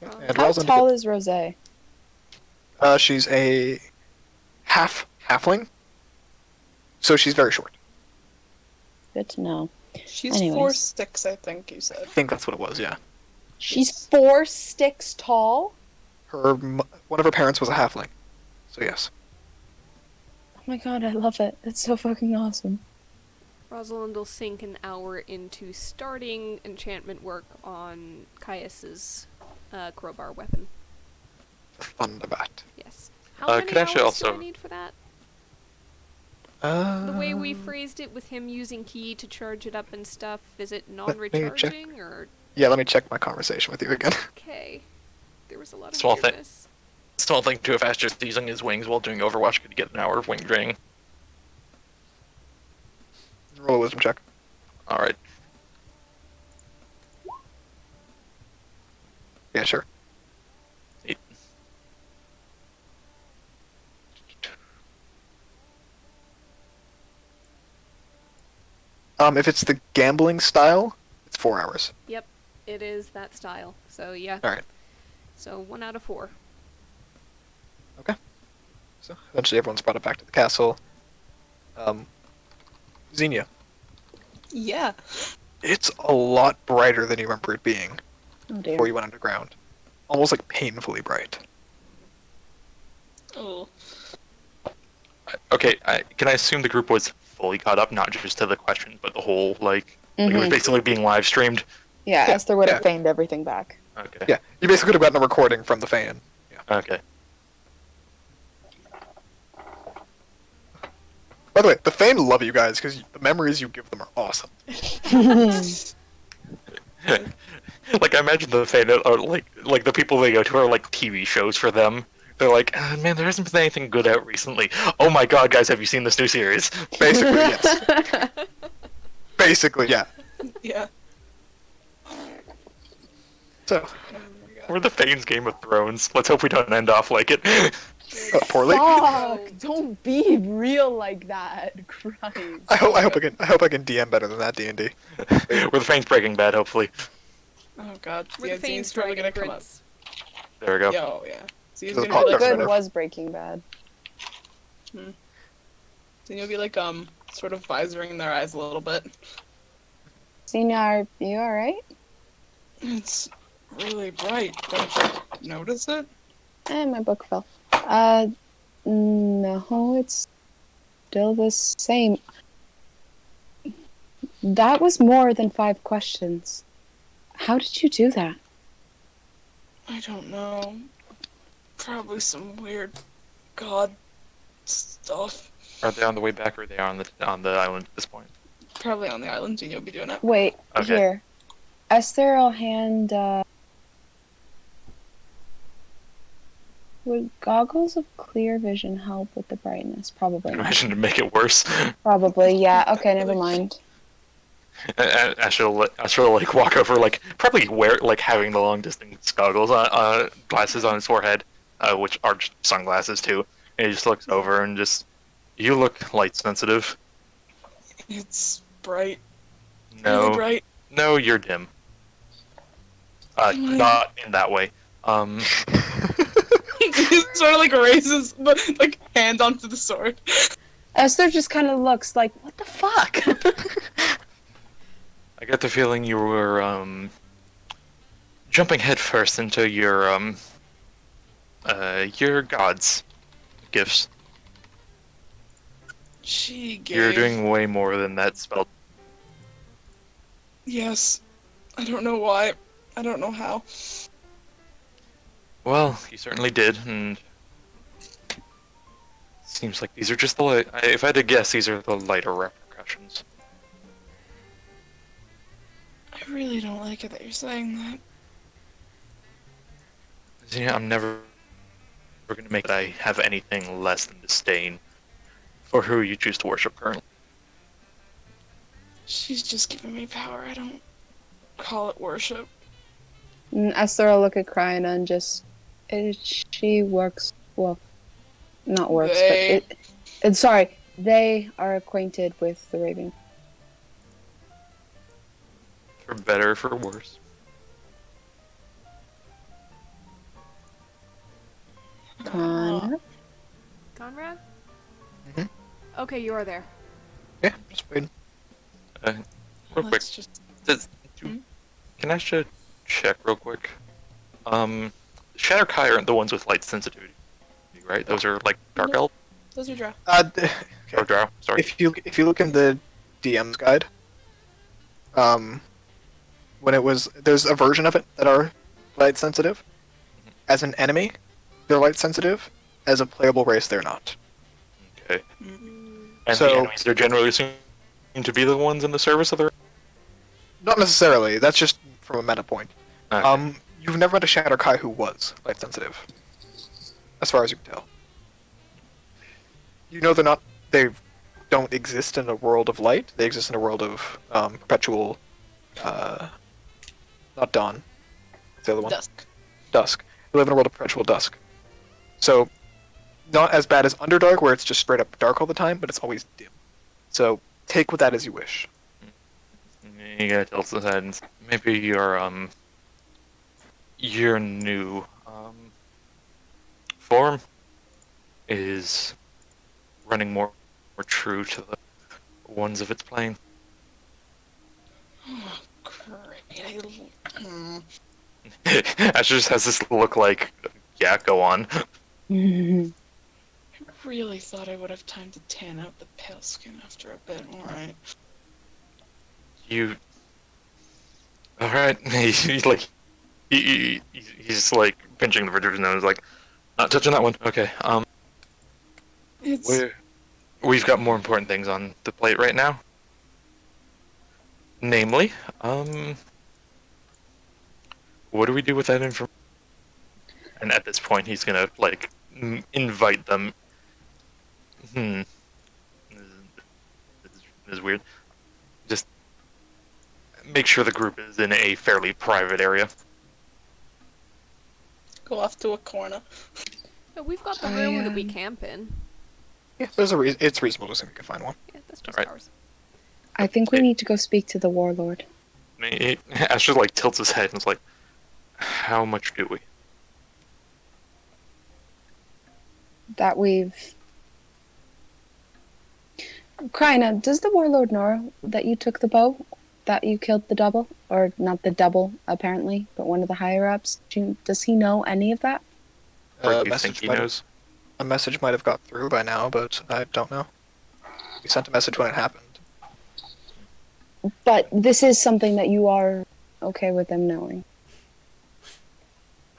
And How Roslyn, tall is Rosé? she's a halfling, so she's very short. Good to know. She's Anyways. 4'6", I think you I said. think that's what it was. Yeah. She's 4 sticks tall? One of her parents was a halfling, so yes. Oh my god, I love it. It's so fucking awesome. Rosalind will sink an hour into starting enchantment work on Caius's crowbar weapon. Thunderbat. Yes. How many could I hours actually also- do I need for that? The The way we phrased it with him using key to charge it up and stuff, is it me check. non-recharging or Yeah, let me check my conversation with you again. okay? There was a lot of Small thing. weirdness. Small thing too, if Ashta's using his wings while doing Overwatch, could get an hour of wing training. Roll a wisdom check. All right. Yeah, sure. 8. If it's the gambling style, it's 4 hours. Yep, it is that style. So yeah. All right. So 1 out of 4. So eventually everyone's brought it back to the castle. Xenia, Yeah. it's a lot brighter than you remember it being Oh dear. before you went underground. Almost like painfully bright. Oh. Okay. Can I assume the group was fully caught up, not just to the question, but the whole like it was Mhm. basically being live streamed? Yeah, Yeah, Esther would have yeah. feigned everything back. Okay. Yeah, you basically could have gotten a recording from the fan. Okay. By the way, the fan love you guys because the memories you give them are awesome. Like I imagine the fan are like the people they go to are like TV shows for them. They're like, man, there hasn't been anything good out recently. Oh my god, guys, have you seen this new series? Basically, yes. Basically, yeah. Yeah. So, We're the Fane's Game of Thrones. Let's hope we don't end off like it. poorly. Fuck! Don't be real like that. Christ. I hope I can DM better than that D&D. We're the Fane's Breaking Bad, hopefully. Oh god. We're Yeah, the Fane's Zene's probably gonna Dragon come up. Prince. There we go. Yo, yeah. Zene's Does gonna it be pop like, up? Good was Breaking Bad. Zene will be like, sort of visoring their eyes a little bit. Senior, are you alright? It's really bright. Don't you notice it? My book fell. No, it's still the same. That was more than 5 questions. How did you do that? I don't know. Probably some weird god stuff. Are they on the way back, or are they on the island at this point? Probably on the island, and you'll be doing it. Wait, Okay. here. Esther, I'll hand, would goggles of clear vision help with the brightness? Probably not. Imagine to make it worse. Probably, yeah. Okay, never mind. Asher will like walk over, like probably wear like having the long distance goggles on, glasses on his forehead, which are just sunglasses too. And he just looks over and just You look light sensitive. It's bright. Really No, bright. no, you're dim. My- Not in that way. He sort of like raises the like hand onto the sword. Esther just kind of looks like, what the fuck? I get the feeling you were jumping headfirst into your god's gifts. She gave. You're doing way more than that spell. Yes. I don't know why. I don't know how. Well, you certainly did, and seems like these are just the light. If I had to guess, these are the lighter repercussions. I really don't like it that you're saying that. Yeah, I'm never gonna make that I have anything less than disdain for who you choose to worship currently. She's just giving me power. I don't call it worship. And Esther will look at Kryna and just, she works, well, not works, They- but it's sorry, they are acquainted with the Raven. For better or for worse. Connor? Conrad? Mhm. Okay, you are there. Yeah, just waiting. Real quick, Let's just. can I just check real quick? Shatter Kai aren't the ones with light sensitivity, right? Those are like Dark Nope. Elf Those are draw. or Drow. Sorry. If you look in the DM's guide, when it was there's a version of it that are light sensitive. As an enemy, they're light sensitive. As a playable race, they're not. Okay. Mm. And So- the enemies are generally seem to be the ones in the service of the. Not necessarily. That's just from a meta point. Okay. You've never met a Shatter Kai who was light sensitive, as far as you can tell. You know they're not. They don't exist in a world of light. They exist in a world of perpetual. Not dawn. What's the other one? Dusk. Dusk. They live in a world of perpetual dusk. So, not as bad as Underdark, where it's just straight up dark all the time, but it's always dim. So, take with that as you wish. You gotta tell us that and maybe your new form is running more true to the ones of its plane. Oh, great. Ash just has this look like, yeah, go on. I really thought I would have time to tan out the pale skin after a bit. Alright. You. Alright. He's like pinching the bridge of his nose, like, not touching that one. Okay. It's. We've got more important things on the plate right now. Namely, what do we do with that information? And at this point, he's gonna like invite them. This is weird. Just make sure the group is in a fairly private area. Go off to a corner. But we've got the room that we camp in. Yeah, there's a reason. It's reasonable to assume you can find one. Yeah, that's just Alright. ours. I think we need to go speak to the warlord. Ash just like tilts his head and is like, "How much do we?" That we've... Kryna, does the warlord know that you took the bow? That you killed the double? Or not the double, apparently, but one of the higher-ups? Does he know any of that? Or do you think he might have- knows? a message might have got through by now, but I don't know. We sent a message when it happened. But this is something that you are okay with them knowing.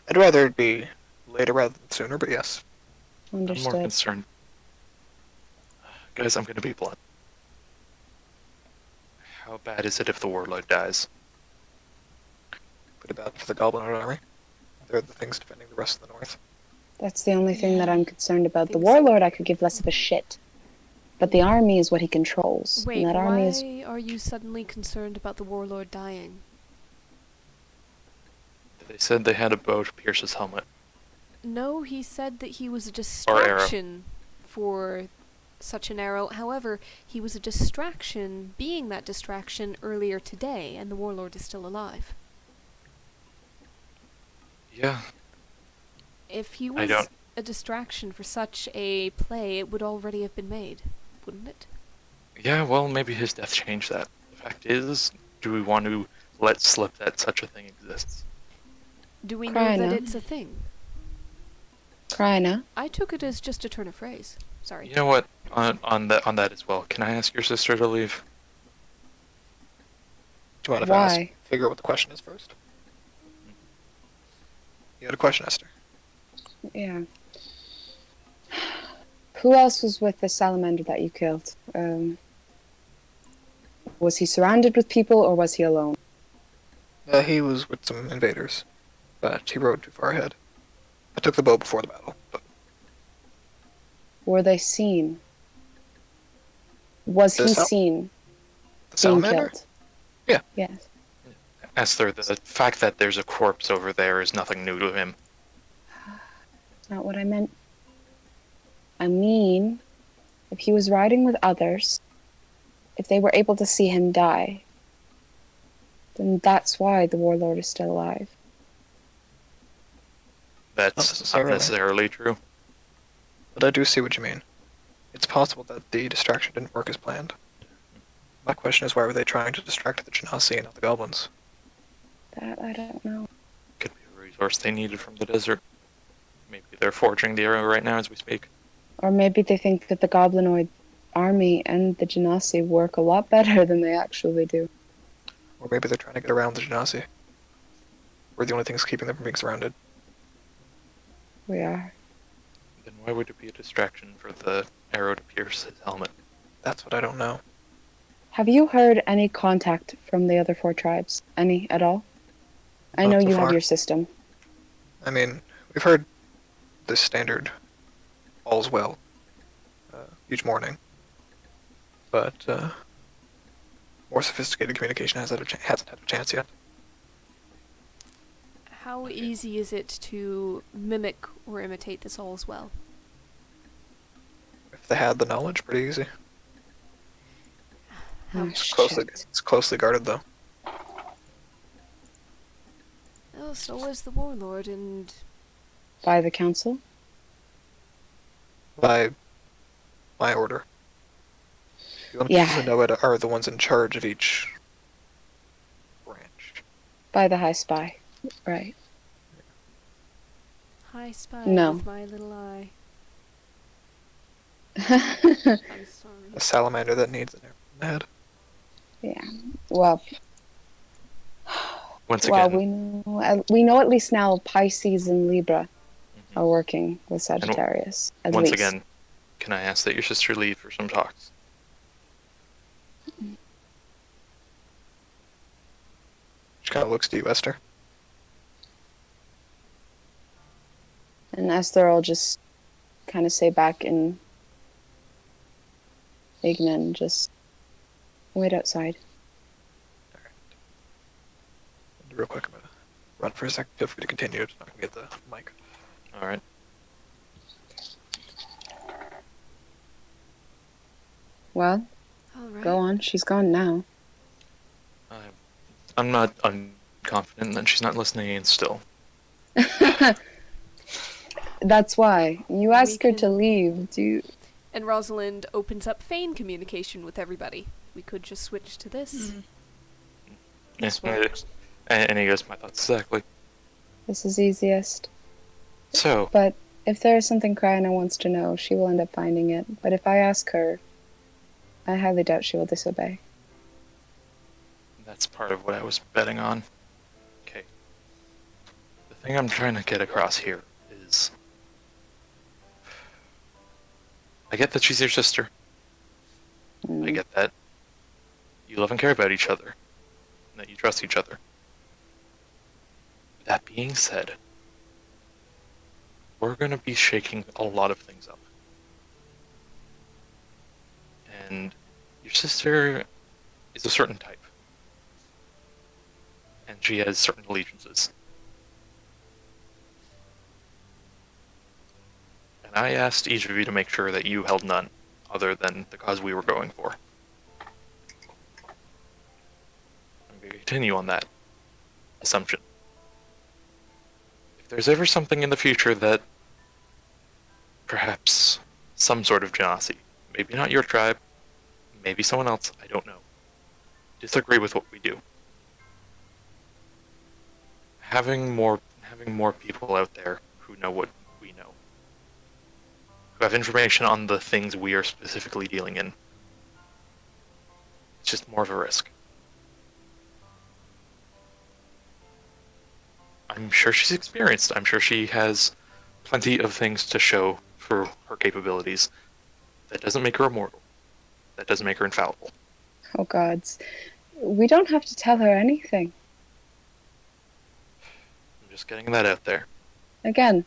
I'd rather it be later rather than sooner, but yes. I'm more Understood. concerned. Guys, I'm gonna be blunt. How bad is it if the warlord dies? Pretty bad for the Goblin Army. They're the things defending the rest of the North. That's the only thing that I'm concerned about. The Think so. warlord I could give less of a shit. But the army is what he controls. Wait, and that why army is... are you suddenly concerned about the warlord dying? They said they had a bow to pierce his helmet. No, he said that he was a Or arrow. distraction for such an arrow. However, he was a distraction, being that distraction earlier today, and the warlord is still alive. Yeah. If he I was don't- a distraction for such a play, it would already have been made, wouldn't it? Yeah, well, maybe his death changed that. The fact is, do we want to let slip that such a thing exists? Do we know Cry that now. it's a thing? Kryna. I took it as just a turn of phrase. Sorry. You know what? On that as well. Can I ask your sister to leave? Do you mind if I ask, Why? figure out what the question is first? You had a question, Esther. Yeah. Who else was with the salamander that you killed? Was he surrounded with people or was he alone? He was with some invaders, but he rode too far ahead. I took the bow before the battle, but Were they seen? Was The he sal- seen the being salamander? killed? Yeah. Yes. Esther, the fact that there's a corpse over there is nothing new to him. Not what I meant. I mean, if he was riding with others, if they were able to see him die, then that's why the warlord is still alive. That's Not not necessarily. necessarily true. But I do see what you mean. It's possible that the distraction didn't work as planned. My question is, why were they trying to distract the Genasi and not the goblins? That I don't know. Could be a resource they needed from the desert. Maybe they're forging the arrow right now as we speak. Or maybe they think that the goblinoid army and the Genasi work a lot better than they actually do. Or maybe they're trying to get around the Genasi. We're the only things keeping them from being surrounded. We are. Then why would it be a distraction for the arrow to pierce his helmet? That's what I don't know. Have you heard any contact from the other 4 tribes? Any at all? I Not know so you have far. your system. I mean, we've heard the standard all's well each morning, but more sophisticated communication hasn't had a chance yet. How easy is it to mimic or imitate this all as well? If they had the knowledge, pretty easy. How Oh, shit. It's closely guarded though. Oh, so is the warlord, and By the council? By my order. The only Yeah. people who know it are the ones in charge of each branch. By the High Spy. Right. I spy No. with my little eye. I'm sorry. A salamander that needs an arrow in the head. Yeah. Well, Once well, again, we know at least now Pisces and Libra mhm. are working with Sagittarius. At Once least. again, can I ask that your sister leave for some talks? She kind of looks to you, Esther. And Esther will just kind of say back in Ignan, just wait outside. Real quick, I'm gonna run for a second. Feel free to continue. Just not gonna get the mic. All right. Well, All right. go on. She's gone now. I'm not unconfident that she's not listening in still. That's why. You ask her to can- leave. Do you... And Rosalind opens up feign communication with everybody. We could just switch to this. Yes, That's what- and he goes, my thoughts exactly. This is easiest. So, But if there is something Kryana wants to know, she will end up finding it. But if I ask her, I highly doubt she will disobey. that's part of what I was betting on. Okay. The thing I'm trying to get across here is, I get that she's your sister. I Mm. get that you love and care about each other, and that you trust each other. That being said, we're going to be shaking a lot of things up. And your sister is a certain type. And she has certain allegiances. And I asked each of you to make sure that you held none. other than the cause we were going for. I'm going to continue on that assumption. If there's ever something in the future that perhaps some sort of genasi, maybe not your tribe, maybe someone else, I don't know, disagree with what we do. Having more people out there who know what we know, who have information on the things we are specifically dealing in, it's just more of a risk. I'm sure she's experienced. I'm sure she has plenty of things to show for her capabilities. That doesn't make her immortal. That doesn't make her infallible. Oh, gods. We don't have to tell her anything. I'm just getting that out there. Again,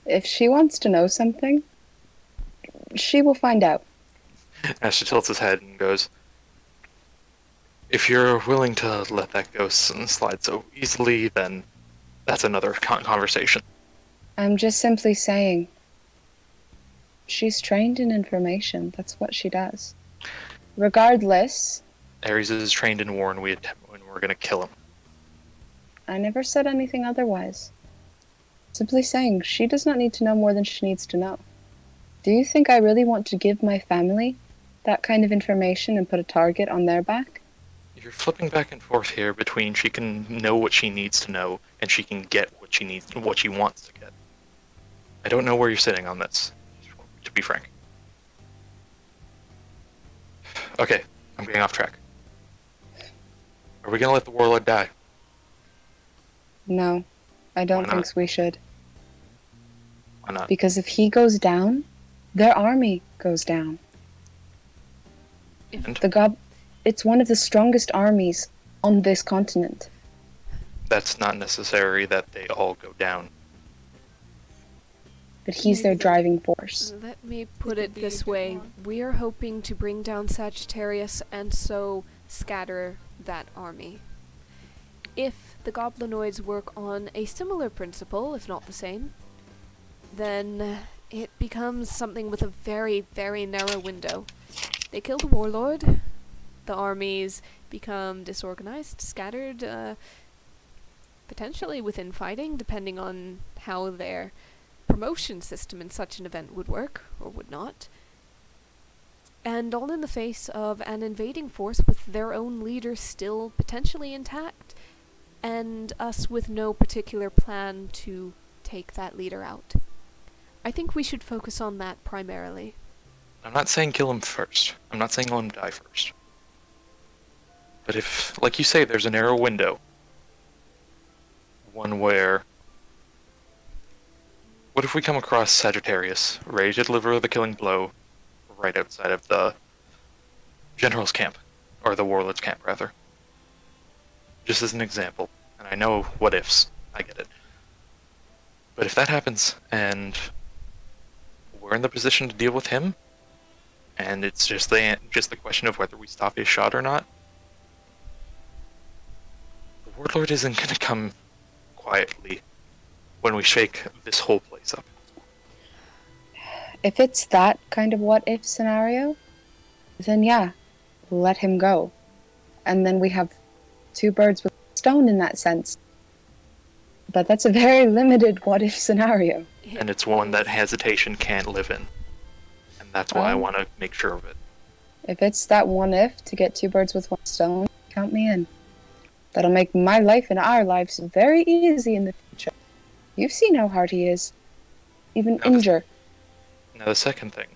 if she wants to know something, she will find out. Ashta tilts his head and goes, if you're willing to let that go and slide so easily, then that's another conversation. I'm just simply saying, she's trained in information. That's what she does. Regardless, Ares is trained in war, and we're going to kill him. I never said anything otherwise. Simply saying, she does not need to know more than she needs to know. Do you think I really want to give my family that kind of information and put a target on their back? You're flipping back and forth here between she can know what she needs to know and she can get what she wants to get. I don't know where you're sitting on this, to be frank. Okay, I'm getting off track. Are we gonna let the warlord die? No, I don't Why not? think we should. Why not? Because if he goes down, their army goes down. And It's one of the strongest armies on this continent. that's not necessary that they all go down. But he's their driving force. Let me put it this way. We are hoping to bring down Sagittarius and so scatter that army. If the goblinoids work on a similar principle, if not the same, then it becomes something with a very, very narrow window. They kill the warlord, the armies become disorganized, scattered, potentially within fighting, depending on how their promotion system in such an event would work, or would not. And all in the face of an invading force with their own leader still potentially intact, and us with no particular plan to take that leader out. I think we should focus on that primarily. I'm not saying kill him first. I'm not saying let him die first. But if, like you say, there's a narrow window, one where... What if we come across Sagittarius, ready to deliver the killing blow, right outside of the general's camp, or the warlord's camp, rather? Just as an example, and I know what ifs, I get it. But if that happens, and we're in the position to deal with him, and it's just the question of whether we stop his shot or not, the warlord isn't going to come quietly when we shake this whole place up. If it's that kind of what-if scenario, then yeah, let him go. And then we have two birds with a stone in that sense. But that's a very limited what-if scenario. And it's one that hesitation can't live in. And that's why I Well, want to make sure of it. If it's that one-if to get two birds with one stone, count me in. That'll make my life and our lives very easy in the future. You've seen how hard he is. Even Now injure. Now the second thing.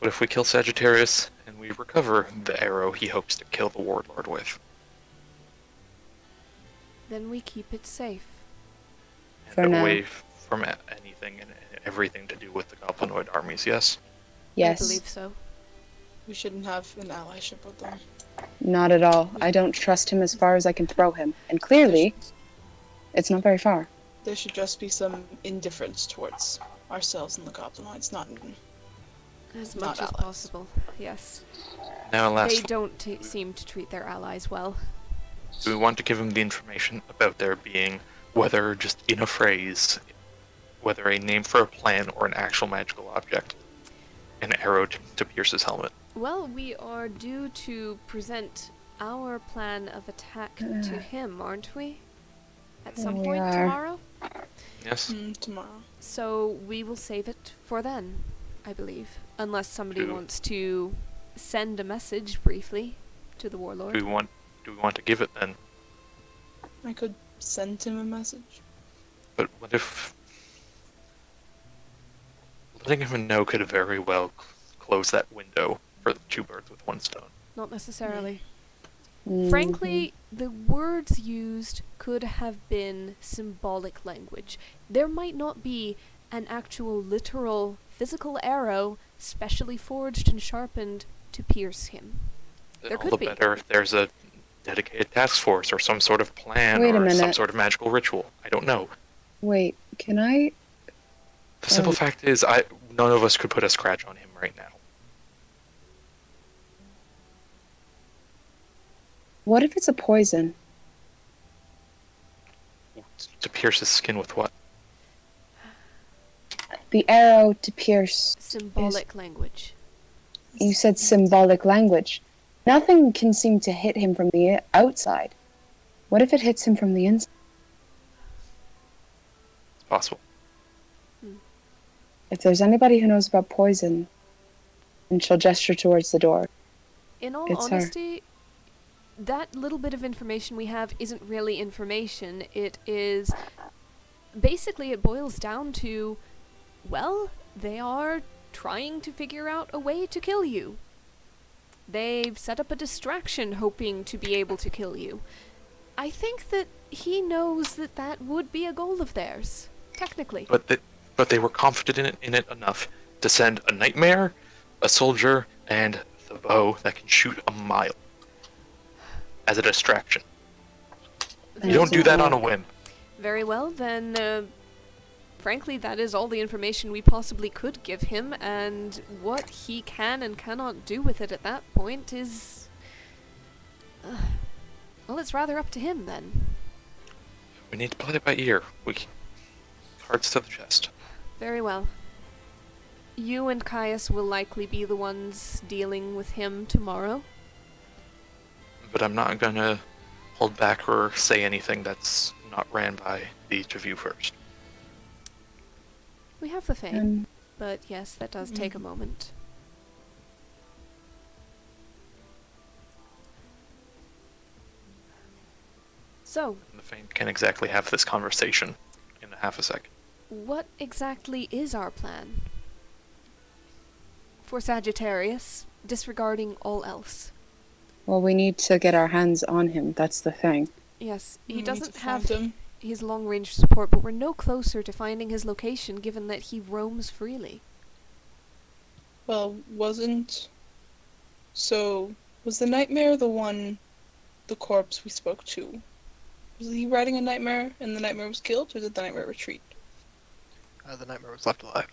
What if we kill Sagittarius and we recover the arrow he hopes to kill the warlord with? Then we keep it safe. And For now. away from anything and everything to do with the goblinoid armies, yes? Yes. I believe so. We shouldn't have an allyship with them. Not at all. I don't trust him as far as I can throw him. And clearly, it's not very far. There should just be some indifference towards ourselves and the goblinoids, not As Not much as allies. possible, yes. Now They last, don't seem to treat their allies well. do we want to give him the information about there being, whether just in a phrase, whether a name for a plan or an actual magical object? an arrow to pierce his helmet. Well, we are due to present our plan of attack to him, aren't we? At some We point are. tomorrow? Yes. Tomorrow. So we will save it for then, I believe. Unless somebody Do- wants to send a message briefly to the warlord. Do we want to give it then? I could send him a message. But what if letting him know could very well close that window for the two birds with one stone? Not necessarily. Mhm. Frankly, the words used could have been symbolic language. There might not be an actual literal physical arrow specially forged and sharpened to pierce him. Then There all could the be. better if there's a dedicated task force or some sort of plan Wait a or some minute. sort of magical ritual. I don't know. Wait, can I? The simple fact is, none of us could put a scratch on him right now. What if it's a poison? To pierce his skin with what? The arrow to pierce. Symbolic language. You said symbolic language. Nothing can seem to hit him from the outside. What if it hits him from the inside? It's possible. If there's anybody who knows about poison, and she'll gesture towards the door. In all It's her. honesty, that little bit of information we have isn't really information. It is basically, it boils down to, well, they are trying to figure out a way to kill you. They've set up a distraction hoping to be able to kill you. I think that he knows that that would be a goal of theirs, technically. But they were confident in it enough to send a nightmare, a soldier, and the bow that can shoot a mile as a distraction. You don't do that on a whim. Very well, then, frankly, that is all the information we possibly could give him, and what he can and cannot do with it at that point is... well, it's rather up to him, then. We need to play it by ear. Cards to the chest. Very well. You and Caius will likely be the ones dealing with him tomorrow. But I'm not gonna hold back or say anything that's not ran by each of you first. We have the fame, Um, but yes, that does take a moment. So, The Fane can't exactly have this conversation in a half a second. what exactly is our plan? For Sagittarius, disregarding all else. well, we need to get our hands on him. That's the thing. Yes, We he need doesn't to have find him. his long-range support, but we're no closer to finding his location given that he roams freely. Well, was the nightmare the corpse we spoke to? Was he riding a nightmare and the nightmare was killed, or did the nightmare retreat? The nightmare was left alive.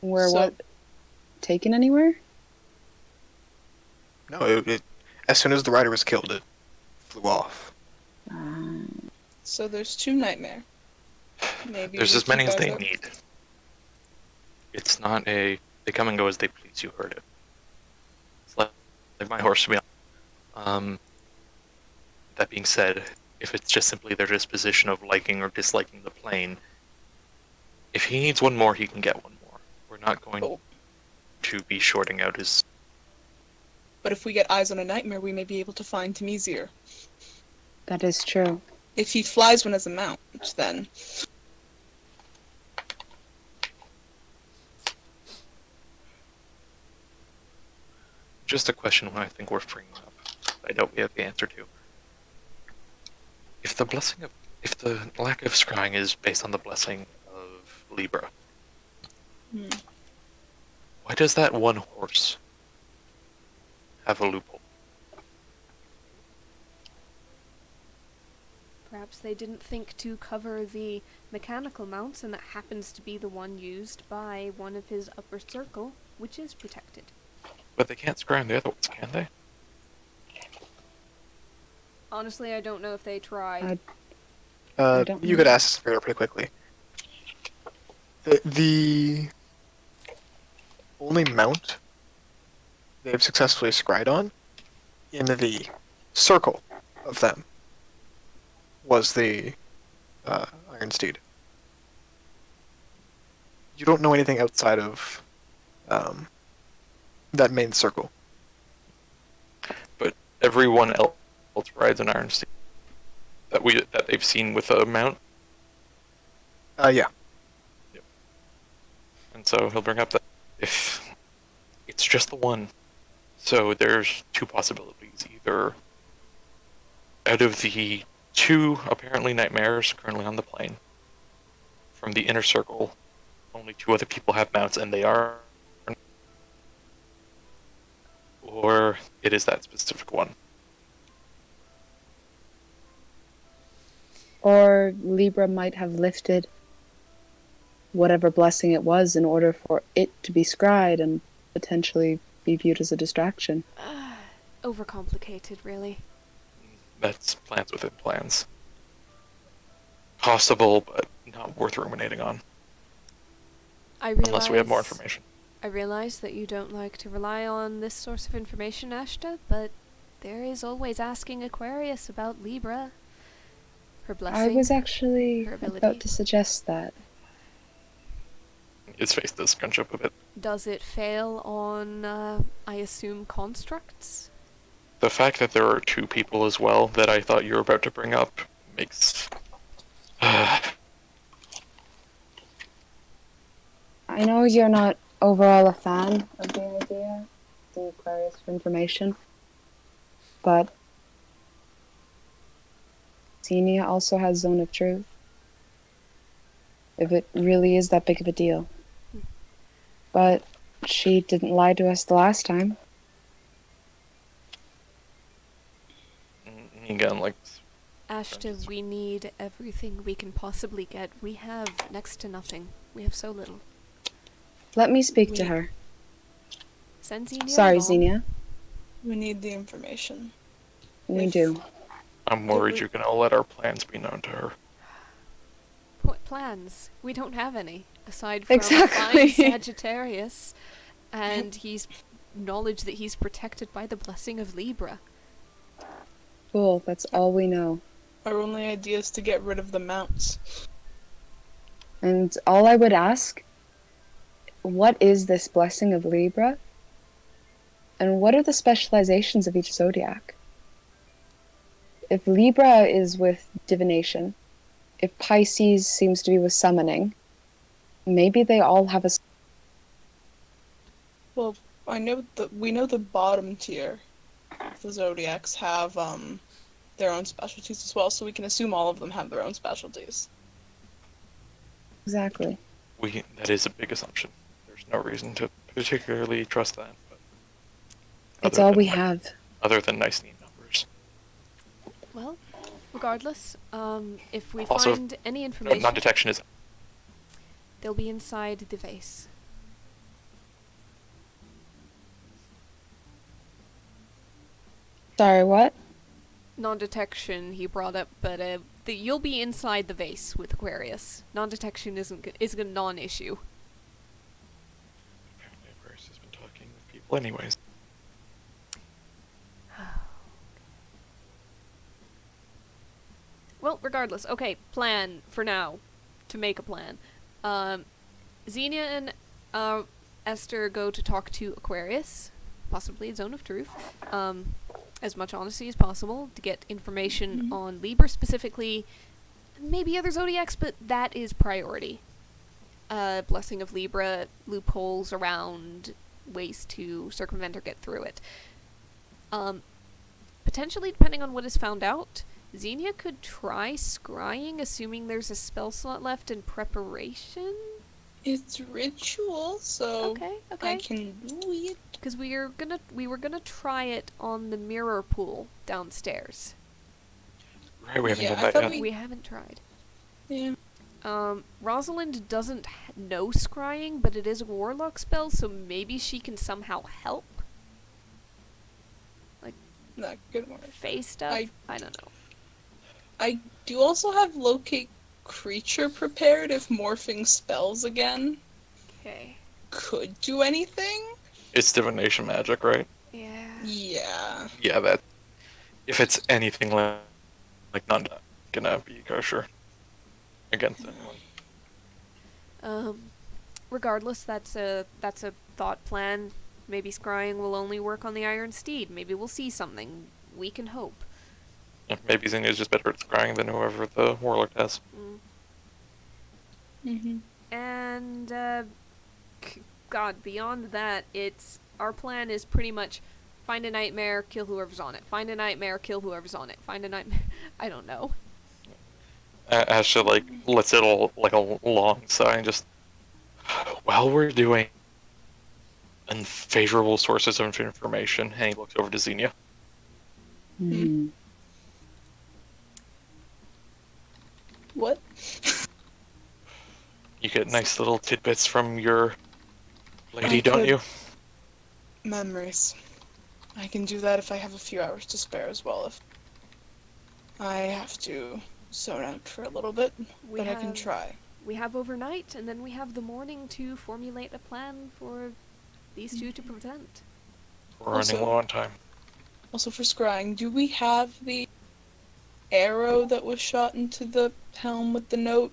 Were So- what? Taken anywhere? No, as soon as the rider was killed, it flew off. So there's two nightmare. Maybe There's we as many keep as they eyes out. need. It's not they come and go as they please, you heard it. It's like my horse, to be honest. That being said, if it's just simply their disposition of liking or disliking the plane, if he needs one more, he can get one more. We're not going Oh. to be shorting out his... But if we get eyes on a nightmare, we may be able to find him easier. That is true. If he flies one as a mount, then Just a question I think we're bringing up. I doubt we have the answer to. If the lack of scrying is based on the blessing of Libra, why does that one horse have a loophole? Perhaps they didn't think to cover the mechanical mounts, and that happens to be the one used by one of his upper circle, which is protected. But they can't scry on the other ones, can they? Honestly, I don't know if they tried. I don't You know. could ask Sphere pretty quickly. The only mount they've successfully scryed on in the circle of them was the Iron Steed. You don't know anything outside of um, that main circle. But everyone else rides an Iron Steed that they've seen with a mount, Yeah. and so he'll bring up that if it's just the one. So there's two possibilities. Either out of the two apparently nightmares currently on the plane, from the inner circle, only two other people have mounts and they are, or it is that specific one. Or Libra might have lifted whatever blessing it was in order for it to be scryed and potentially be viewed as a distraction. Overcomplicated, really. That's plans within plans. Possible, but not worth ruminating on. Unless we have more information. I realize that you don't like to rely on this source of information, Ashta, but there is always asking Aquarius about Libra. Her blessing. I was actually her ability. about to suggest that. His face does scrunch up a bit. Does it fail on, I assume, constructs? The fact that there are two people as well that I thought you were about to bring up makes... I know you're not overall a fan of the idea, the Aquarius for information, but Xenia also has Zone of Truth. If it really is that big of a deal. But she didn't lie to us the last time. Again, like... Ashta, we need everything we can possibly get. We have next to nothing. We have so little. Let me speak to her. Send Xenia Sorry, along. Xenia. We need the information. We do. I'm worried you're gonna let our plans be known to her. What plans? We don't have any. Aside from Exactly. fine Sagittarius and he's knowledge that he's protected by the blessing of Libra. Cool, that's all we know. Our only idea is to get rid of the mounts. And all I would ask, what is this blessing of Libra? And what are the specializations of each zodiac? If Libra is with divination, if Pisces seems to be with summoning, maybe they all have a... Well, we know the bottom tier of the zodiacs have their own specialties as well, so we can assume all of them have their own specialties. Exactly. That is a big assumption. There's no reason to particularly trust that. But It's other all than we ni- have. Other than nice neat numbers. Well, regardless, if we Also, find any information, Non-detection is... they'll be inside the vase. Sorry, what? Non-detection he brought up, but you'll be inside the vase with Aquarius. Non-detection is a non-issue. Apparently Aquarius has been talking with people anyways. Well, regardless, okay, plan for now. To make a plan. Xenia and Esther go to talk to Aquarius, possibly Zone of Truth, as much honesty as possible, to get information on Libra specifically, maybe other zodiacs, but that is priority. Blessing of Libra, loopholes around, ways to circumvent or get through it. Potentially, depending on what is found out, Xenia could try scrying, assuming there's a spell slot left in preparation? It's ritual, so Okay. I can do it. Because we were gonna try it on the mirror pool downstairs. Right, we haven't Yeah, done I that thought yet. We haven't tried. Yeah. Rosalind doesn't know scrying, but it is a warlock spell, so maybe she can somehow help. That could work. Face stuff? I don't know. I do also have locate creature prepared if morphing spells again. Okay. could do anything. It's divination magic, right? Yeah. Yeah. Yeah, that. If it's anything like not gonna be kosher against anyone. Regardless, that's a thought plan. Maybe scrying will only work on the Iron Steed. Maybe we'll see something. We can hope. Yeah, maybe Zinnia's just better at scrying than whoever the warlock has. And God, beyond that, it's our plan is pretty much find a nightmare, kill whoever's on it. Find a nightmare, kill whoever's on it. Find a nightmare. I don't know. Ashta like lets it all like a long sigh and just while we're doing unfavorable sources of information, and he looks over to Xenia. What? You get nice little tidbits from your lady, I don't could- you? Memories. I can do that if I have a few hours to spare as well. If I have to zone out for a little bit, but I can try. We have overnight, and then we have the morning to formulate a plan for these two to prevent. We're running low on time. Also for scrying, do we have the arrow that was shot into the helm with the note?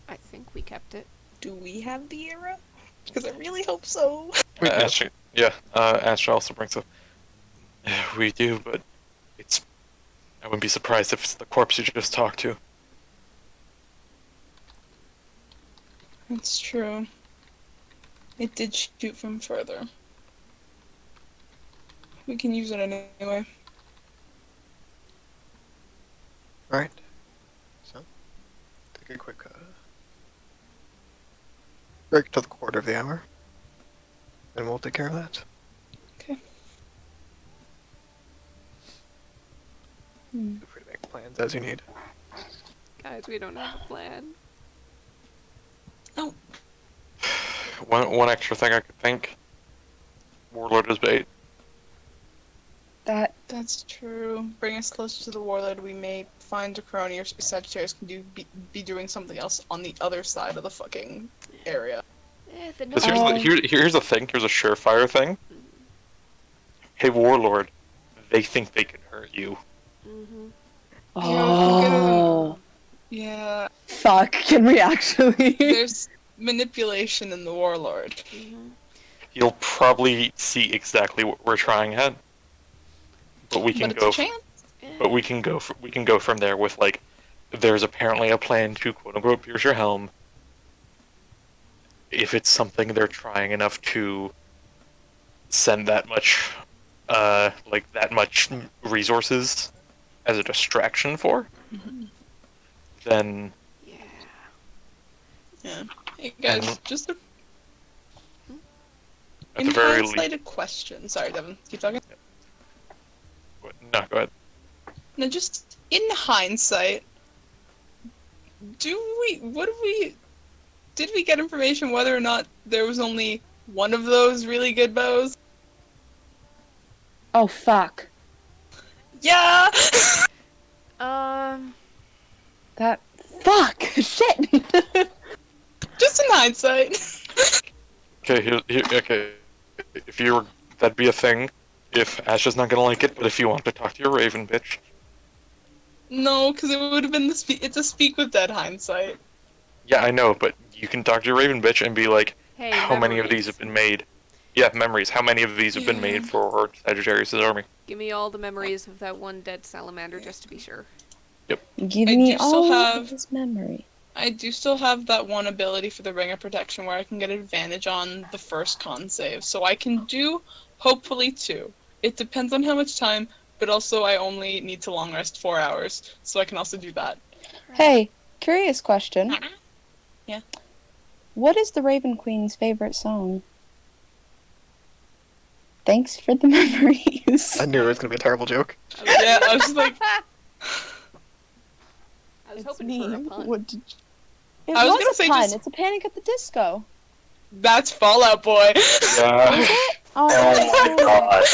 I think we kept it. Do we have the arrow? Because I really hope so. Ashta, yeah, Ashta also brings up. We do, but it's. I wouldn't be surprised if it's the corpse you just talked to. That's true. It did shoot from further. We can use it anyway. Right. So, take a quick break to the quarter of the hour, and we'll take care of that. Okay. Feel free to make plans as you need. Guys, we don't have a plan. Oh. One extra thing I could think. Warlord is bait. That's true. Bring us closer to the warlord. We may find a crony or Sagittarius can be doing something else on the other side of the fucking area. Because here's the thing. Here's a surefire thing. Hey, Warlord, they think they can hurt you. Oh. Yeah, Fuck, can we actually? there's manipulation in the warlord. You'll probably see exactly what we're trying at. But we can But it's go. a chance. But we can go from there with like, there's apparently a plan to quote unquote pierce your helm. If it's something they're trying enough to send that much, that much resources as a distraction for, then Yeah. Hey guys, Mhm. just a at the very least. hindsight, a question. Sorry, Devin. Keep talking. No, go ahead. No, just in hindsight, did we get information whether or not there was only one of those really good bows? Oh fuck. Yeah! That fuck shit. Just in hindsight. Okay, okay. If that'd be a thing. If Ash's not gonna like it, but if you want to talk to your Raven bitch. No, because it would have been it's a speak with dead hindsight. Yeah, I know, but you can talk to your Raven bitch and be like, Hey, how many of these memories. have been made? Yeah, memories. How many of these have been made for Sagittarius' army? Give me all the memories of that one dead salamander, just to be sure. Give I me do still all have- of his memory. I do still have that one ability for the Ring of Protection where I can get advantage on the first con save, so I can do, hopefully, 2. It depends on how much time, but also I only need to long rest 4 hours, so I can also do that. Hey, curious question. Yeah. What is the Raven Queen's favorite song? Thanks for the memories. I knew it was gonna be a terrible joke. Yeah, I was just like, I was It's hoping me. for a pun. What did you... It I was was gonna a say pun. just- It's a Panic at the Disco. that's Fallout Boy. Yeah, Oh, Oh my god.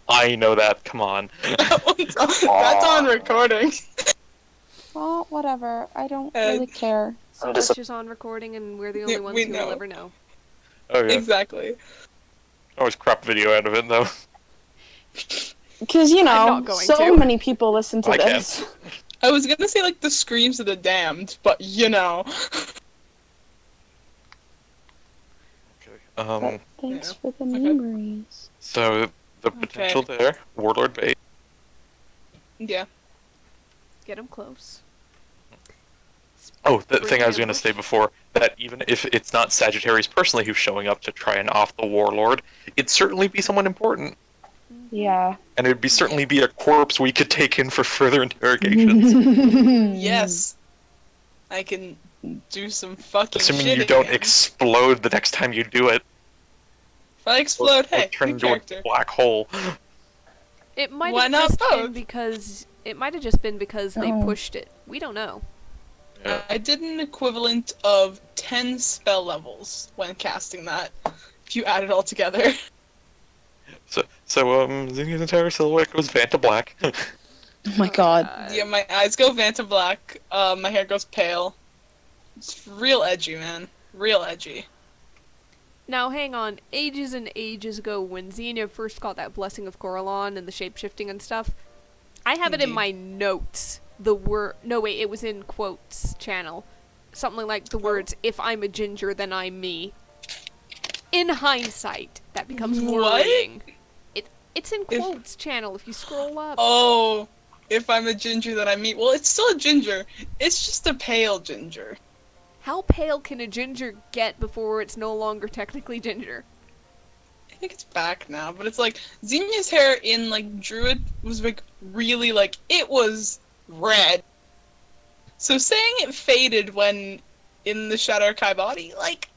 I know that. Come on. That's on recording. Well, whatever. I don't Uh, really care. So I'm much just- is on recording, and we're the only Yeah, ones we who know. will ever know. Oh yeah. Exactly. Always crop video out of it though. Because, you I'm know, not going so to. many people listen to I can. this. I was gonna say like the screams of the damned, but you know. Okay. Thanks Yeah. for the Okay. memories. So the potential there, Warlord bait. Yeah. Get him close. Oh, the Bring thing I was going to ambush. say before, that even if it's not Sagittarius personally who's showing up to try and off the Warlord, it'd certainly be someone important. Yeah. And it'd be certainly be a corpse we could take in for further interrogations. Yes. I can do some fucking Assuming shit you don't again. explode the next time you do it. If I explode, Or hey, turn new into character. a black hole. It might Why have not just been both? because they Oh. pushed it. We don't know. Yeah. I did an equivalent of 10 spell levels when casting that, if you add it all together. So Zinnia's entire silhouette goes Vanta black. Oh my god. Yeah, my eyes go Vanta black, my hair goes pale. It's real edgy, man. Real edgy. Now, hang on. Ages and ages ago, when Xenia first got that blessing of Coralon and the shapeshifting and stuff, I have it in Indeed. my notes. The word. No, wait, it was in quotes channel. Something like the words, if I'm a ginger, then I'm me. In hindsight, that becomes more What? reading. It's in If- quotes channel if you scroll up. Oh, if I'm a ginger that I meet. Well, it's still a ginger. It's just a pale ginger. How pale can a ginger get before it's no longer technically ginger? I think it's back now, but it's like Xenia's hair in like Druid was like really like it was red. So saying it faded when in the Shadow Kai body, like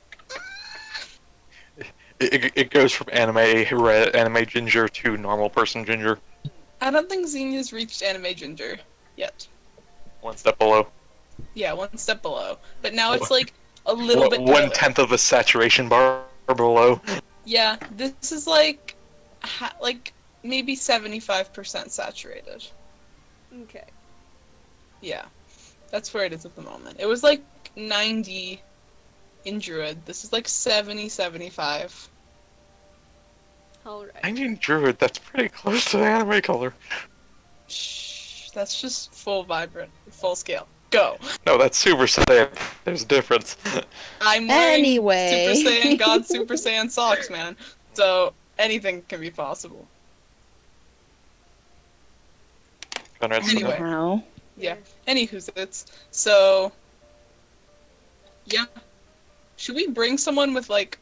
It goes from anime ginger to normal person ginger. I don't think Xenia's reached anime ginger yet. One step below. Yeah, one step below. But now it's like a little bit One paler. tenth of a saturation bar below. Yeah, this is like like maybe 75% saturated. Okay. Yeah. That's where it is at the moment. It was like 90 in Druid. This is like 70, 75. Alright. 19 Druid, that's pretty close to the anime color. Shh, that's just full vibrant, full scale. Go. No, that's Super Saiyan. There's a difference. I'm wearing Anyway. Super Saiyan God Super Saiyan socks, man. So anything can be possible. Conrad, Anyway. How? Yeah. Anywho's it's so. Yeah. Should we bring someone with like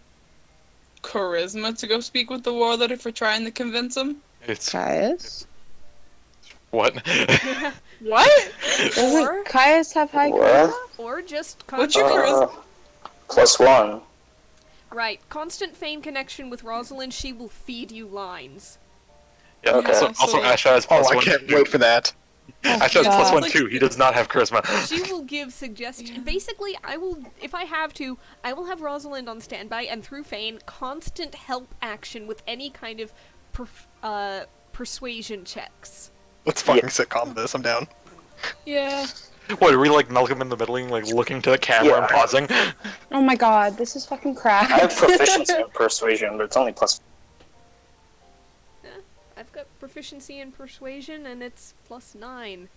charisma to go speak with the warlord if we're trying to convince him? It's Caius? what? What? Doesn't Caius have high What? charisma? Or just What's your constant. charisma? +1. Right. Constant feign connection with Rosalind. She will feed you lines. Yeah. Okay. Also, So- Ashta has Oh, plus I one. can't too. wait for that. Ashta has God. plus one Like- too. He does not have charisma. She will give suggestions. Basically, I will, if I have to, I will have Rosalind on standby, and through feign, constant help action with any kind of persuasion checks. Let's fucking sitcom this. I'm down. Yeah. What, are we like Malcolm in the Middle, like looking to the camera and Yeah. pausing? Oh my god, this is fucking crap. I have proficiency in persuasion, but it's only +. I've got proficiency in persuasion, and it's +9.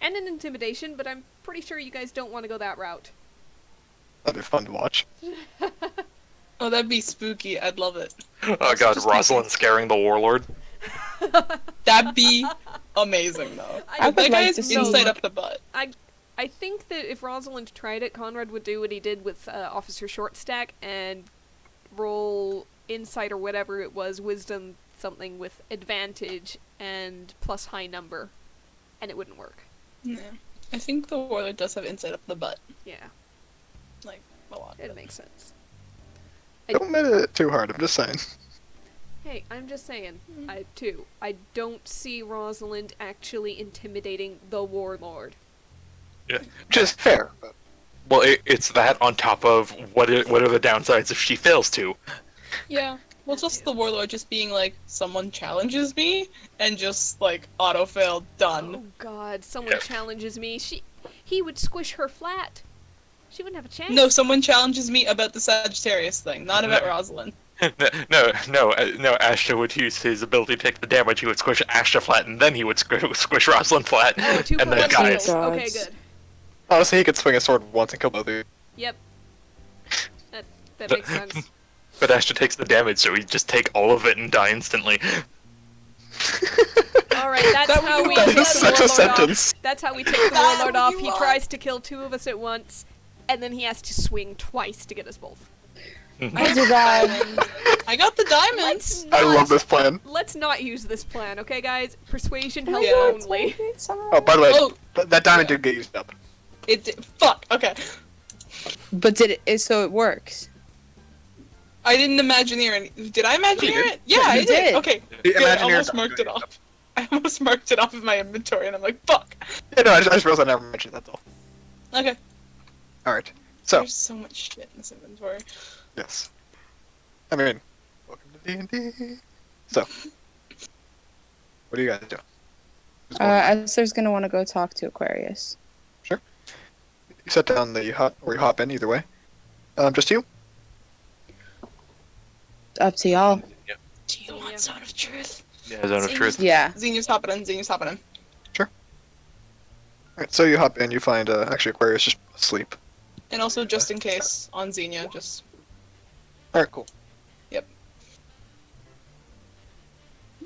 And in intimidation, but I'm pretty sure you guys don't want to go that route. That'd be fun to watch. Oh, that'd be spooky. I'd love it. Oh god, Just Rosalind scaring the warlord. That'd be amazing, though. I would That like guy's to see- inside up the butt. I think that if Rosalind tried it, Conrad would do what he did with Officer Shortstack and roll insight or whatever it was, wisdom something with advantage and plus high number, and it wouldn't work. Yeah. I think the warlord does have insight up the butt. Yeah, Like, a lot. it makes sense. Don't admit it too hard. I'm just saying. Hey, I'm just saying, I don't see Rosalind actually intimidating the warlord. Which is fair. But Well, it's that on top of what are the downsides if she fails to. Yeah. Well, just the warlord just being like, someone challenges me, and just like auto fail, done. Oh god, someone Yeah. challenges me. He would squish her flat. She wouldn't have a chance. No, someone challenges me about the Sagittarius thing, not about Rosalind. No, Ashta would use his ability to take the damage, he would squish Ashta flat, and then he would squish Rosalind flat, Oh, a 2 and for then 1 guys. deal. God. Okay, good. Honestly, he could swing a sword once and kill both of you. Yep. That makes sense. But Ashta takes the damage, so he'd just take all of it and die instantly. Alright, that's That how would we be take the such a warlord sentence. off. That's how we take the That warlord would off. you He want. tries to kill 2 of us at once, and then he has to swing twice to get us both. I'll do that. I got the diamonds. I love this plan. Let's not use this plan, okay, guys? Persuasion help Yeah. only. Oh, by the way, Oh, that diamond did get used up. fuck. Okay, But so it works. I didn't imagineer any. Did I imagineer You did. it? Yeah, I you did. did. Okay, The good. I Imagineer almost diamond marked did it get off. I almost marked it off of my inventory, and I'm like, fuck. Yeah, no, I just realized I never mentioned that, that's all. Okay. Alright, so, There's so much shit in this inventory. yes. I mean, welcome to D&D. So, what do you guys do? Who's going? Esther's gonna want to go talk to Aquarius. You set down the hut, or you hop in, either way. Just you? Up to y'all. Do you So, want yeah. Zone of Truth? Yeah, Zone of Truth. Yeah. Xenia's hopping in. Xenia's hopping in. Alright, so you hop in, you find, actually Aquarius just asleep. And also, just in case, on Xenia, just... Alright, cool.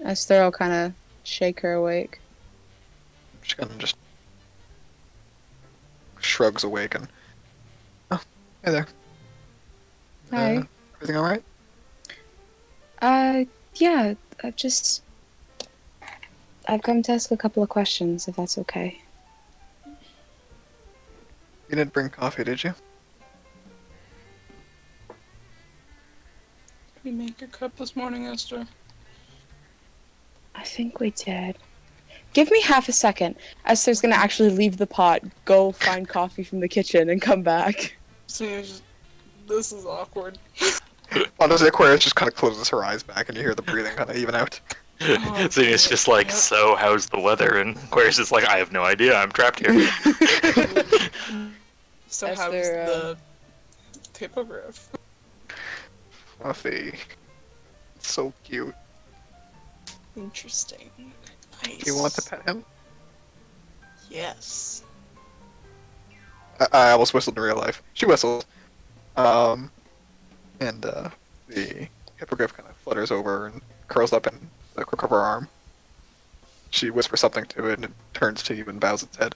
Esther will kind of shake her awake. She kind of just shrugs awake and, oh, hey there. Hi. Everything alright? Yeah. I've come to ask a couple of questions, if that's okay. You didn't bring coffee, did you? Did we make your cup this morning, Esther? I think we did. Give me half a second. Esther's gonna actually leave the pot, go find coffee from the kitchen, and come back. Xenia's just... This is awkward. Honestly, Aquarius just kind of closes her eyes back and you hear the breathing kind of even out. Xenia's just like, Yep. so how's the weather? And Aquarius is like, I have no idea, I'm trapped here. So Esther, how's the hippogriff? Fluffy. So cute. Interesting. Nice. Do you want to pet him? Yes. I almost whistled in real life. She whistled. And the hippogriff kind of flutters over and curls up in the crook of her arm. She whispers something to it and it turns to you and bows its head.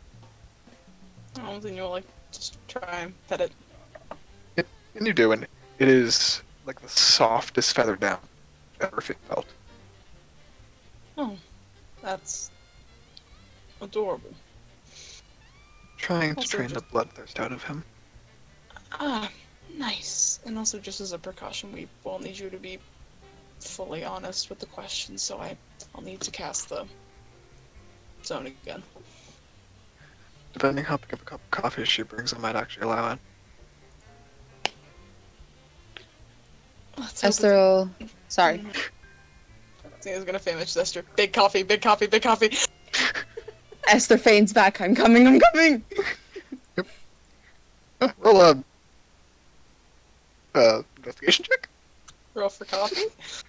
Oh, then you'll like just try and pet it. And you do, and it is like the softest feather down you've ever felt. Oh, that's adorable. Trying to Also drain the just- bloodthirst out of him. Ah, nice. And also, just as a precaution, we will need you to be fully honest with the questions, so I'll need to cast the zone again. Depending how big of a cup of coffee she brings, I might actually allow it. Let's hope Esther will... Sorry. Xenia's gonna finish Esther. Big coffee, big coffee, big coffee. Esther faints back. I'm coming, I'm coming! Roll a investigation check? Roll for coffee.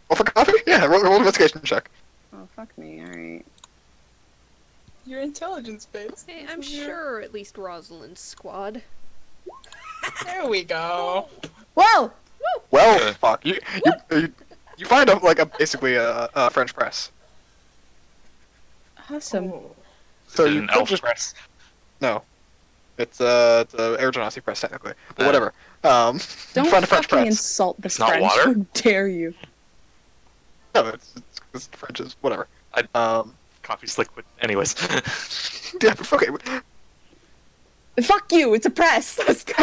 Roll for coffee? Yeah, roll an investigation check. Oh, fuck me, alright. Your intelligence base. Hey, I'm sure at least Rosalind's squad. There we go. Whoa! Well, Okay. fuck. You find basically a French press. Awesome. Oh. So Is it you an could elf just press? no. It's a Air Genasi press technically, but Ah. whatever. Don't find a French fucking press. insult the It's not French. water? How dare you? No, it's French is whatever. Coffee's liquid. Anyways. Yeah, okay. Fuck you! It's a press! Let's go!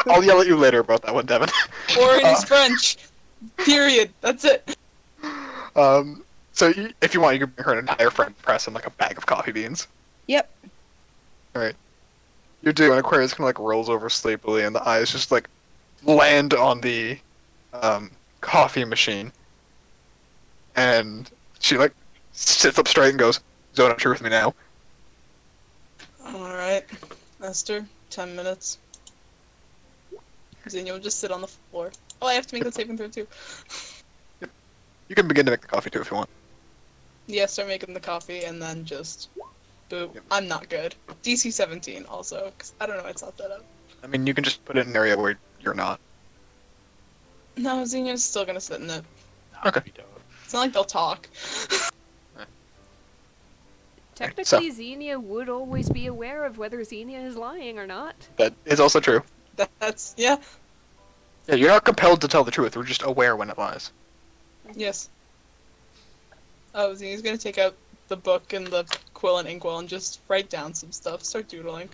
I'll yell at you later about that one, Devin. Foreign is French. Period. That's it. So if you want, you can bring her an entire French press and like a bag of coffee beans. Yep. All right. You do, and Aquarius kind of like rolls over sleepily, and the eyes just like land on the coffee machine, and she like sits up straight and goes, "Zone of truth with me now." Alright. Esther, 10 minutes. Xenia will just sit on the floor. Oh, I have to make a saving throw too. You can begin to make the coffee too if you want. Yeah, start making the coffee and then just boop. Yep. I'm not good. DC 17 also, because I don't know why it's not that up. I mean, you can just put it in an area where you're not. No, Xenia's still gonna sit in it. Okay. It's not like they'll talk. Technically, Xenia would always be aware of whether Xenia is lying or not. That is also true. That's, yeah, Yeah, you're not compelled to tell the truth. We're just aware when it lies. yes. Oh, Xenia's gonna take out the book and the quill and inkwell and just write down some stuff, start doodling.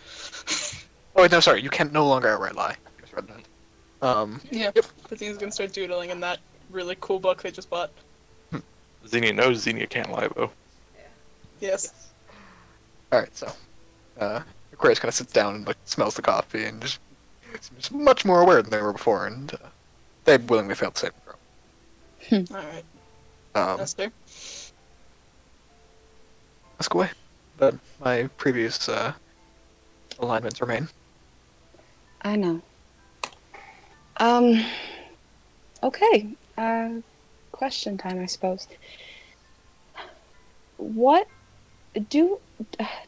Oh wait, no, sorry. You can no longer outright lie. Just read that. Yeah, Yep. but Xenia's gonna start doodling in that really cool book they just bought. Xenia knows Xenia can't lie, though. Yes. All right, so Aquarius kind of sits down and like smells the coffee and just seems much more aware than they were before, and they willingly failed the saving throw. Alright, Um, that's fair. let's go away. But my previous alignments remain. I know. Okay. Question time, I suppose. What do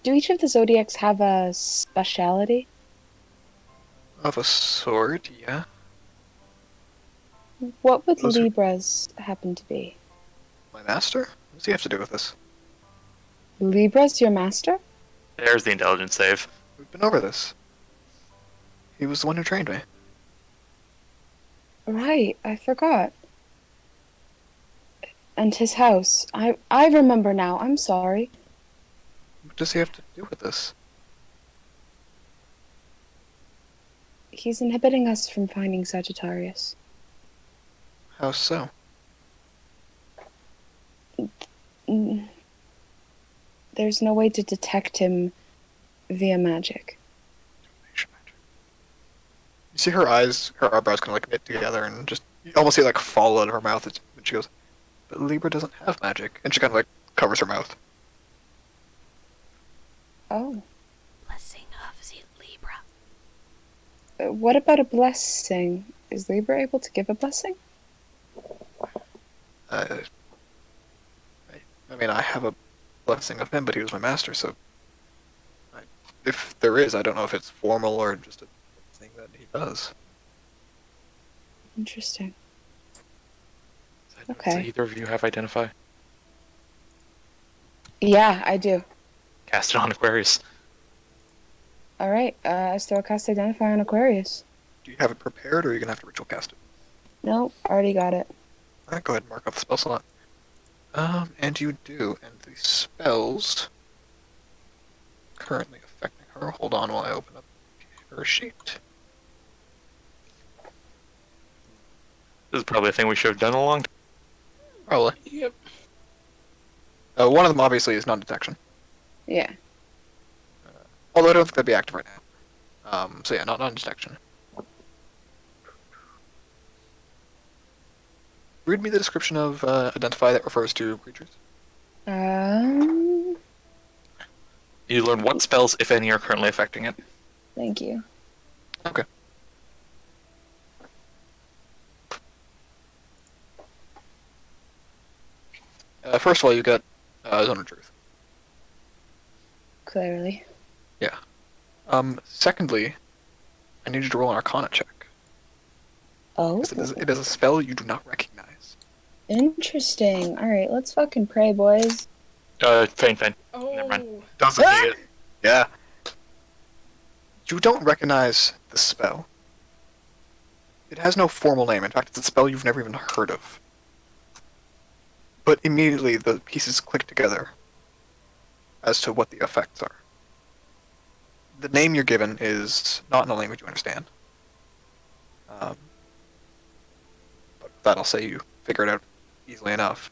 each of the zodiacs have a speciality? Of a sword, yeah. What would Those are- Libra's happen to be? My master? What does he have to do with this? Libra's your master? There's the intelligence save. We've been over this. He was the one who trained me. Right, I forgot. And his house. I remember now. I'm sorry. What does he have to do with this? He's inhibiting us from finding Sagittarius. How so? Mm. There's no way to detect him via magic. You see her eyes, her eyebrows kind of like knit together, and just you almost see it like fall out of her mouth. And she goes, "But Libra doesn't have magic," and she kind of like covers her mouth. Oh. Blessing of the Libra. What about a blessing? Is Libra able to give a blessing? I mean, I have a blessing of him, but he was my master, so if there is, I don't know if it's formal or just a thing that he does. Interesting. Does Okay. either of you have identify? Yeah, I do. Cast it on Aquarius. All right. Astral cast Identify on Aquarius. Do you have it prepared, or are you gonna have to ritual cast it? Nope, already got it. Alright, go ahead and mark off the spell slot. And you do, and the spells currently affecting her. Hold on while I open up her sheet. This is probably a thing we should have done a long time. Probably. Yep. One of them obviously is non-detection. Yeah. Although I don't think that'd be active right now. So yeah, not non-detection. Read me the description of identify that refers to creatures. Um. You learn what spells, if any, are currently affecting it. Thank you. Okay. First of all, you got Zone of Truth. Clearly. Secondly, I need you to roll an Arcana check. Oh. 'Cause it is a spell you do not recognize. Interesting. All right, let's fucking pray, boys. Fein. Oh. Never mind. Doesn't need it. Yeah. You don't recognize the spell. It has no formal name. In fact, it's a spell you've never even heard of. But immediately the pieces click together as to what the effects are. The name you're given is not in a language you understand. But that I'll say you figure it out easily enough.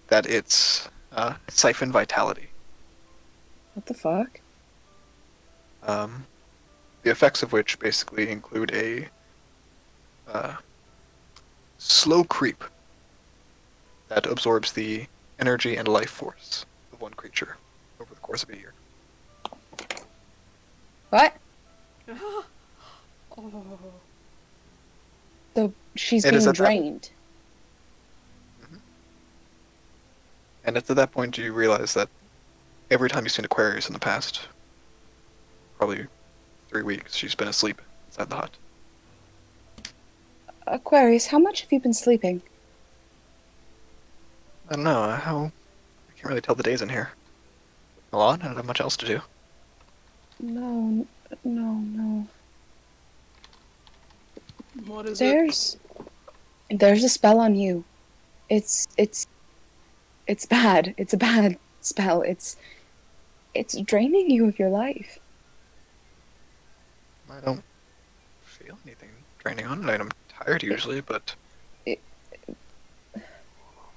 That it's Siphon Vitality. What the fuck? The effects of which basically include a slow creep that absorbs the energy and life force of one creature over the course of a year. What? Oh. So she's It is being at that- drained. And it's at that point you realize that every time you've seen Aquarius in the past, probably 3 weeks, she's been asleep inside the hut. Aquarius, how much have you been sleeping? I don't know, I can't really tell the days in here. A lot, I don't have much else to do. No, no. What is it? There's a spell on you. It's bad. It's a bad spell. It's draining you of your life. I don't feel anything draining on it. I'm tired usually, but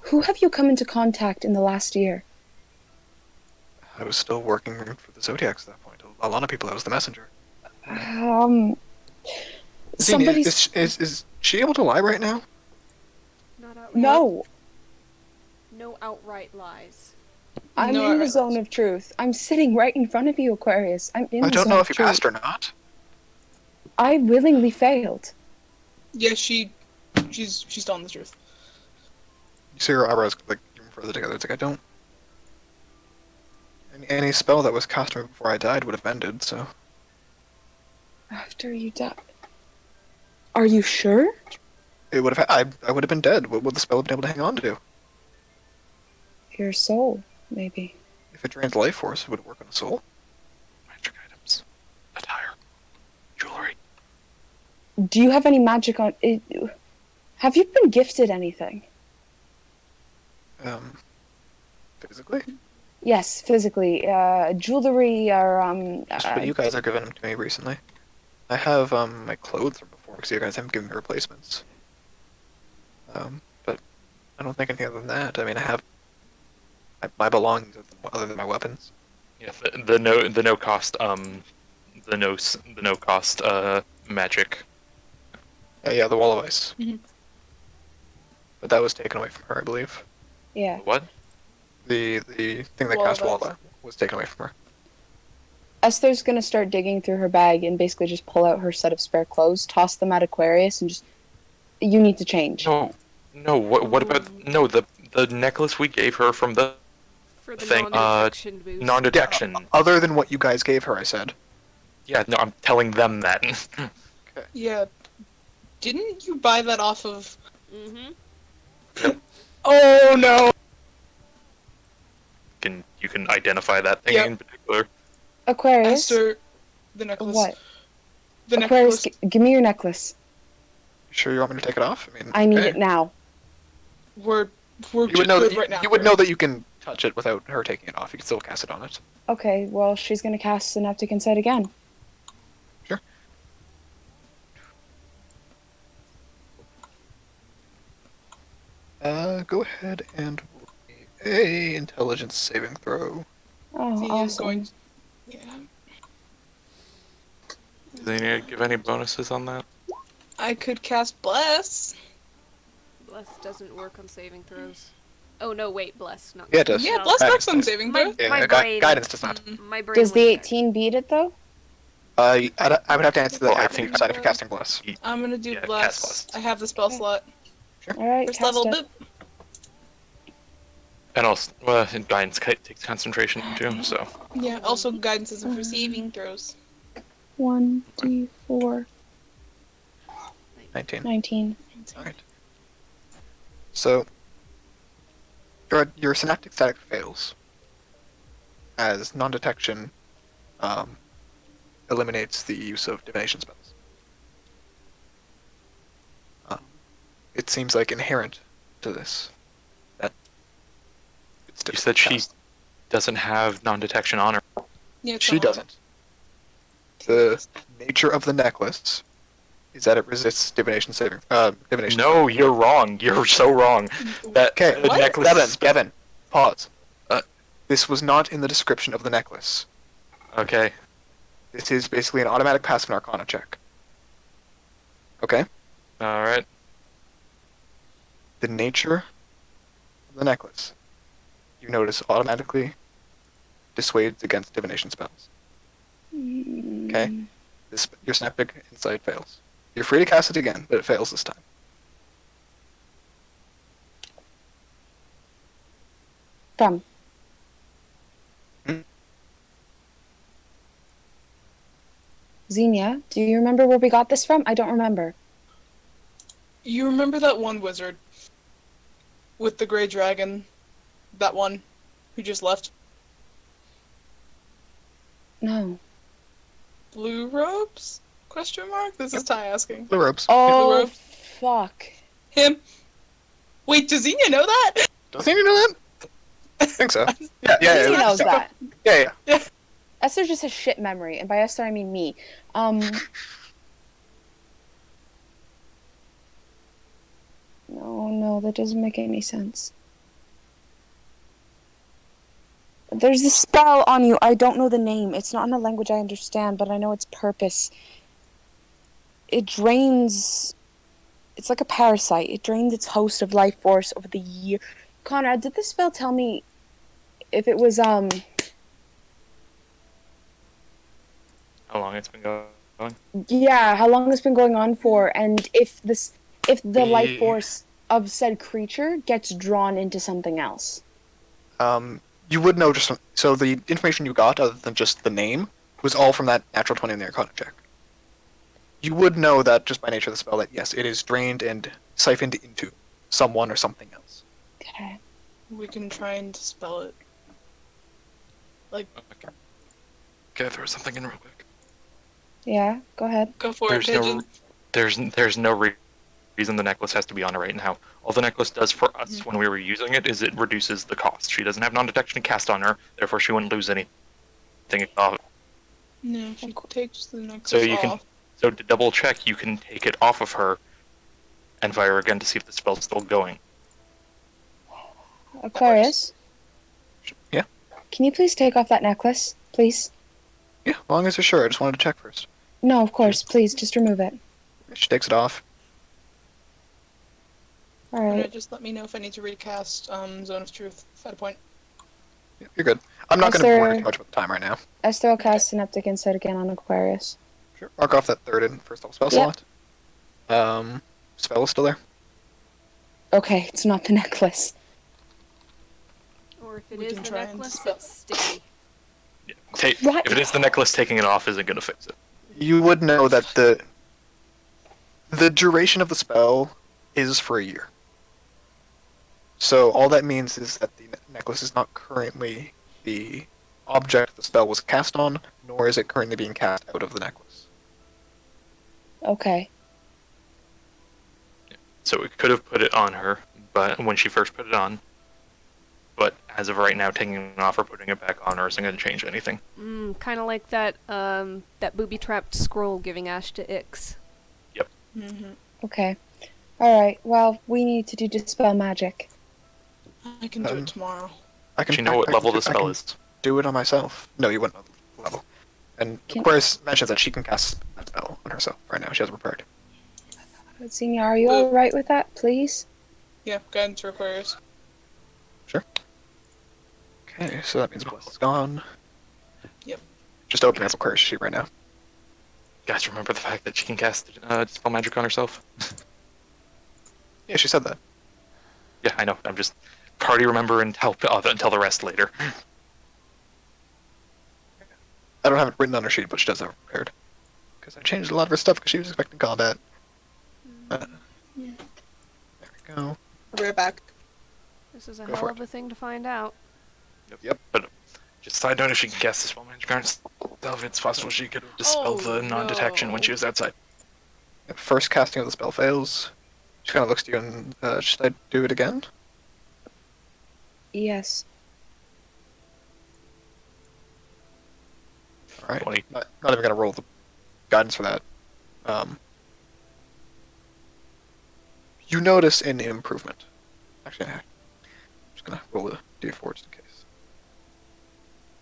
Who have you come into contact in the last year? I was still working for the Zodiacs at that point. A lot of people, I was the messenger. Somebody's Is she able to lie right now? Not outright. no. No outright lies. I'm No, in the alright. zone of truth. I'm sitting right in front of you, Aquarius. I'm in I the don't zone know of if you truth. passed or not. I willingly failed. Yeah, she's telling the truth. You see her eyebrows like even further together. It's like I don't. Any spell that was cast on me before I died would have ended. So After you die. Are you sure? it would have. I would have been dead. What would the spell have been able to hang on to? Your soul, maybe. If it drains life force, would it work on a soul? Magic items, attire, jewelry. Do you have any magic on it? Have you been gifted anything? Physically. Yes, physically. Jewelry or Just what you guys are giving them to me recently. I have my clothes from before because you guys haven't given me replacements. But I don't think anything other than that. I mean, I have my belongings other than my weapons. Yeah, the no cost the no cost magic. Yeah, the wall of ice. Mhm. But that was taken away from her, I believe. yeah. What? The thing that Wall cast of wall ice. of was taken away from her. Esther's gonna start digging through her bag and basically just pull out her set of spare clothes, toss them at Aquarius, and just you need to change. No. What about no the necklace we gave her from the For the thing, non-detection boost. non-detection? Other than what you guys gave her, I said. Yeah, no, I'm telling them that. Yeah. Didn't you buy that off of? Mm-hmm. Oh no! You can identify that thing Yep. in particular. Aquarius, Esther, the necklace. what? The Aquarius, necklace. give me your necklace. You sure you want me to take it off? I mean, I need okay. it now. We're You just would know good that right now. you would know that you can touch it without her taking it off. You can still cast it on it. Okay, well, she's gonna cast Synaptic Insight again. Sure. Go ahead and roll me a intelligence saving throw. Oh, He is awesome. going. Yeah. Do they need to give any bonuses on that? I could cast bless. Bless doesn't work on saving throws. Oh no, wait, bless, not. Yeah, it does. Yeah, No. bless Guidance works on does. saving My- throws. Yeah, brain- guidance does not. My brain Does the went there. 18 beat it though? I would have to answer that Well, I after you think- decide if you're casting bless. I'm gonna do Yeah, bless. cast bless. I have the spell Okay. slot. All right, First cast level. it. Boop. And also, guidance takes concentration too. So Yeah. Also, guidance isn't for saving throws. 1d4, 19. 19. Alright. So, your synaptic static fails, as non-detection eliminates the use of divination spells. It seems like inherent to this that it's you said she cast. doesn't have non-detection on her. Yeah. it's She not allowed. doesn't. The nature of the necklace is that it resists divination saving. Divination. No, you're wrong. You're so wrong. That Okay, the What? necklace. Gavin, pause. Uh, This was not in the description of the necklace. Okay. This is basically an automatic passive arcana check. Okay? All right. The nature of the necklace, you notice, automatically dissuades against divination spells. Okay? Your synaptic insight fails. You're free to cast it again, but it fails this time. from? Hmm? Xenia, do you remember where we got this from? I don't remember. You remember that one wizard with the gray dragon? That one who just left? No. Blue robes? Question mark? This is Ty asking. Blue robes. Oh, robe? fuck. Him? Wait, does Xenia know that? Doesn't he know that? I think so. Yeah, Xenia knows that. Yeah. Esther just has shit memory, and by Esther I mean me. No, that doesn't make any sense. There's a spell on you. I don't know the name. It's not in a language I understand, but I know its purpose. It drains... It's like a parasite. It drains its host of life force over the year. Conrad, did the spell tell me if it was, How long it's been going? yeah, how long it's been going on for, and if the life force of said creature gets drawn into something else? You would know just so the information you got, other than just the name, was all from that natural 20 in the Arcana check. You would know that just by nature of the spell that yes, it is drained and siphoned into someone or something else. Okay. We can try and dispel it. Like, Okay, throw something in real quick. Yeah, go ahead. go for it, Pigeon. There's no reason the necklace has to be on her right now. All the necklace does for us when we were using it is it reduces the cost. She doesn't have non-detection cast on her, therefore she wouldn't lose anything. No, she takes the necklace So you off. can, so to double check, you can take it off of her and fire again to see if the spell's still going. Aquarius? Yeah? Can you please take off that necklace? Please? Yeah, as long as you're sure. I just wanted to check first. No, of course. Please, just remove it. She takes it off. Alright. Just let me know if I need to recast Zone of Truth at a point. Yeah, you're good. I'm not going to worry too much about the time right now. Esther will cast Synaptic Insight again on Aquarius. Sure. Mark off that third and first level spell Yep. slot. Spell is still there. Okay, it's not the necklace. Or if it We is can the try and necklace, dispel. it's sticky. What? If it is the necklace, taking it off isn't going to fix it. You would know that the duration of the spell is for a year. So all that means is that the necklace is not currently the object the spell was cast on, nor is it currently being cast out of the necklace. Okay. So we could have put it on her, but when she first put it on. But as of right now, taking it off or putting it back on her isn't going to change anything. Kind of like that booby-trapped scroll giving Ashta icks. Mm-hmm. Okay. Alright, well, we need to do Dispel Magic. I can do it tomorrow. I can. Do you know what I level can the spell is? do it on myself. No, you wouldn't know the level. And Aquarius mentions that she can cast that spell on herself right now. She has it prepared. Xenia, are you alright with that, please? Yeah, guidance for Aquarius. Sure. Okay, so that means Bless is gone. Yep. Just open as Aquarius sheet right now. Guys, remember the fact that she can cast Dispel Magic on herself? Yeah, she said that. Yeah, I know. I'm just party remember and tell the rest later. I don't have it written on her sheet, but she does have it prepared. Because I changed a lot of her stuff because she was expecting combat. There we go. I'll be right back. This is a Go hell for of a thing to find out. Yep. But just side note, if she can cast Dispel Magic on herself, it's possible she could dispel the non-detection when she was outside. First casting of the spell fails. She kind of looks to you and, should I do it again? Yes. Alright. 20. Not even going to roll the guidance for that. You notice an improvement. Actually, I'm just going to roll the d4 just in case.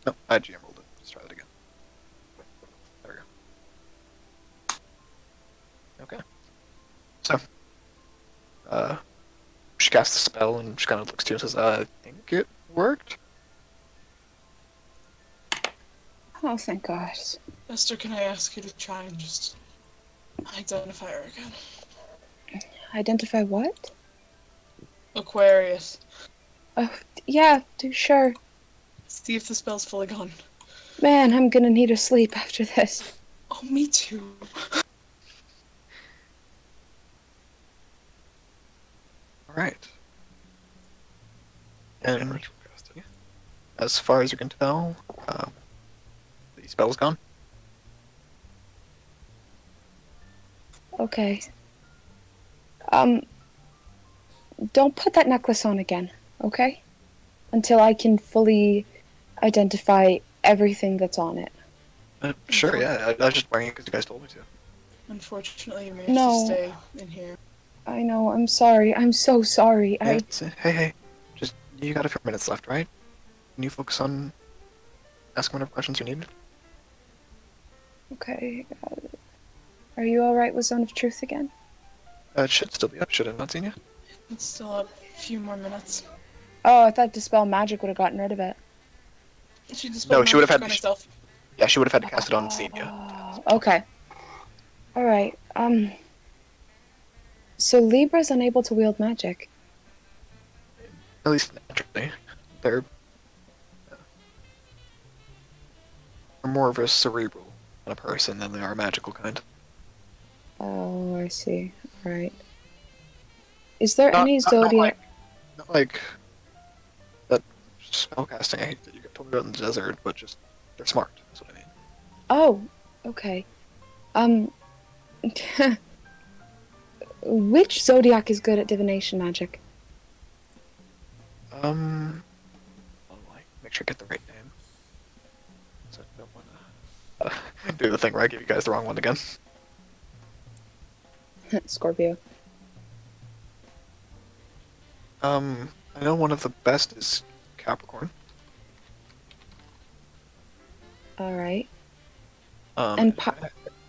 No, I GM rolled it. Let's try that again. There we go. Okay. So, she casts the spell and she kind of looks to you and says, I think it worked. Oh, thank God. Esther, can I ask you to try and just identify her again? Identify what? Aquarius. Oh, Yeah, sure. See if the spell's fully gone. Man, I'm gonna need a sleep after this. Oh, me too. All right. And as far as you can tell, the spell's gone. Okay. Don't put that necklace on again, okay? Until I can fully identify everything that's on it. Sure, yeah. I was just wearing it because you guys told me to. Unfortunately, you may have to No. stay in here. I know, I'm sorry. I'm so sorry. Hey. Just, you got a few minutes left, right? Can you focus on asking whatever questions you need? Okay. Are you alright with Zone of Truth again? It should still be up. Should have not seen you. It's still a few more minutes. Oh, I thought Dispel Magic would have gotten rid of it. She No, dispelled she would have magic had on to. herself. Yeah, she would have had to cast it on Xenia. Oh, okay. Alright, so Libra's unable to wield magic. At least naturally. They're more of a cerebral kind of person than they are a magical kind. Oh, I see. Alright. Is there Not, any not, not Zodiac... like, not like that spellcasting I hate that you told me about in the desert, but just they're smart. That's what I mean. Oh, okay. Um... Which Zodiac is good at divination magic? I'll, like, make sure I get the right name. So I don't want to do the thing where I give you guys the wrong one again. Scorpio. I know one of the best is Capricorn. Alright. And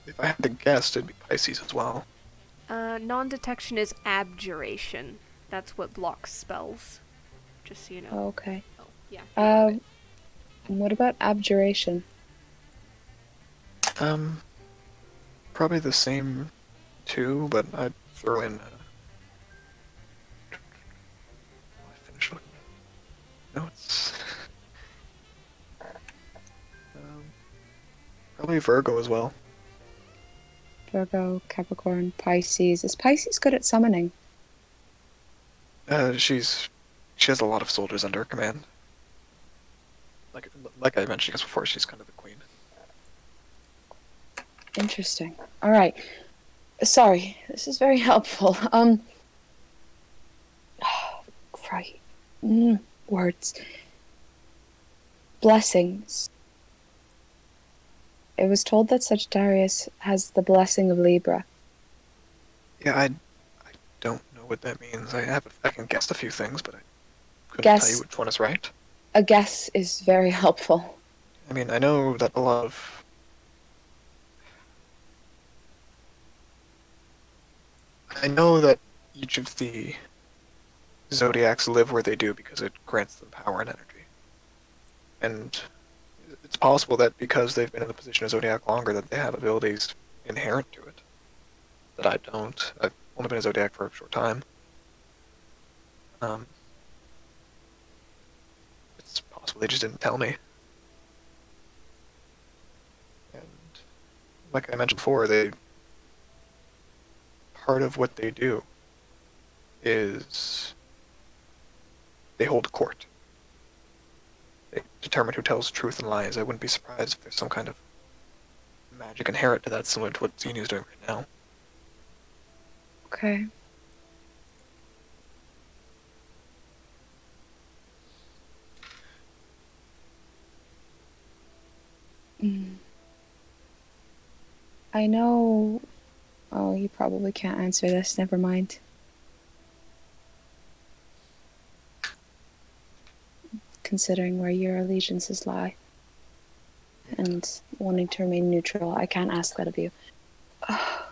if I had to guess, it'd be Pisces as well. Non-detection is abjuration. That's what blocks spells. Just so you know. Okay. Oh, yeah. you have it. What about abjuration? Probably the same two, but I'd throw in. I finished looking at notes. Probably Virgo as well. Virgo, Capricorn, Pisces. Is Pisces good at summoning? She has a lot of soldiers under her command. Like I mentioned just before, she's kind of the queen. Interesting. Alright. Sorry, this is very helpful. Right. Words. Blessings. It was told that Sagittarius has the blessing of Libra. Yeah, I don't know what that means. I can guess a few things, but I couldn't tell you which one is right. A guess is very helpful. I mean, I know that a lot of... I know that each of the zodiacs live where they do because it grants them power and energy. And it's possible that because they've been in the position of zodiac longer, that they have abilities inherent to it that I don't. I've only been a zodiac for a short time. It's possible they just didn't tell me. And like I mentioned before, part of what they do is they hold a court. They determine who tells truth and lies. I wouldn't be surprised if there's some kind of magic inherent to that, similar to what Xenia's doing right now. Okay. I know... Oh, you probably can't answer this. Never mind. Considering where your allegiances lie. And wanting to remain neutral, I can't ask that of you. I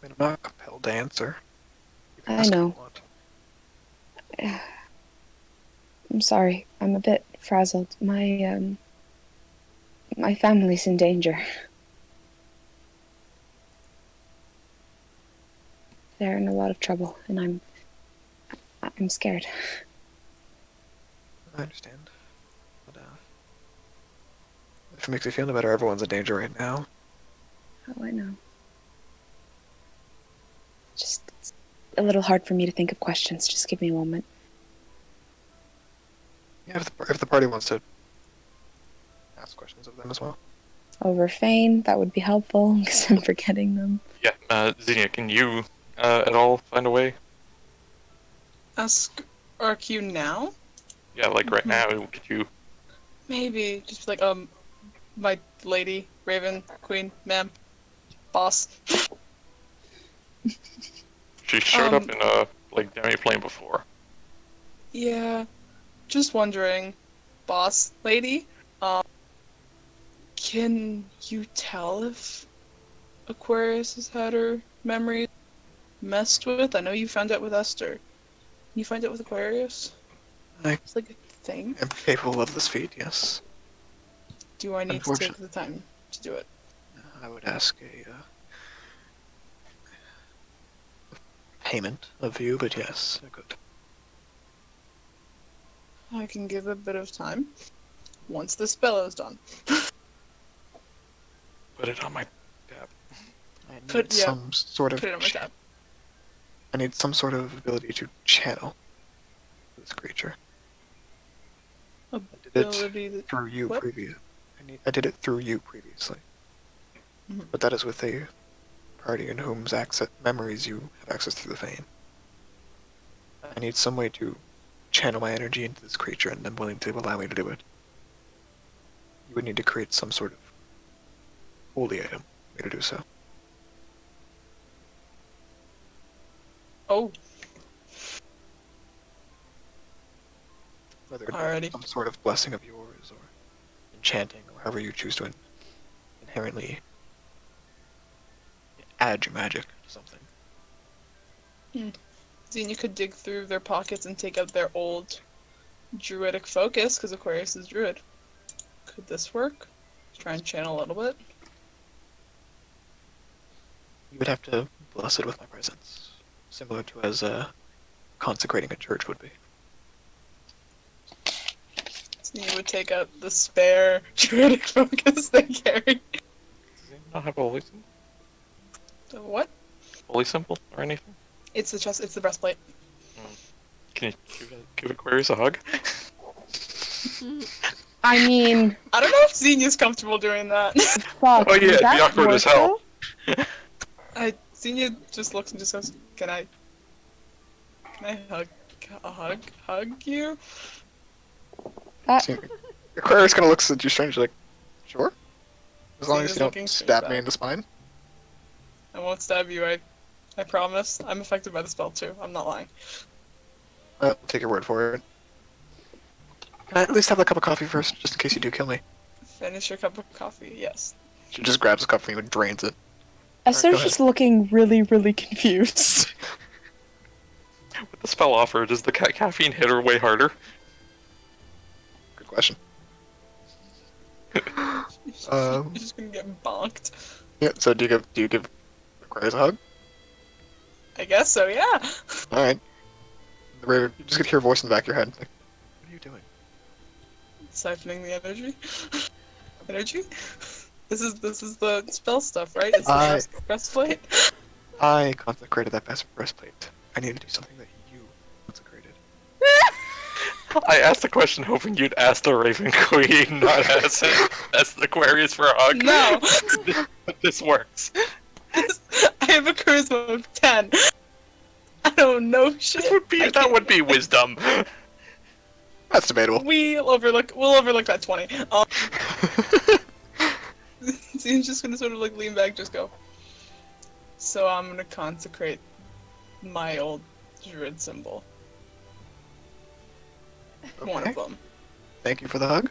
mean, I'm not compelled to answer. You can I ask if know. you want. I'm sorry. I'm a bit frazzled. My family's in danger. They're in a lot of trouble, and I'm scared. I understand. But, if it makes you feel no better, everyone's in danger right now. Oh, I know. Just it's a little hard for me to think of questions. Just give me a moment. Yeah, if the party wants to ask questions of them as well. Over Fane, that would be helpful, because I'm forgetting them. Yeah, Xenia, can you at all find a way? Ask RQ now? Yeah, like right now, could you? Maybe. Just like, my lady, Raven, Queen, ma'am, boss. She showed up in a like demi-plane before. Yeah. Just wondering, boss lady, can you tell if Aquarius has had her memories messed with? I know you found out with Esther. Can you find out with Aquarius? I It's like a thing. am capable of this feat, yes. Do I need to take the time to do it? I would ask a payment of you, but yes, I could. I can give a bit of time once the spell is done. Put it on my tab. I need Put it on my tab. I need some sort of ability to channel this creature. I did it through you what? I did it through you previously. Mhm. But that is with a party in whom's memories you have access through the Fane. I need some way to channel my energy into this creature, and I'm willing to allow me to do it. You would need to create some sort of holy item for me to do so. Oh, Whether it be alrighty. some sort of blessing of yours, or enchanting, or however you choose to inherently add your magic to something. Xenia could dig through their pockets and take out their old druidic focus, because Aquarius is druid. Could this work? Try and channel a little bit. You would have to bless it with my presence, similar to as consecrating a church would be. Xenia would take out the spare druidic focus they carry. Does Xenia not have a holy symbol? The what? Holy symbol or anything? It's the chest. It's the breastplate. Can you give Aquarius a hug? I mean, I don't know if Xenia's comfortable doing that. fuck. Oh, yeah, would it'd be that awkward work, as hell. though? Xenia just looks and just goes, "Can I hug you?" Aquarius kind of looks at you strangely, like, sure? As long as Xenia's you looking don't straight stab me back. in the spine. I won't stab you. I promise. I'm affected by the spell too. I'm not lying. I'll take your word for it. Can I at least have a cup of coffee first, just in case you do kill me? Finish your cup of coffee. Yes. She just grabs a cup from you and drains it. Esther's ahead. just looking really, really confused. With the spell offer, does the caffeine hit her way harder? Good question. You're just gonna get bonked. Yeah, so do you give Aquarius a hug? I guess so. Yeah. Alright. You just get to hear a voice in the back of your head. Like, what are you doing? Siphoning the energy. Energy. This is the spell stuff, right? It's the breastplate. I consecrated that breastplate. I need to do something that you consecrated. I asked the question hoping you'd ask the Raven Queen, not ask the Aquarius for a hug. No. But this works. I have a charisma of 10. I don't know shit. That would be wisdom. That's debatable. We'll overlook that 20. Zene's just gonna sort of like lean back, just go. So I'm gonna consecrate my old druid symbol. One Okay. of them. Thank you for the hug.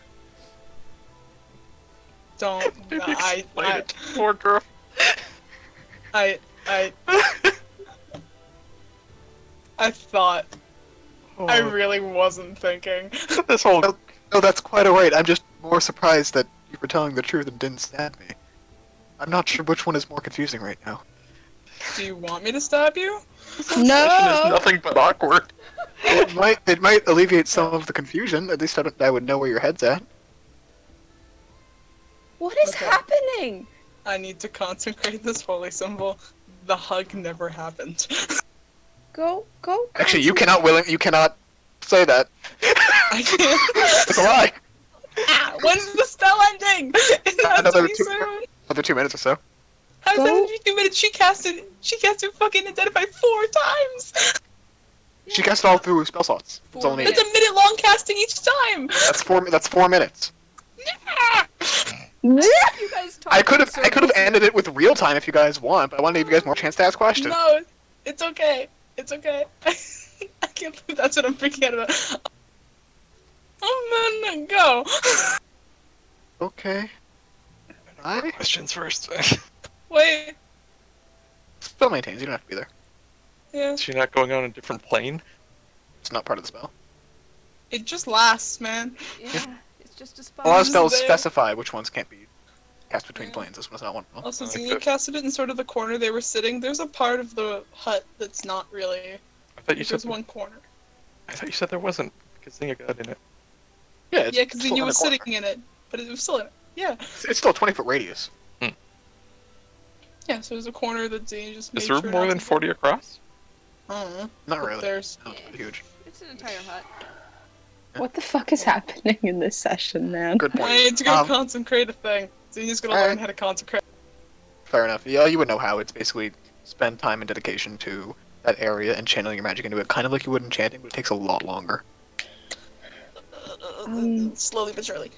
Don't. Explain it. Poor girl. I thought. I really wasn't thinking. This whole No, that's quite alright. I'm just more surprised that you were telling the truth and didn't stab me. I'm not sure which one is more confusing right now. Do you want me to stab you? session is No! nothing but awkward. It might alleviate some of the confusion. At least I would know where your head's at. What is Okay. happening? I need to consecrate this holy symbol. The hug never happened. Go. Actually, you cannot say that. I can't. It's a lie. When's the spell ending? It's not Another too two- soon. Another 2 minutes or so. How's Go. that gonna be 2 minutes? She casted fucking identify 4 times. She cast it all through spell slots. It's 4 only That's a minute long casting each time. that's 4 minutes. You guys talk I could in have circles. ended it with real time if you guys want, but I wanted to give you guys more chance to ask questions. No, it's okay. It's okay. I can't believe that's what I'm freaking out about. Oh man, go. Okay. I Questions first. Wait. spell maintains. You don't have to be there. Yeah. Is she not going on a different plane? It's not part of the spell. It just lasts, man. Yeah, it's just a spell. A lot of This is spells there. specify which ones can't be cast between Yeah. planes. This one's not one of them. Also, I like Xenia that. casted it in sort of the corner they were sitting. There's a part of the hut that's not really. I thought you said There's one corner. I thought you said there wasn't because Zinga got in it. Yeah, Yeah, because still Xenia in was the corner. sitting in it, but it was still in it. Yeah. It's still a 20-foot radius. Yeah, so there's a corner that Xenia just made Is there sure more not than to- 40 across? I don't know. Not But really. There's. No, it's huge. It's an entire hut. What the fuck is happening in this session, man? Good point. I need to go Um, consecrate a thing. Xenia's gonna alright. learn how to consecrate. Fair enough. Yeah, you would know how. It's basically spend time and dedication to that area and channeling your magic into it, kind of like you would enchanting, but it takes a lot longer. Slowly but surely.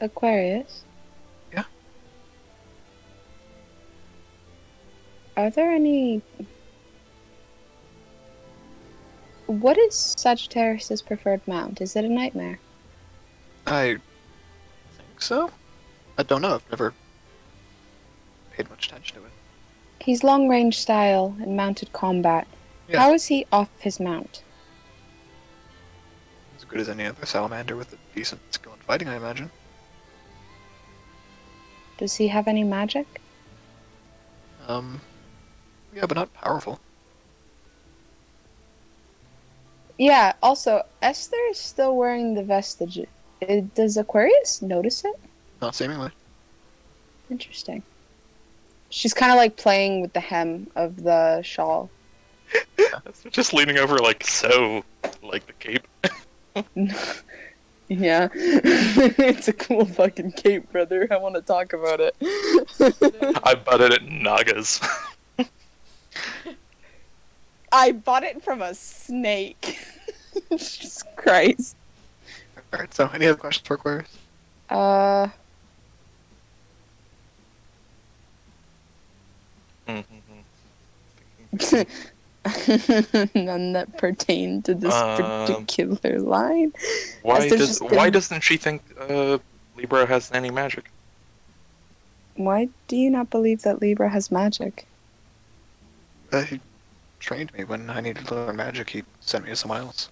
Aquarius? Yeah? Are there any... What is Sagittarius's preferred mount? Is it a nightmare? I think so. I don't know. I've never paid much attention to it. He's long range style and mounted combat. Yeah. How is he off his mount? As good as any other salamander with a decent skill in fighting, I imagine. Does he have any magic? Yeah, but not powerful. Yeah, also, Esther is still wearing the vestige. Does Aquarius notice it? Not seemingly. Interesting. She's kind of like playing with the hem of the shawl. Just leaning over like so, like the cape. Yeah. It's a cool fucking cape, brother. I want to talk about it. I butted at Naga's. I bought it from a snake. Jesus Christ. Alright, so any other questions for Aquarius? None that pertain to this Um, particular line. Why Esther's does just why gonna- doesn't she think Libra has any magic? Why do you not believe that Libra has magic? He trained me when I needed to learn magic. He sent me to somewhere else.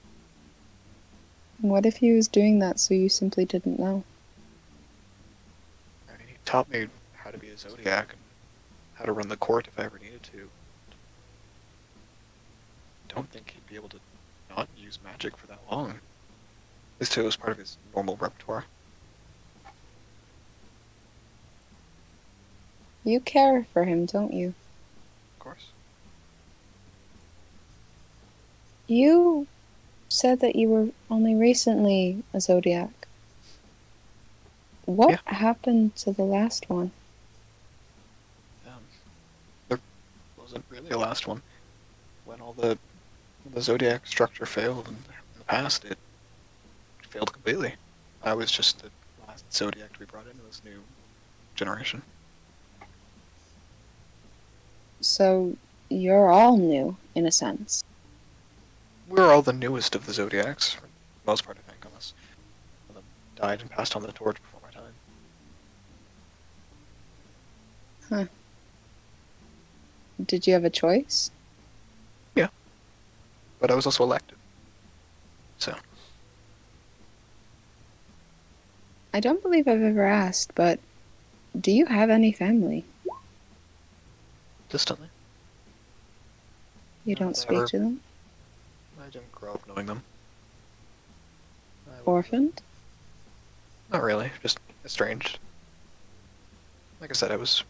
What if he was doing that so you simply didn't know? I mean, he taught me how to be a zodiac and how to run the court if I ever needed to. I don't think he'd be able to not use magic for that long. This too was part of his normal repertoire. You care for him, don't you? Of course. You said that you were only recently a zodiac. What Yeah. happened to the last one? There wasn't really a last one. When all the zodiac structure failed in the past, it failed completely. I was just the last zodiac to be brought into this new generation. So you're all new, in a sense. We're all the newest of the zodiacs, for the most part, I think, unless one of them died and passed on the torch before my time. Did you have a choice? But I was also elected. So, I don't believe I've ever asked, but do you have any family? distantly. You No, don't never. speak to them? I didn't grow up knowing them. I was, Orphaned? not really, just estranged. Like I said, I was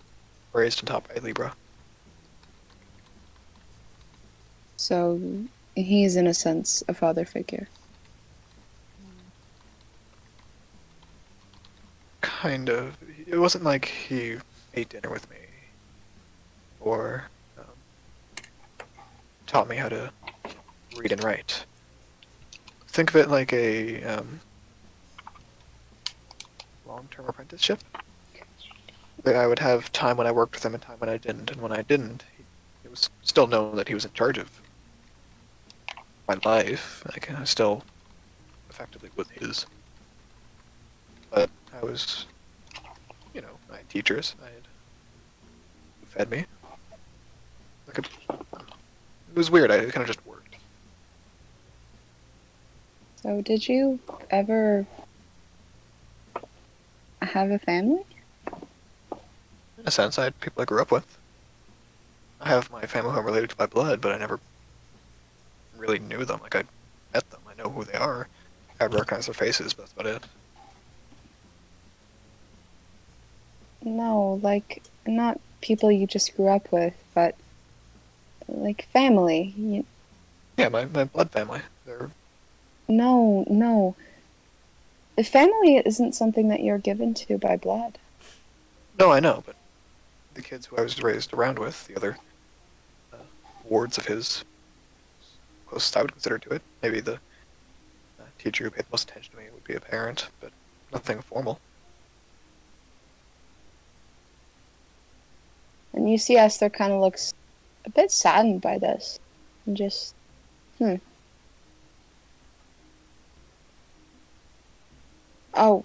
raised and taught by Libra. So he's, in a sense, a father figure. Kind of. It wasn't like he ate dinner with me or taught me how to read and write. Think of it like a long-term apprenticeship. That I would have time when I worked with him and time when I didn't, and when I didn't, it was still known that he was in charge of my life. Like I still effectively was his. But I was, I had teachers. I had who fed me. Like it was weird. I kind of just worked. So did you ever have a family? In a sense, I had people I grew up with. I have my family who I'm related to by blood, but I never really knew them. Like I met them. I know who they are. I recognize their faces, but that's about it. No, like, not people you just grew up with, but like family. Yeah, my blood family. They're No, no. The family isn't something that you're given to by blood. no, I know, but the kids who I was raised around with, the other uh, wards of his, closest I would consider to it. Maybe the teacher who paid the most attention to me would be a parent, but nothing formal. And you see Esther kind of looks a bit saddened by this. And just, Oh,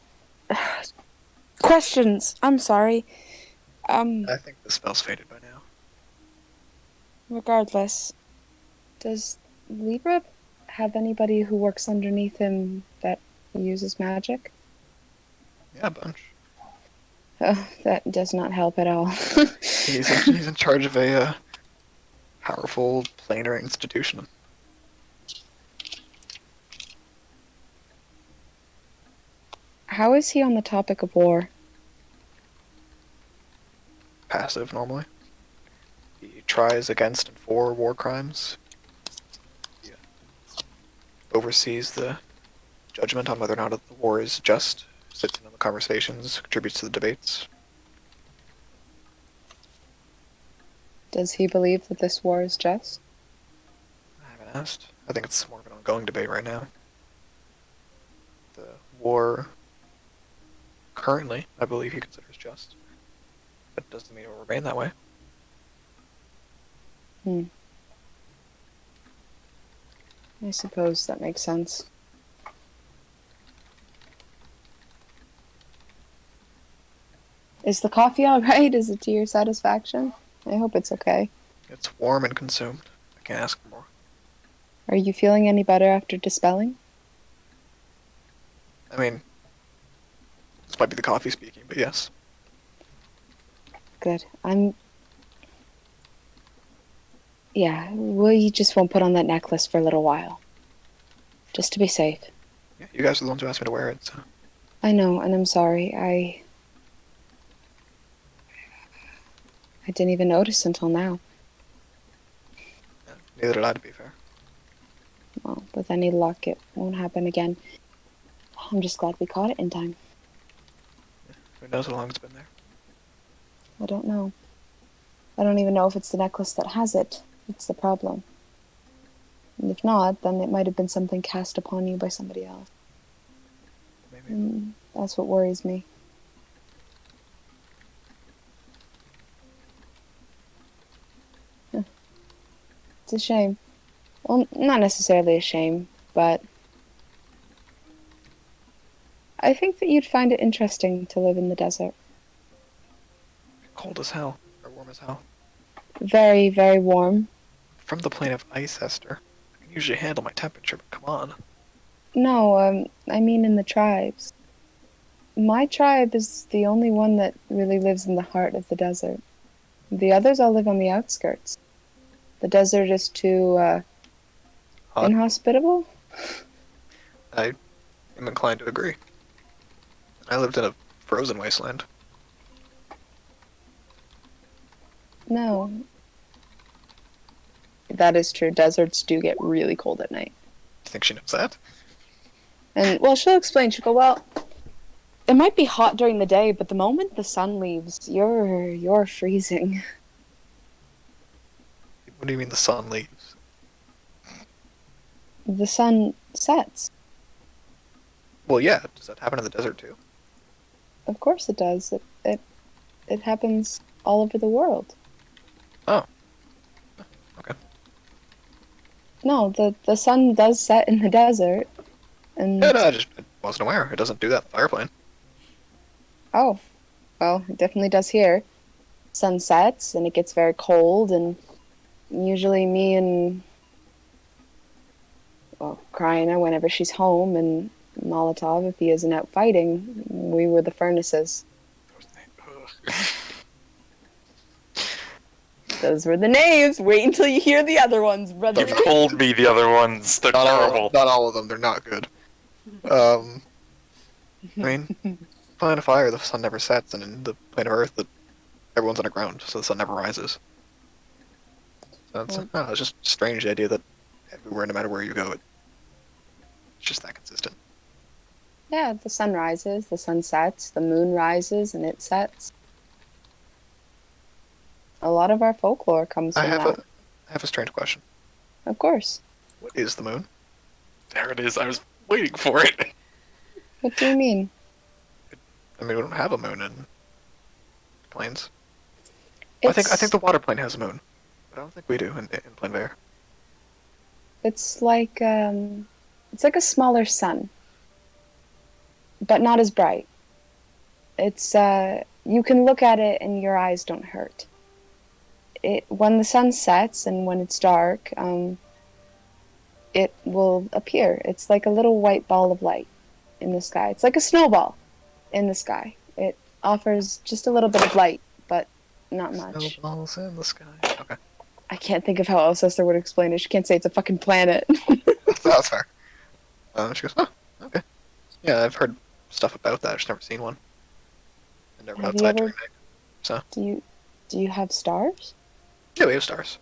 questions. I'm sorry. I think the spell's faded by now. Regardless, does Libra have anybody who works underneath him that uses magic? Yeah, a bunch. Oh, that does not help at all. He's in charge of a powerful planar institution. How is he on the topic of war? Passive normally. He tries against and for war crimes. He oversees the judgment on whether or not the war is just. Sits in on the conversations, contributes to the debates. Does he believe that this war is just? I haven't asked. I think it's more of an ongoing debate right now. The war currently, I believe he considers just. But doesn't mean it will remain that way. I suppose that makes sense. Is the coffee alright? Is it to your satisfaction? I hope it's okay. It's warm and consumed. I can't ask for more. Are you feeling any better after dispelling? I mean, this might be the coffee speaking, but yes. Good. Yeah, we just won't put on that necklace for a little while. Just to be safe. Yeah, you guys are the ones who asked me to wear it, so. I know, and I'm sorry. I didn't even notice until now. Yeah, neither did I, to be fair. Well, with any luck, it won't happen again. I'm just glad we caught it in time. Who knows how long it's been there? I don't know. I don't even know if it's the necklace that has it. It's the problem. And if not, then it might have been something cast upon you by somebody else. Maybe. And that's what worries me. Huh. It's a shame. Well, not necessarily a shame, but I think that you'd find it interesting to live in the desert. Cold as hell. Or warm as hell. Very, very warm. From the plane of ice, Esther. I can usually handle my temperature, but come on. No, I mean in the tribes. My tribe is the only one that really lives in the heart of the desert. The others all live on the outskirts. The desert is too, Hot. Inhospitable? I am inclined to agree. I lived in a frozen wasteland. No. That is true. Deserts do get really cold at night. You think she knows that? And, well, she'll explain. She'll go, well, it might be hot during the day, but the moment the sun leaves, you're freezing. What do you mean the sun leaves? The sun sets. Well, yeah. Does that happen in the desert too? Of course it does. It happens all over the world. Oh. Okay. No, the sun does set in the desert. And Yeah, no, I wasn't aware. It doesn't do that in the fire plane. oh, well, it definitely does here. Sun sets and it gets very cold, and usually me and Kryna, whenever she's home, and Molotov, if he isn't out fighting, we were the furnaces. Those were the names. Wait until you hear the other ones, brother. You've told me the other ones. They're terrible. Not all of them. They're not good. I mean, plane of fire, the sun never sets, and in the plane of earth, everyone's underground, so the sun never rises. So it's just strange, the idea that everywhere, no matter where you go, it's just that consistent. Yeah, the sun rises, the sun sets, the moon rises, and it sets. A lot of our folklore comes from that. I have a strange question. Of course. What is the moon? There it is. I was waiting for it. What do you mean? I mean, we don't have a moon in planes. I It's, think the water plane has a moon, but I don't think we do in plane of air. it's like a smaller sun, but not as bright. It's you can look at it and your eyes don't hurt. When the sun sets and when it's dark, it will appear. It's like a little white ball of light in the sky. It's like a snowball in the sky. It offers just a little bit of light, but not much. Snowballs in the sky. Okay. I can't think of how else Esther would explain it. She can't say it's a fucking planet. That's fair. She goes, oh, okay. Yeah, I've heard stuff about that. I've just never seen one. I've never been Have you outside ever- during night. So, Do you have stars? yeah, we have stars.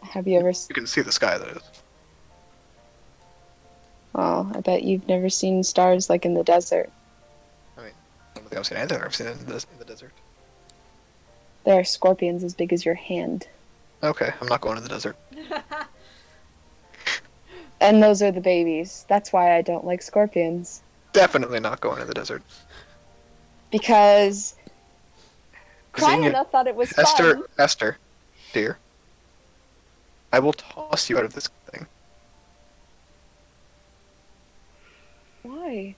Have you ever? You can see the sky, that is. Oh, I bet you've never seen stars like in the desert. I don't think I've seen anything I've seen in the desert. There are scorpions as big as your hand. Okay, I'm not going to the desert. And those are the babies. That's why I don't like scorpions. Definitely not going to the desert. Because Xenia- Kryna thought it was fun. Esther, dear. I will toss you out of this thing. Why?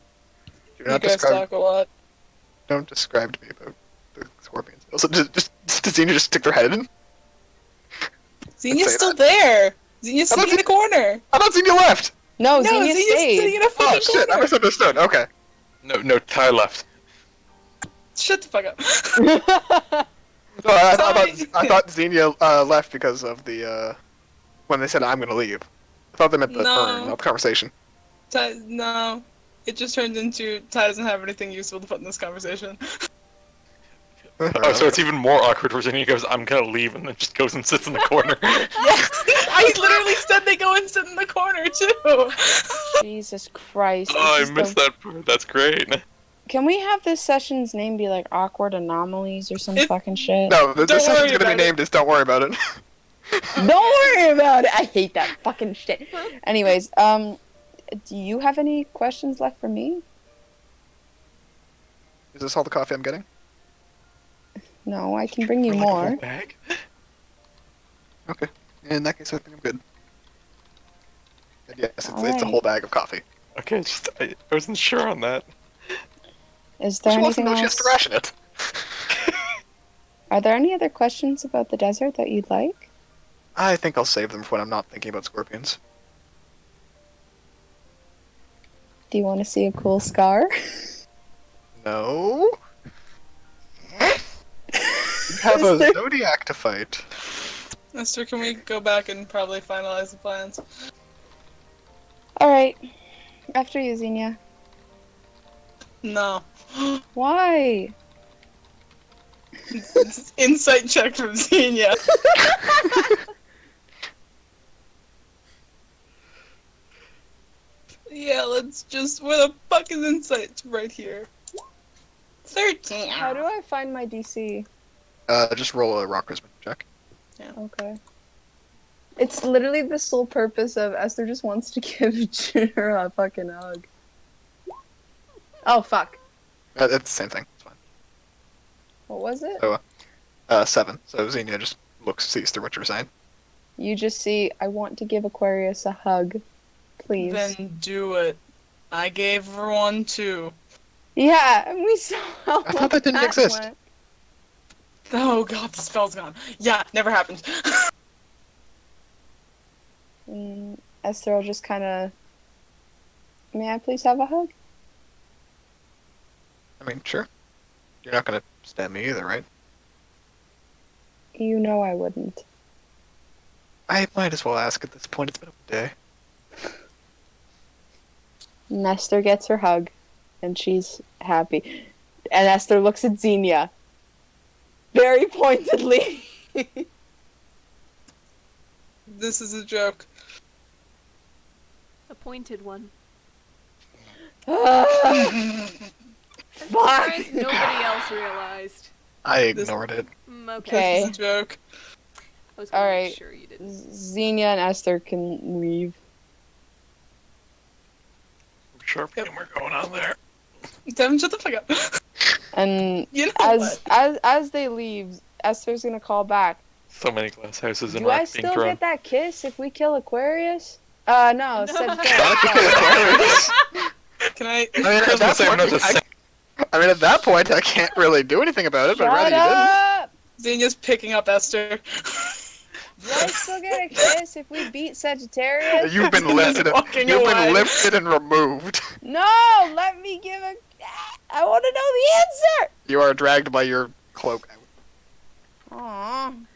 Do You not guys describe. talk a lot. Don't describe to me about the scorpions. Also, does Xenia just stick their head in? Xenia's say still that. there. Xenia's I thought sitting in the corner. I thought Xenia left! No, No, Xenia Xenia's sitting stayed. in a Oh fucking shit, I corner. misunderstood. Okay. No, Ty left. Shut the fuck up. No, I Sorry. thought Xenia left because of the, when they said I'm gonna leave. I thought they meant the No. turn, not the conversation. No. It just turned into Ty doesn't have anything useful to put in this conversation. Oh, so it's even more awkward where Zinnia goes, I'm gonna leave, and then just goes and sits in the corner. Yeah, I literally said they go and sit in the corner too. Jesus Christ. Oh, this I is missed that part. That's great. Can we have this session's name be like Awkward Anomalies or some fucking shit? No, this Don't session's worry gonna be about it. named as Don't Worry About It. Don't worry about it. I hate that fucking shit. Anyways, do you have any questions left for me? Is this all the coffee I'm getting? No, I can bring you For like a whole more. bag? Okay. In that case, I think I'm good. And yes, it's a Alright. whole bag of coffee. Okay, I wasn't sure on that. Is there She wants to anything know she has else? to ration it. Are there any other questions about the desert that you'd like? I think I'll save them for when I'm not thinking about scorpions. Do you want to see a cool scar? No? You have Is a there- zodiac to fight. Esther, can we go back and probably finalize the plans? Alright. After you, Xenia. No. Why? Insight check from Xenia. Yeah, let's just. Where the fuck is insight right here? 13. How do I find my DC? Just roll a rock charisma check. Okay. It's literally the sole purpose of Esther just wants to give Junior a fucking hug. Oh, fuck. It's the same thing. It's fine. What was it? So, 7. So Xenia just sees through what you're saying. You just see, I want to give Aquarius a hug. Please. Then do it. I gave her one too. Yeah, and we saw how I thought that didn't exist. went. Oh god, the spell's gone. Yeah, never happened. Esther will just kind of... May I please have a hug? I mean, sure. You're not gonna stab me either, right? You know I wouldn't. I might as well ask at this point. It's been a day. And Esther gets her hug, and she's happy. And Esther looks at Xenia. Very pointedly. This is a joke. A pointed one. Fuck! Surprised nobody else realized. I ignored it. Okay. This is a joke. I was gonna Alright. make sure you didn't. Xenia and Esther can leave. Sharp Yep. humor going on there. Devin, shut the fuck up. And You know as they leave, Esther's gonna call back. So many glass houses and Do I rocks being still thrown. get that kiss if we kill Aquarius? No, Sagittarius. Can I? I mean, I was at gonna that say point, another at that point, I can't really do anything about it, but Shut Ratty did. up! Xenia's picking up Esther. Do I still get a kiss if we beat Sagittarius? You've been lifted. Walking You've away. been lifted and removed. No! Let me give a... I want to know the answer! You are dragged by your cloak out. Aww.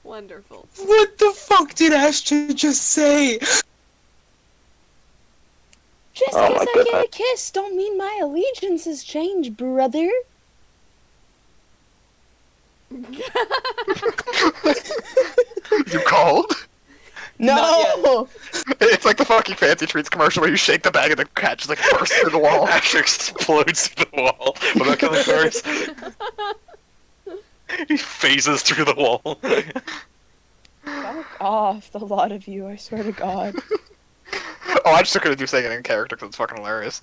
Wonderful. What the fuck did Ashta just say? Just Oh because my I get a goodness. kiss don't mean my allegiance has changed, brother. You called? No! It's like the fucking fancy treats commercial where you shake the bag and the cat just like bursts through the wall. Actually explodes through the wall. Without killing Cars. He phases through the wall. Fuck off, the lot of you, I swear to God. Oh, I just took it as you saying it in character because it's fucking hilarious.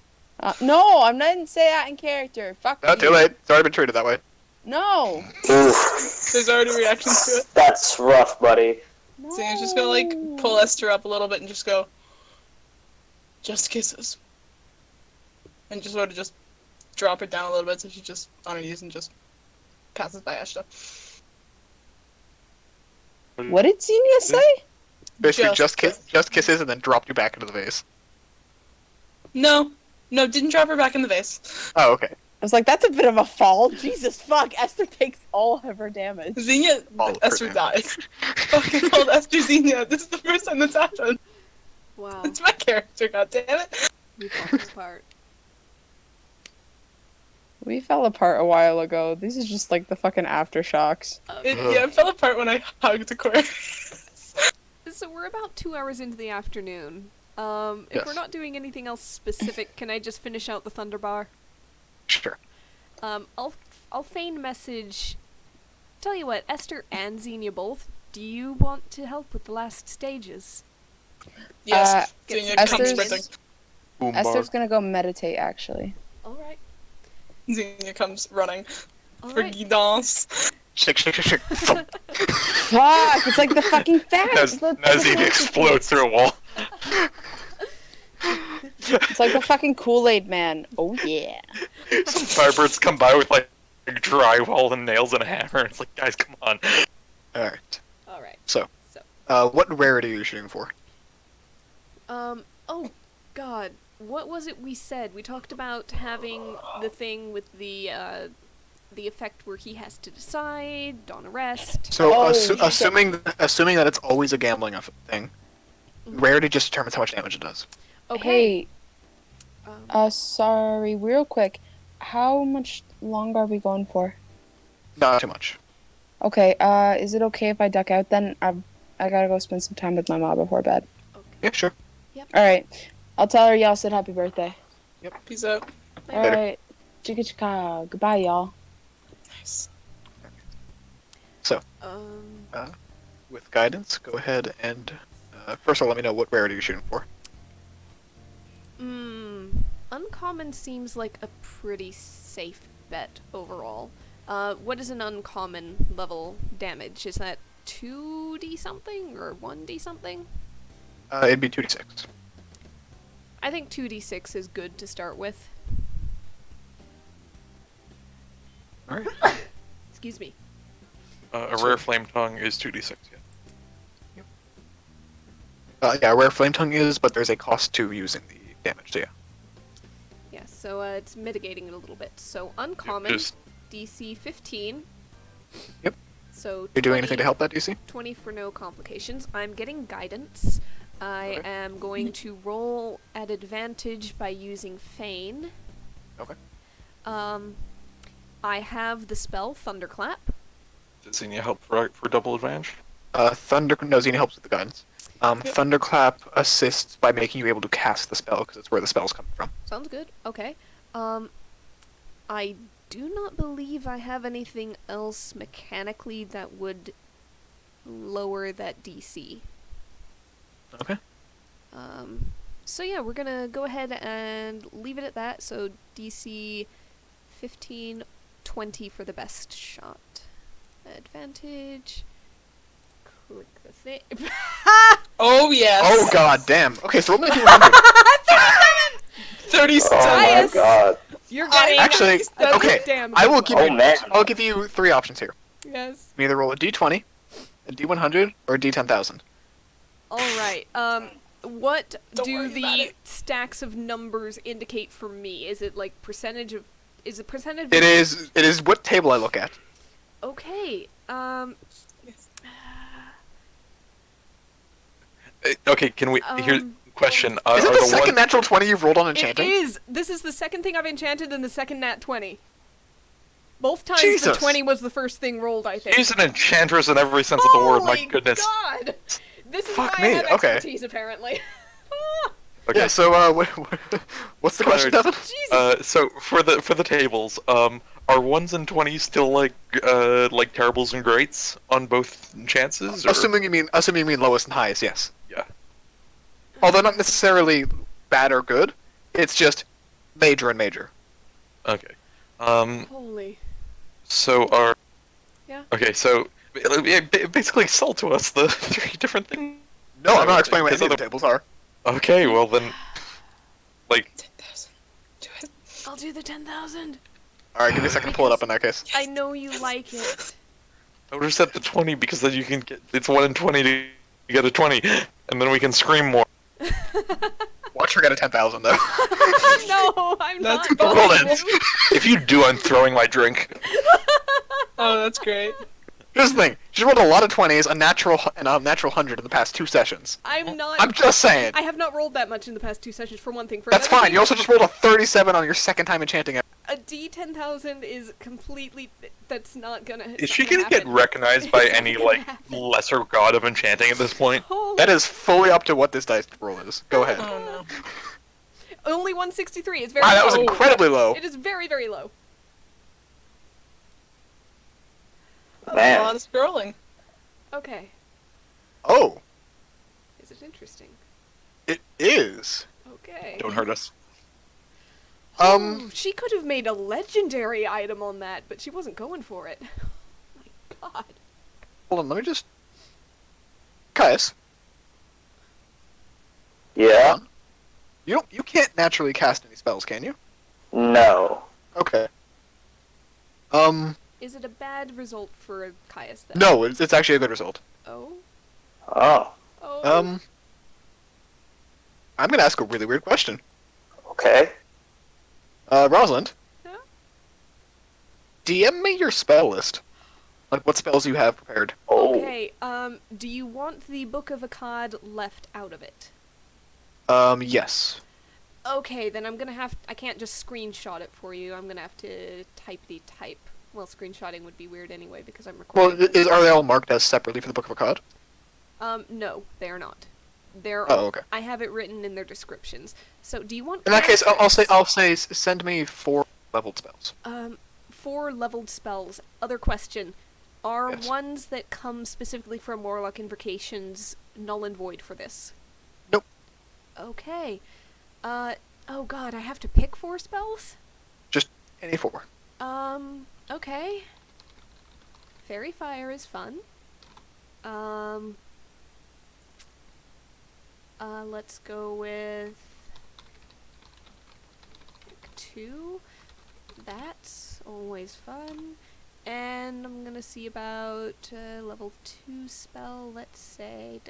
No, I'm not even say that in character. Fuck No, you. too late. It's already been treated that way. No! Oof. There's already reactions to it. That's rough, buddy. No. Xenia's just gonna like pull Esther up a little bit and just go, just kisses. And just sort of just drop her down a little bit so she's just on her knees and just passes by Ashta. What did Xenia say? Basically, just kisses and then dropped you back into the vase. No, didn't drop her back in the vase. Oh, okay. I was like, that's a bit of a fall. Jesus fuck, Esther takes all of her damage. Xenia, All of her Esther damage. dies. Fucking called Esther Xenia. This is the first time that's happened. Wow. It's my character, goddammit. We fell apart. We fell apart a while ago. These is just like the fucking aftershocks. It fell apart when I hugged Aquarius. So we're about 2 hours into the afternoon. If Yes. we're not doing anything else specific, can I just finish out the Thunder Bar? Sure. I'll feign message. Tell you what, Esther and Xenia both. Do you want to help with the last stages? Yes, Get Xenia some comes Esther's- sprinting. Boom Esther's gonna go meditate, actually. All right. Xenia comes running All for right. guidance. Shake, shake, shake, shake. Thump. Fuck! It's like the fucking facts. Nazine explodes through a wall. It's like the fucking Kool-Aid man. Oh yeah. Some firebirds come by with like drywall and nails and a hammer. It's like, guys, come on. Alright. All right. So. So. What rarity are you shooting for? Oh, God. What was it we said? We talked about having the thing with the the effect where he has to decide on a rest. So, Oh, assuming that it's always a gambling thing, rarity just determines how much damage it does. Okay. Hey, Um, sorry, real quick. How much longer are we going for? Not too much. Okay, is it okay if I duck out then? I gotta go spend some time with my mom before bed. okay. Yeah, sure. Alright, I'll tell her y'all said happy birthday. Peace out. Later. Alright, chicka chicka. Goodbye, y'all. Nice. Um, With guidance, go ahead and first of all, let me know what rarity you're shooting for. uncommon seems like a pretty safe bet overall. What is an uncommon level damage? Is that 2d something or 1d something? It'd be 2d6. I think 2d6 is good to start with. All right. Excuse me. A rare flame tongue is 2d6. Yeah. Yeah, rare flame tongue is, but there's a cost to using the damage. So yeah. Yeah, so it's mitigating it a little bit. So uncommon, Just DC 15. Yep. So You're doing anything 20 to help that DC? 20 for no complications. I'm getting guidance. I Okay. am going to roll at advantage by using Feign. Okay. I have the spell Thunderclap. does he need help for double advantage? Xenia helps with the guidance. Thunderclap assists by making you able to cast the spell because it's where the spell's coming from. Sounds good. Okay. I do not believe I have anything else mechanically that would lower that DC. Okay. So yeah, we're gonna go ahead and leave it at that. So DC 15, 20 for the best shot. Advantage. Click the thing. Oh yes. Oh god damn. Okay, so roll me a d100. 37. Oh my Yes. god. You're getting Actually, that's okay, damn I good will one. give Oh you. man. I'll give you 3 options here. Yes. You can either roll a d20, a d100, or a d10,000. All right. What Don't do worry about the it. stacks of numbers indicate for me? Is it like percentage of? Is it percentage? It is. It is what table I look at. Okay. Okay, can we? Here's question. Is it Are the the second one, natural 20 you've rolled on It enchanting? is. This is the second thing I've enchanted and the second nat 20. Both times Jesus. the 20 was the first thing rolled, I think. she's an enchantress in every sense of the word. My Holy goodness. God! This is Fuck why me, I have okay. expertise, apparently. Okay. Yeah. So what's the question, Devin? Jesus. So for the tables, are ones and 20s still like terribles and greats on both chances? Or? Assuming you mean lowest and highest, yes. Yeah. Although not necessarily bad or good, it's just major and major. Okay. Holy. So are. Yeah. Okay, so basically sell to us the 3 different things. No, I'm not explaining what Because any of the tables are. Okay, well then, like, 10,000. Do it. I'll do the 10,000. Alright, give me a second to pull it up in that case. I know you like it. I would have set the 20 because then you can get it's 1 in 20 to get a 20, and then we can scream more. Watch her get a 10,000 though. No, I'm That's not cool. going Roll it. to. If you do, I'm throwing my drink. Oh, that's great. Here's the thing: she rolled a lot of 20s, a natural 100 in the past 2 sessions. I'm not. I'm just saying. I have not rolled that much in the past 2 sessions, for one thing. For That's another fine. thing, You also just rolled a 37 on your second time enchanting it. a D10,000 is completely. That's not gonna. Is she fucking gonna get happen. recognized by It's any not like gonna happen. lesser god of enchanting at this point? Holy That is fully up to what this dice roll is. Go ahead. Oh no. only 163. It's very Wow, that low. was incredibly low. It is very, very low. A Man. lot of scrolling. Okay. Oh, Is it interesting? it is. Okay. Don't hurt us. Ooh, she could have made a legendary item on that, but she wasn't going for it. My God. Hold on, let me just. Caius, Yeah? you can't naturally cast any spells, can you? No. Okay. Is it a bad result for Caius then? No, it's actually a good result. Oh. Oh. Oh. I'm gonna ask a really weird question. Okay. Rosalind. Yeah? DM me your spell list. Like what spells you have prepared. Oh. Okay, do you want the Book of Akkad left out of it? Yes. Okay, then I can't just screenshot it for you. I'm gonna have to type the type. Well, screenshotting would be weird anyway because I'm Well, recording. are they all marked as separately for the Book of Akkad? No, they are not. They're Oh, okay. I have it written in their descriptions. So, do you want In that case, I'll cantrips? say send me 4 leveled spells. 4 leveled spells. Other question. Are Yes. ones that come specifically from Warlock Invocations null and void for this? Nope. Okay. Oh god, I have to pick 4 spells? Just any 4. Okay. Fairy Fire is fun. Let's go with 2. That's always fun. And I'm gonna see about level 2 spell, let's say.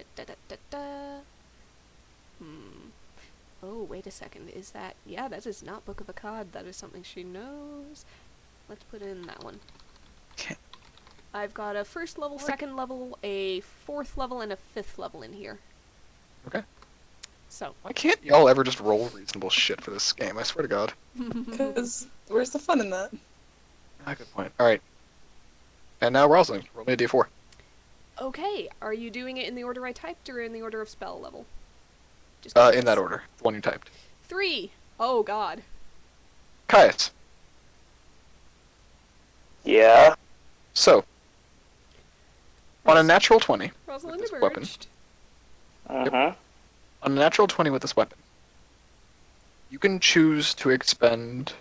Oh, wait a second. Is that. Yeah, that is not Book of Akkad. That is something she knows. Let's put in that one. Okay. I've got a 1st level, 2nd level, a 4th level, and a 5th level in here. Okay. So. Why can't y'all ever just roll reasonable shit for this game? I swear to God. Because where's the fun in that? Ah, good point. Alright. And now Rosalind, roll me a d4. Okay, are you doing it in the order I typed or in the order of spell level? Just In curious. that order. The one you typed. 3! Oh god. Caius. Yeah. So, on a natural 20, Rosalind this emerged. weapon. Uh-huh. On a natural 20 with this weapon, you can choose to expend,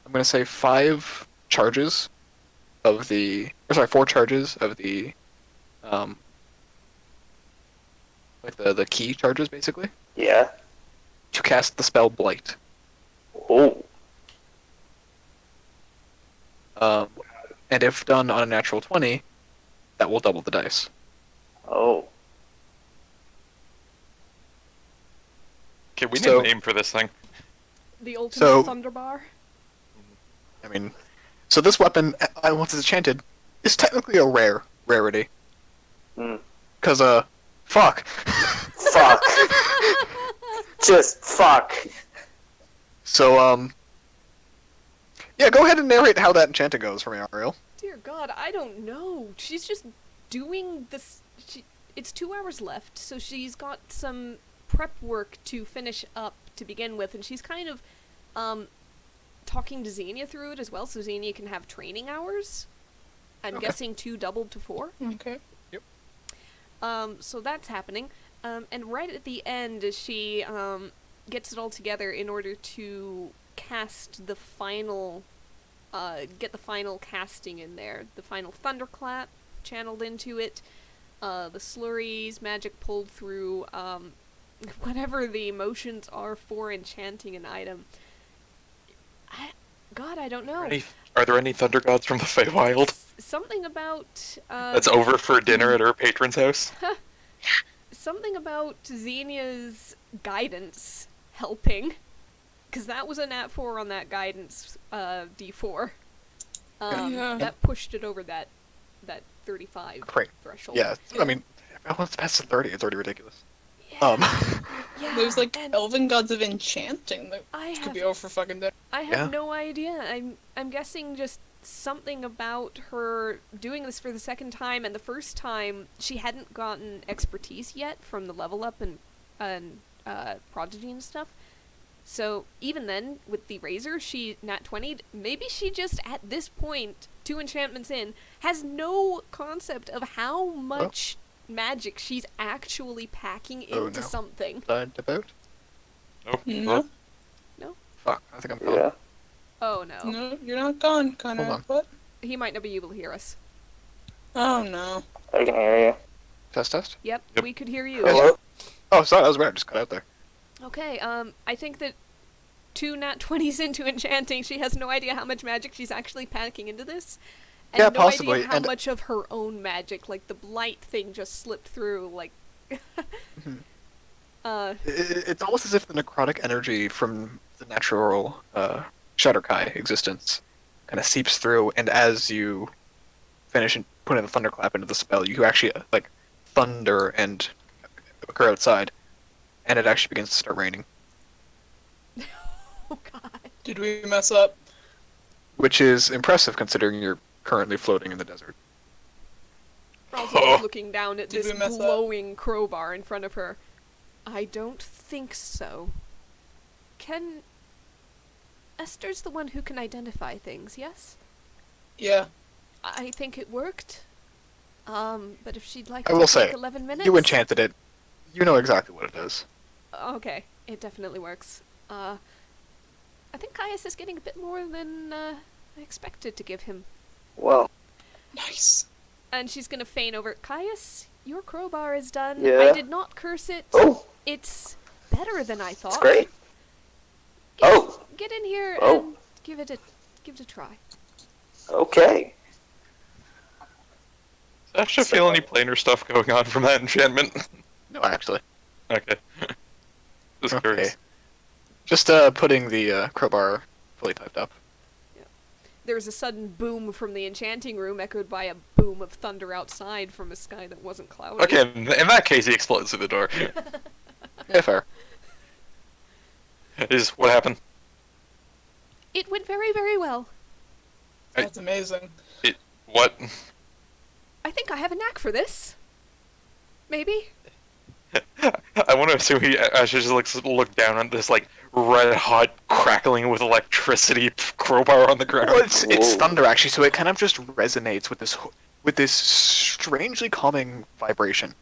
I'm going to say 4 charges of the, like the key charges, basically, Yeah. to cast the spell Blight. Oh. And if done on a natural 20, that will double the dice. Oh. Okay, we need So- a name for this thing. The ultimate So- Thunderbar. I mean, so this weapon, once it's enchanted, is technically a rarity. Hmm. Because, fuck. Fuck. Just fuck. So, yeah, go ahead and narrate how that enchanting goes for me, Ariel. Dear God, I don't know. She's just doing this. It's 2 hours left, so she's got some prep work to finish up to begin with, and she's kind of talking to Xenia through it as well, so Xenia can have training hours. I'm Okay. guessing 2 doubled to 4. Okay. So that's happening. And right at the end, she gets it all together in order to cast the final, get the final casting in there. The final thunderclap channeled into it. The slurries, magic pulled through, whatever the motions are for enchanting an item. God, I don't know. Are there any thunder gods from the Feywild? Something about That's over for dinner at her patron's house? something about Xenia's guidance helping, because that was a nat 4 on that guidance d4. Yeah. That pushed it over that 35 Great. threshold. Yeah, I mean, once it's past the 30, it's already ridiculous. Yeah, yeah, There's like and elven gods of enchanting that I could have be over for fucking dinner. I have Yeah. no idea. I'm guessing just something about her doing this for the second time, and the first time she hadn't gotten expertise yet from the level up and prodigy and stuff. So even then, with the razor, she nat 20'd. Maybe she just at this point, 2 enchantments in, has no concept of how much magic she's actually packing Oh, into no. something. About? Nope. No, Fuck, I think I'm gone. Yeah. Oh no. no, you're not gone, Connor. Hold on. What? He might not be able to hear us. Oh no. I can hear you. Test? Yep, Yep. we could hear you. Hello? Oh, sorry, that was weird. I just cut out there. Okay, I think that 2 nat 20s into enchanting, she has no idea how much magic she's actually packing into this. And Yeah, no possibly, idea how and- much of her own magic, like the blight thing just slipped through, like... It's almost as if the necrotic energy from the natural Shatterkai existence kind of seeps through, and as you finish and putting the thunderclap into the spell, you actually like thunder and occur outside, and it actually begins to start raining, Oh god. Did we mess up? which is impressive considering you're currently floating in the desert. Rosalind looking down at Did this we mess up? glowing crowbar in front of her. I don't think so. Esther's the one who can identify things, yes? Yeah. I think it worked. But if she'd like I to will take say, 11 minutes... you enchanted it. You know exactly what it is. Okay, it definitely works. I think Caius is getting a bit more than I expected to give him. Well, Nice. And she's gonna feign over. Caius, your crowbar is done. Yeah? I did not curse it. oh, It's better than I thought. it's great. Get, Oh. get in here Oh. and give it a try. Okay. I actually feel any planar stuff going on from that enchantment. No, actually. Okay. Just curious. Okay. Just putting the crowbar fully typed up. There's a sudden boom from the enchanting room, echoed by a boom of thunder outside from a sky that wasn't cloudy. Okay, in that case, he explodes through the door. Yeah, fair. Is what happened? It went very, very well. That's amazing. What? I think I have a knack for this. Maybe. I want to assume he actually just look down on this like red hot crackling with electricity crowbar on the ground. Well, it's Whoa. thunder actually, so it kind of just resonates with this strangely calming vibration.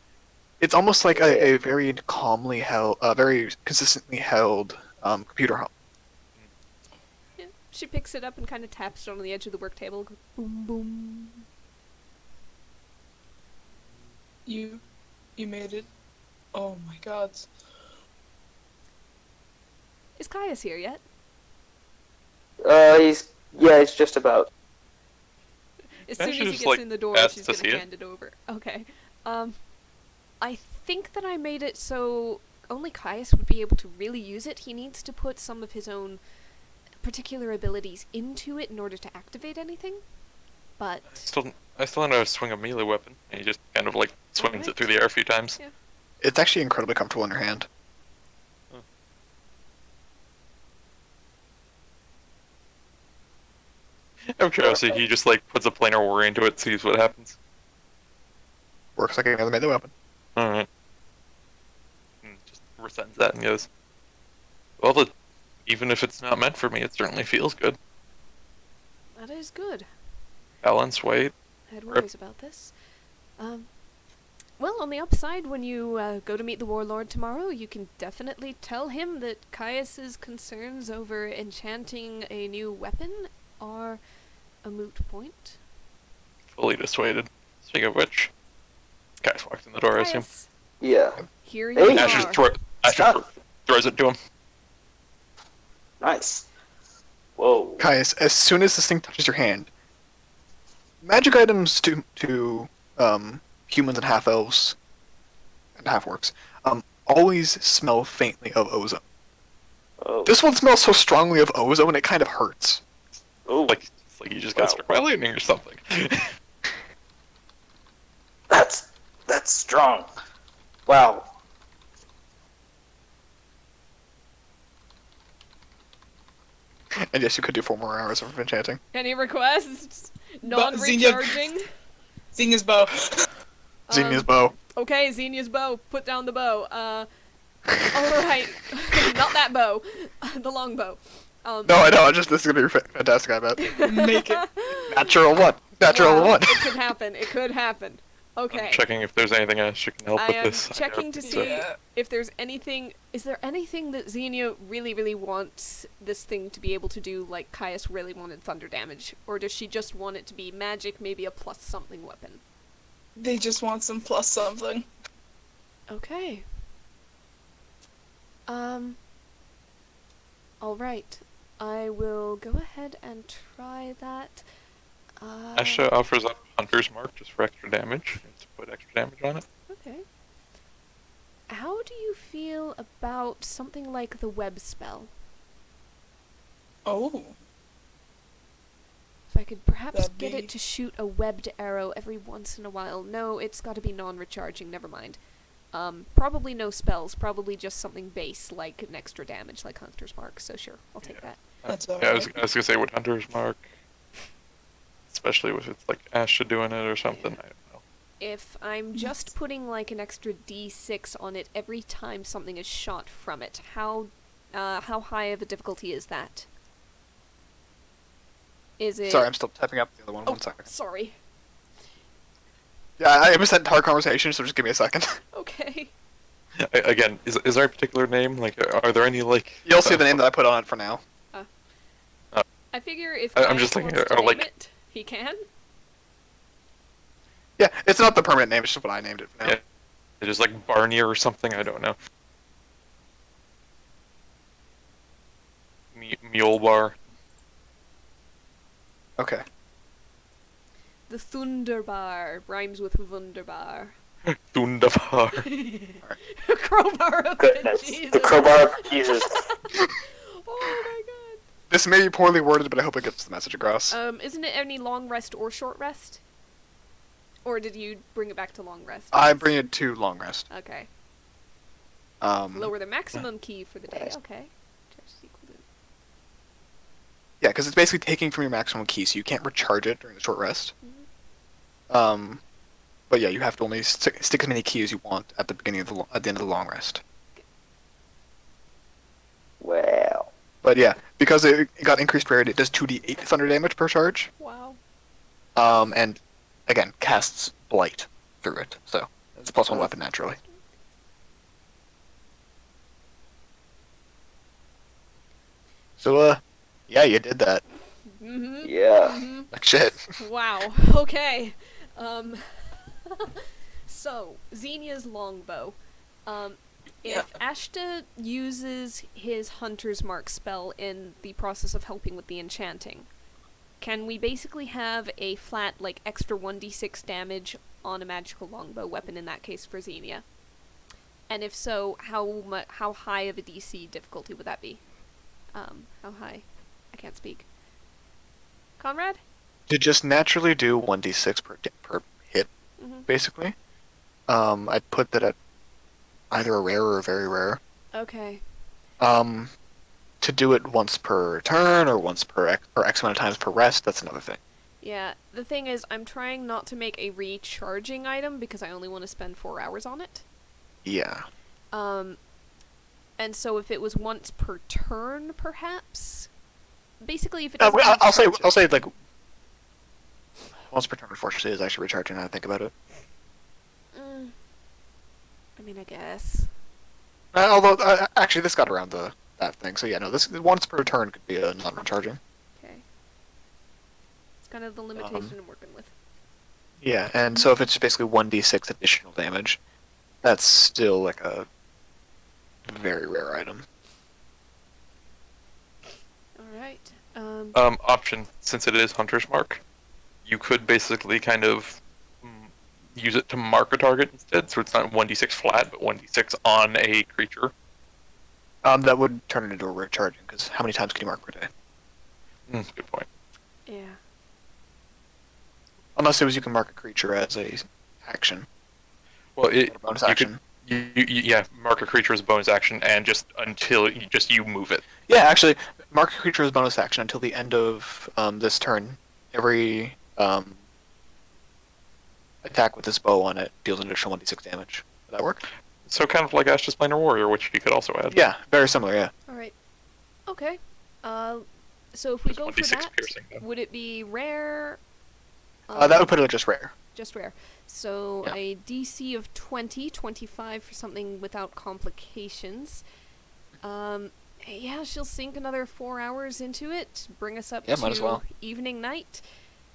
It's almost like a very calmly held, very consistently held computer hum. Yeah. She picks it up and kind of taps it on the edge of the work table. Boom, boom. You made it. Oh my god. Is Caius here yet? He's just about. As I soon as should he just, gets like, in the door, ask she's to gonna see it. hand it over. Okay. I think that I made it so only Caius would be able to really use it. He needs to put some of his own particular abilities into it in order to activate anything. But I still know how to swing a melee weapon, and he just kind of like swings it through the air a few times. Yeah. It's actually incredibly comfortable in your hand. I'm curious, he just like puts a planar warrior into it, sees what happens. Works like any other melee weapon. Alright. Just resends that and goes, even if it's not meant for me, it certainly feels good. that is good. Balance, weight. I had worries about this. Well, on the upside, when you go to meet the warlord tomorrow, you can definitely tell him that Caius's concerns over enchanting a new weapon are a moot point. Fully dissuaded. Speaking of which, Caius walks in the door, I assume. Caius, Yeah. here you Hey. Ash are. just throws it to him. Nice. Whoa. Caius, as soon as this thing touches your hand, magic items to humans and half elves and half orcs always smell faintly of ozone. Oh. This one smells so strongly of ozone it kind of hurts. Oh. It's like you just got struck by lightning or something. That's strong. Wow. And yes, you could do 4 more hours of enchanting. Any requests? But Non-recharging? Zinya's bow. Xenia's bow. Okay, Xenia's bow. Put down the bow. Alright. Not that bow. The long bow. No, I know. This is gonna be fantastic. I bet. Make it. Natural one. Natural Wow, one. It could happen. It could happen. Okay. I'm checking if there's anything else you can help I with am this. checking to So- see if there's anything. Is there anything that Xenia really, really wants this thing to be able to do, like Caius really wanted thunder damage? Or does she just want it to be magic, maybe a plus something weapon? They just want some plus something. Okay. Alright. I will go ahead and try that. Ashta offers up Hunter's Mark just for extra damage. To put extra damage on it. Okay. How do you feel about something like the web spell? Oh. If I could perhaps That'd get be- it to shoot a webbed arrow every once in a while. No, it's got to be non-recharging. Never mind. Probably no spells. Probably just something base, like an extra damage, like Hunter's Mark. So sure, I'll take that. That's Yeah, I was alright. gonna say with Hunter's Mark, especially if it's like Ashta doing it or something. I don't know. If I'm just putting like an extra D6 on it every time something is shot from it, how high of a difficulty is that? Is it? Sorry, I'm still typing up the other one. Oh, 1 second. sorry. Yeah, I missed that entire conversation, so just give me a second. Okay. Again, is there a particular name? Like, are there any like? You'll see the name that I put on it for now. I figure if I'm Kyle just thinking, wants to or, name like- it, he can. Yeah, it's not the permanent name, it's just what I named it for now. Yeah. Just like Barnier or something. I don't know. Mule Bar. Okay. The Thunderbar rhymes with Wunderbar. Thunderbar. Crowbar of Goodness. Jesus. The crowbar of Jesus. Oh my This may be poorly worded, but I hope it gets the message across. god. Isn't it any long rest or short rest? Or did you bring it back to long rest? I bring it to long rest. Okay. Um, Lower the maximum key for the day. Okay. Just equal to- Yeah, because it's basically taking from your maximum key, so you can't recharge it during the short rest. But yeah, you have to only stick as many keys as you want at the beginning of at the end of the long rest. Well. But yeah, because it got increased rarity, it does 2d8 thunder damage per charge. Wow. And again, casts blight through it, so it's a +1 weapon naturally. So yeah, you did that. Mm-hmm. Yeah. Mm-hmm. Like shit. Wow. Okay. So Xenia's longbow. If Ashta uses his Hunter's Mark spell in the process of helping with the enchanting, can we basically have a flat, like, extra 1d6 damage on a magical longbow weapon in that case for Xenia? And if so, how high of a DC difficulty would that be? How high? I can't speak. Conrad? To just naturally do 1d6 per hit, Mm-hmm. basically. I'd put that at either a rare or a very rare. Okay. To do it once per turn or once per X amount of times per rest, that's another thing. Yeah, the thing is, I'm trying not to make a recharging item because I only want to spend 4 hours on it. Yeah. And so if it was once per turn, perhaps? Basically, if it Uh, doesn't I'll say like once per turn. Unfortunately, is actually recharging. Now that I think about it. I mean, I guess. Although actually, this got around that thing. So yeah, no, this once per turn could be a non-recharging. Okay. It's kind of the limitation I'm working with. Yeah, and so if it's basically 1d6 additional damage, that's still like a very rare item. Alright. Option, since it is Hunter's Mark, you could basically kind of use it to mark a target instead, so it's not 1d6 flat, but 1d6 on a creature. That would turn it into a recharging, because how many times can you mark per day? Good point. Yeah. Unless it was you can mark a creature as a action, Well, a bonus action. yeah, mark a creature as a bonus action, and just until you move it. Yeah, actually, mark a creature as a bonus action until the end of this turn. Every attack with this bow on it deals an additional 1d6 damage. Would that work? So kind of like Ashta's Planar Warrior, which you could also add. Yeah, very similar, yeah. Alright. Okay. So if we Just go for 1d6 that, piercing, though. would it be rare? That would put it at just rare. Just rare. So Yeah. a DC of 20, 25 for something without complications. Yeah, she'll sink another 4 hours into it, bring us up Yeah, to might as well. evening night.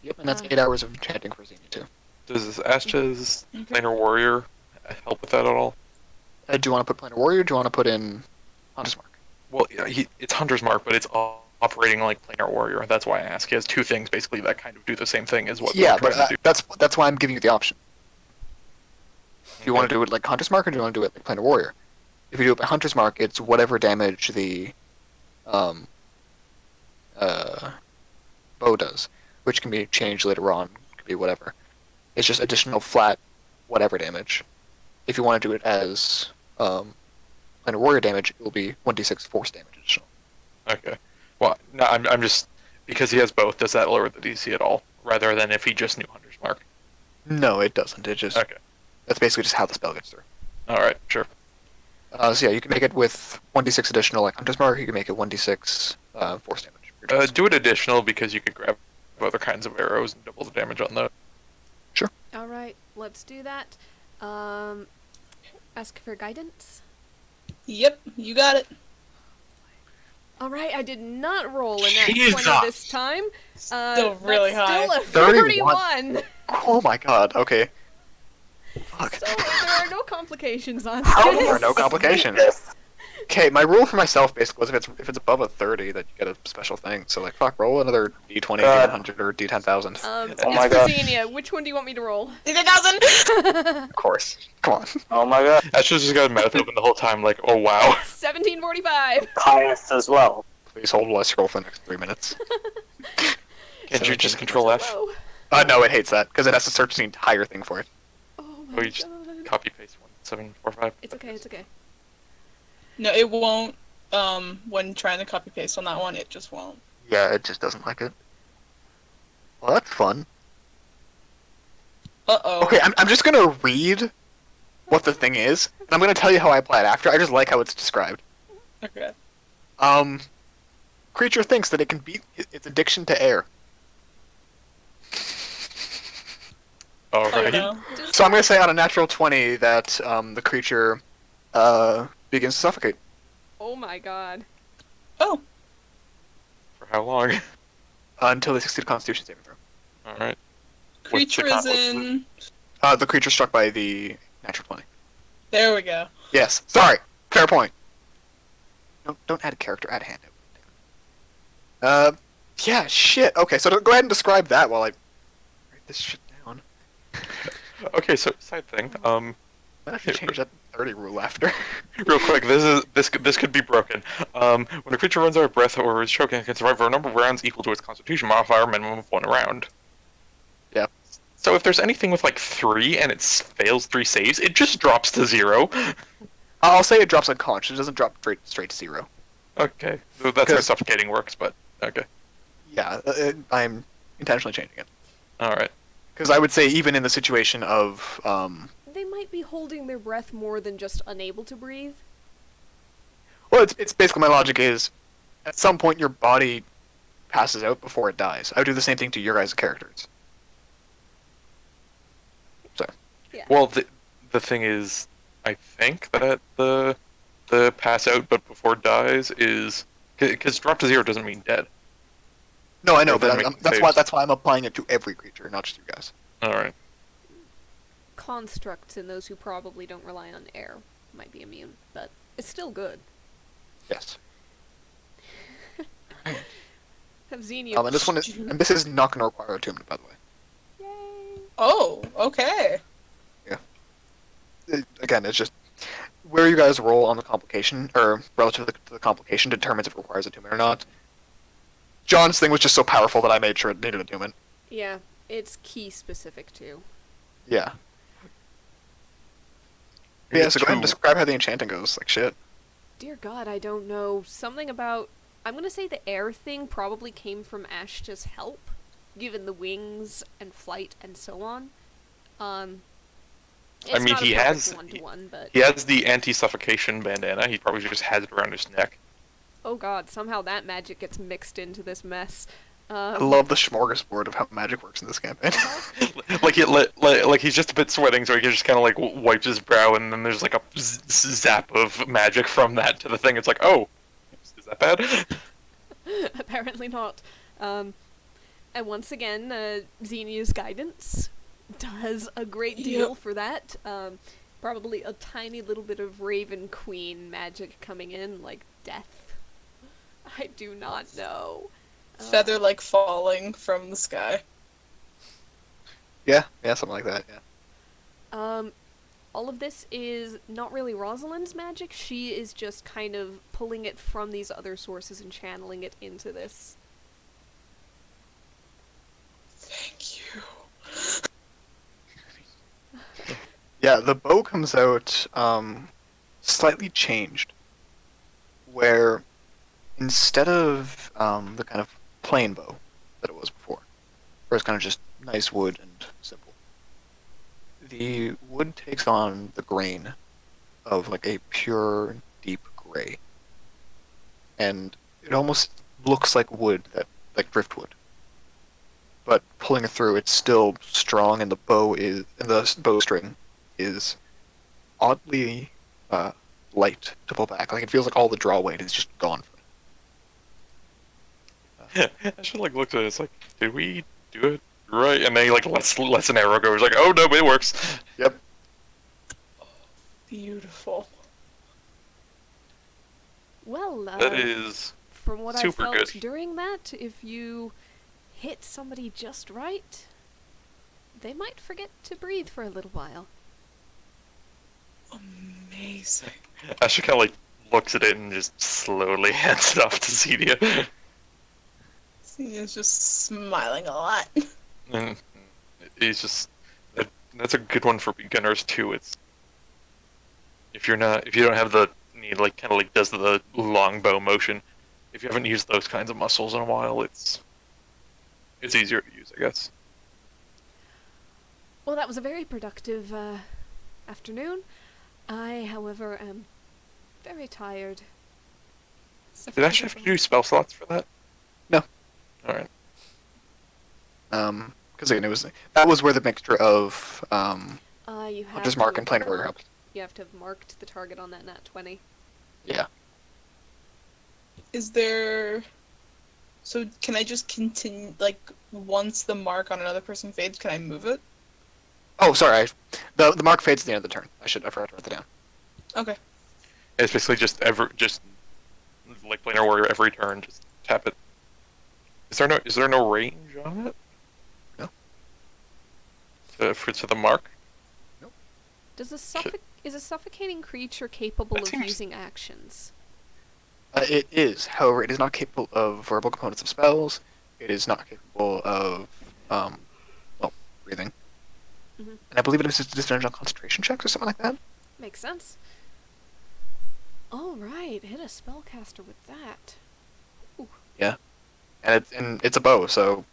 Yep, and that's Uh, 8 hours of enchanting for Xenia, too. Does Ashta's Planar Warrior help with that at all? Do you want to put Planar Warrior, or do you want to put in Hunter's Mark? Well, yeah, it's Hunter's Mark, but it's operating like Planar Warrior. That's why I ask. He has two things basically that kind of do the same thing as what Yeah, we're but trying to do. that's why I'm giving you the option. Do you want to do it like Hunter's Mark, or do you want to do it like Planar Warrior? If you do it by Hunter's Mark, it's whatever damage the bow does. which can be changed later on. Could be whatever. It's just additional flat whatever damage. If you want to do it as planar warrior damage, it will be 1d6 force damage additional. Okay. Well, no, I'm just because he has both. Does that lower the DC at all, rather than if he just knew Hunter's Mark? No, it doesn't. It just Okay. that's basically just how the spell gets through. All right. Sure. So yeah, you can make it with 1d6 additional like Hunter's Mark. You can make it 1d6 force damage. Do it additional because you could grab other kinds of arrows and double the damage on that. All right, let's do that. Ask for guidance. Yep, you got it. All right, I did not roll a nat 20 Jesus! this time. Still really that's high. Still a 31. 31. Oh my god. Okay. Fuck. So there are no complications on How this. There are no complications. Okay, my rule for myself basically was if it's above a 30, then you get a special thing. So like, fuck, roll another d20, d100, or d10,000. Oh It's my for God. Xenia. Which one do you want me to roll? 10,000! Of course. Come on. Oh my god. Ashta's just got his mouth open the whole time, like, oh wow. 1745. Highest as well. Please hold while I scroll for the next 3 minutes. Can't you just control F? Oh, No, it hates that, because it has to search the entire thing for it. oh Oh, my you just god. copy paste 1745. It's okay, it's okay. No, it won't. When trying to copy paste on that one, it just won't. Yeah, it just doesn't like it. Well, that's fun. Uh-oh. Okay, I'm just gonna read what the thing is, and I'm gonna tell you how I apply it after. I just like how it's described. Okay. Creature thinks that it can beat its addiction to air. Oh, Alright. no. So I'm gonna say on a natural 20 that the creature begins to suffocate. Oh my god. Oh, For how long? Until they succeed a Constitution saving throw. Alright. creature is in... The creature struck by the natural 20. There we go. Yes. Sorry. Fair point. Don't add a character. Add a handout. Yeah. Shit. Okay. So go ahead and describe that while I write this shit down. Okay, so side thing. Might have to change that 30 rule after. Real quick, this could be broken. When a creature runs out of breath or is choking, it can survive for a number of rounds equal to its Constitution modifier, minimum of 1 round. Yeah. So if there's anything with like 3 and it fails 3 saves, it just drops to 0. I'll say it drops unconscious. It doesn't drop straight to 0. Okay, so that's how suffocating works. But okay, Yeah. I'm intentionally changing it all right. because I would say even in the situation of They might be holding their breath more than just unable to breathe. well, it's basically my logic is at some point your body passes out before it dies. I would do the same thing to your guys' characters. Well, the thing is, I think that the pass out but before dies is because drop to 0 doesn't mean dead. No, I know, Rather but than making that's saves. why I'm applying it to every creature, not just you guys. All right. Constructs and those who probably don't rely on air might be immune, but it's still good. Yes. Have Xenia. And this is not going to require attunement, by the way. Yay! Oh, okay. Again, it's just where you guys roll on the complication, or relative to the complication, determines if it requires attunement or not. John's thing was just so powerful that I made sure it needed attunement. Yeah, it's key specific too. Yeah. Yeah, so go ahead and describe how the enchanting goes. Like, shit. Dear God, I don't know. Something about. I'm gonna say the air thing probably came from Ashta's help, given the wings and flight and so on. It's I mean, not he a has one-to-one, but he has the anti-suffocation bandana. He probably just has it around his neck. oh God, somehow that magic gets mixed into this mess. I love the smorgasbord of how magic works in this campaign. like he's just a bit sweating, so he just kind of like wipes his brow, and then there's like a zap of magic from that to the thing. It's like, oh, is that bad? Apparently not. And once again, Xenia's guidance does a great deal for that. Probably a tiny little bit of Raven Queen magic coming in, like death. I do not know. Feather like falling from the sky. Yeah, something like that, yeah. All of this is not really Rosalind's magic. She is just kind of pulling it from these other sources and channeling it into this. Thank you. Yeah, the bow comes out slightly changed, where instead of the kind of plain bow that it was before, where it's kind of just nice wood and simple, the wood takes on the grain of like a pure, deep gray, and it almost looks like wood that like driftwood. But pulling it through, it's still strong, and the bowstring is oddly uh, light to pull back. Like it feels like all the draw weight is just gone from it. I should like look at it. It's like, did we do it right? And then he like lets an arrow go. He's like, oh no, it works. Yep. Beautiful. Well, That is from what I super felt good. during that, if you hit somebody just right, they might forget to breathe for a little while. Amazing. Asher kind of like looks at it and just slowly hands it off to Cedia. He's just smiling a lot. And he's just that's a good one for beginners too. It's if you don't have the need like kind of like does the long bow motion. If you haven't used those kinds of muscles in a while, it's easier to use, I guess. Well, that was a very productive afternoon. I, however, am very tired. Did Asher have to do spell slots for that? No. All right. Because again, that was where the mixture of You have Hunter's Mark and Planar Warrior helped. You have to have marked the target on that nat 20. Yeah. Is there... So can I just continue, like, once the mark on another person fades, can I move it? Oh, sorry. The mark fades at the end of the turn. I forgot to write that down. Okay. It's basically just like Planar Warrior every turn, just tap it. Is there no range on it? No. To the mark? Is a suffocating creature capable That of seems- using actions? It is. However, it is not capable of verbal components of spells. It is not capable of breathing. Mhm. And I believe it is disadvantage on concentration checks or something like that. Makes sense. Alright, hit a spellcaster with that. And it's a bow, so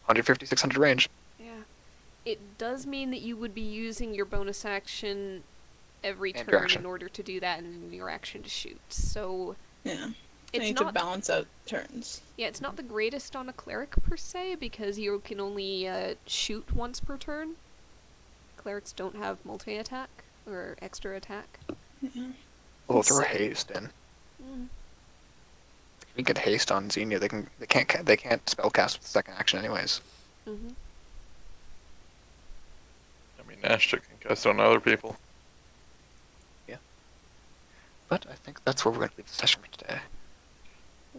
150, 600 range. Yeah. It does mean that you would be using your bonus action every And your turn action. in order to do that and your action to shoot. So Yeah. I it's need not to balance out turns. yeah, it's not the greatest on a cleric per se because you can only shoot once per turn. Clerics don't have multi-attack or extra attack. Yeah. We'll throw haste in. Mm. If you get haste on Xenia, they can't spellcast with the second action anyways. Mm-hmm. I mean, Ashta can cast on other people. But I think that's where we're going to leave the session for today.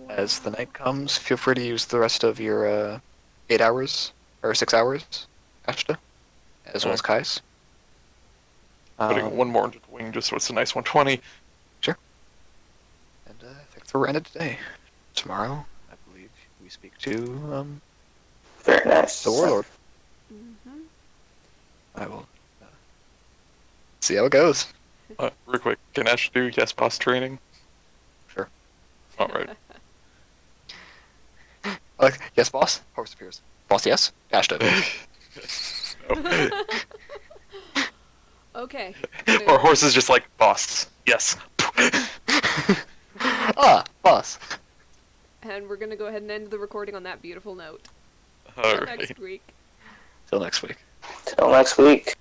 As the night comes, feel free to use the rest of your 8 hours or 6 hours, Ashta, as well as Kai's. Putting one more into the wing just so it's a nice 120. And I think that's where we're ended today. Tomorrow, I believe we speak to Very nice. the Warlord. Mm-hmm. I will see how it goes. Real quick, can Ash do yes boss training? Sure. Alright. Like, yes, boss. Horse appears. Boss, yes. Ashta. No. Okay. Or horse is just like, boss, yes. Boss. And we're gonna go ahead and end the recording on that beautiful note. Till Alright. next week. Till next week. Till next week.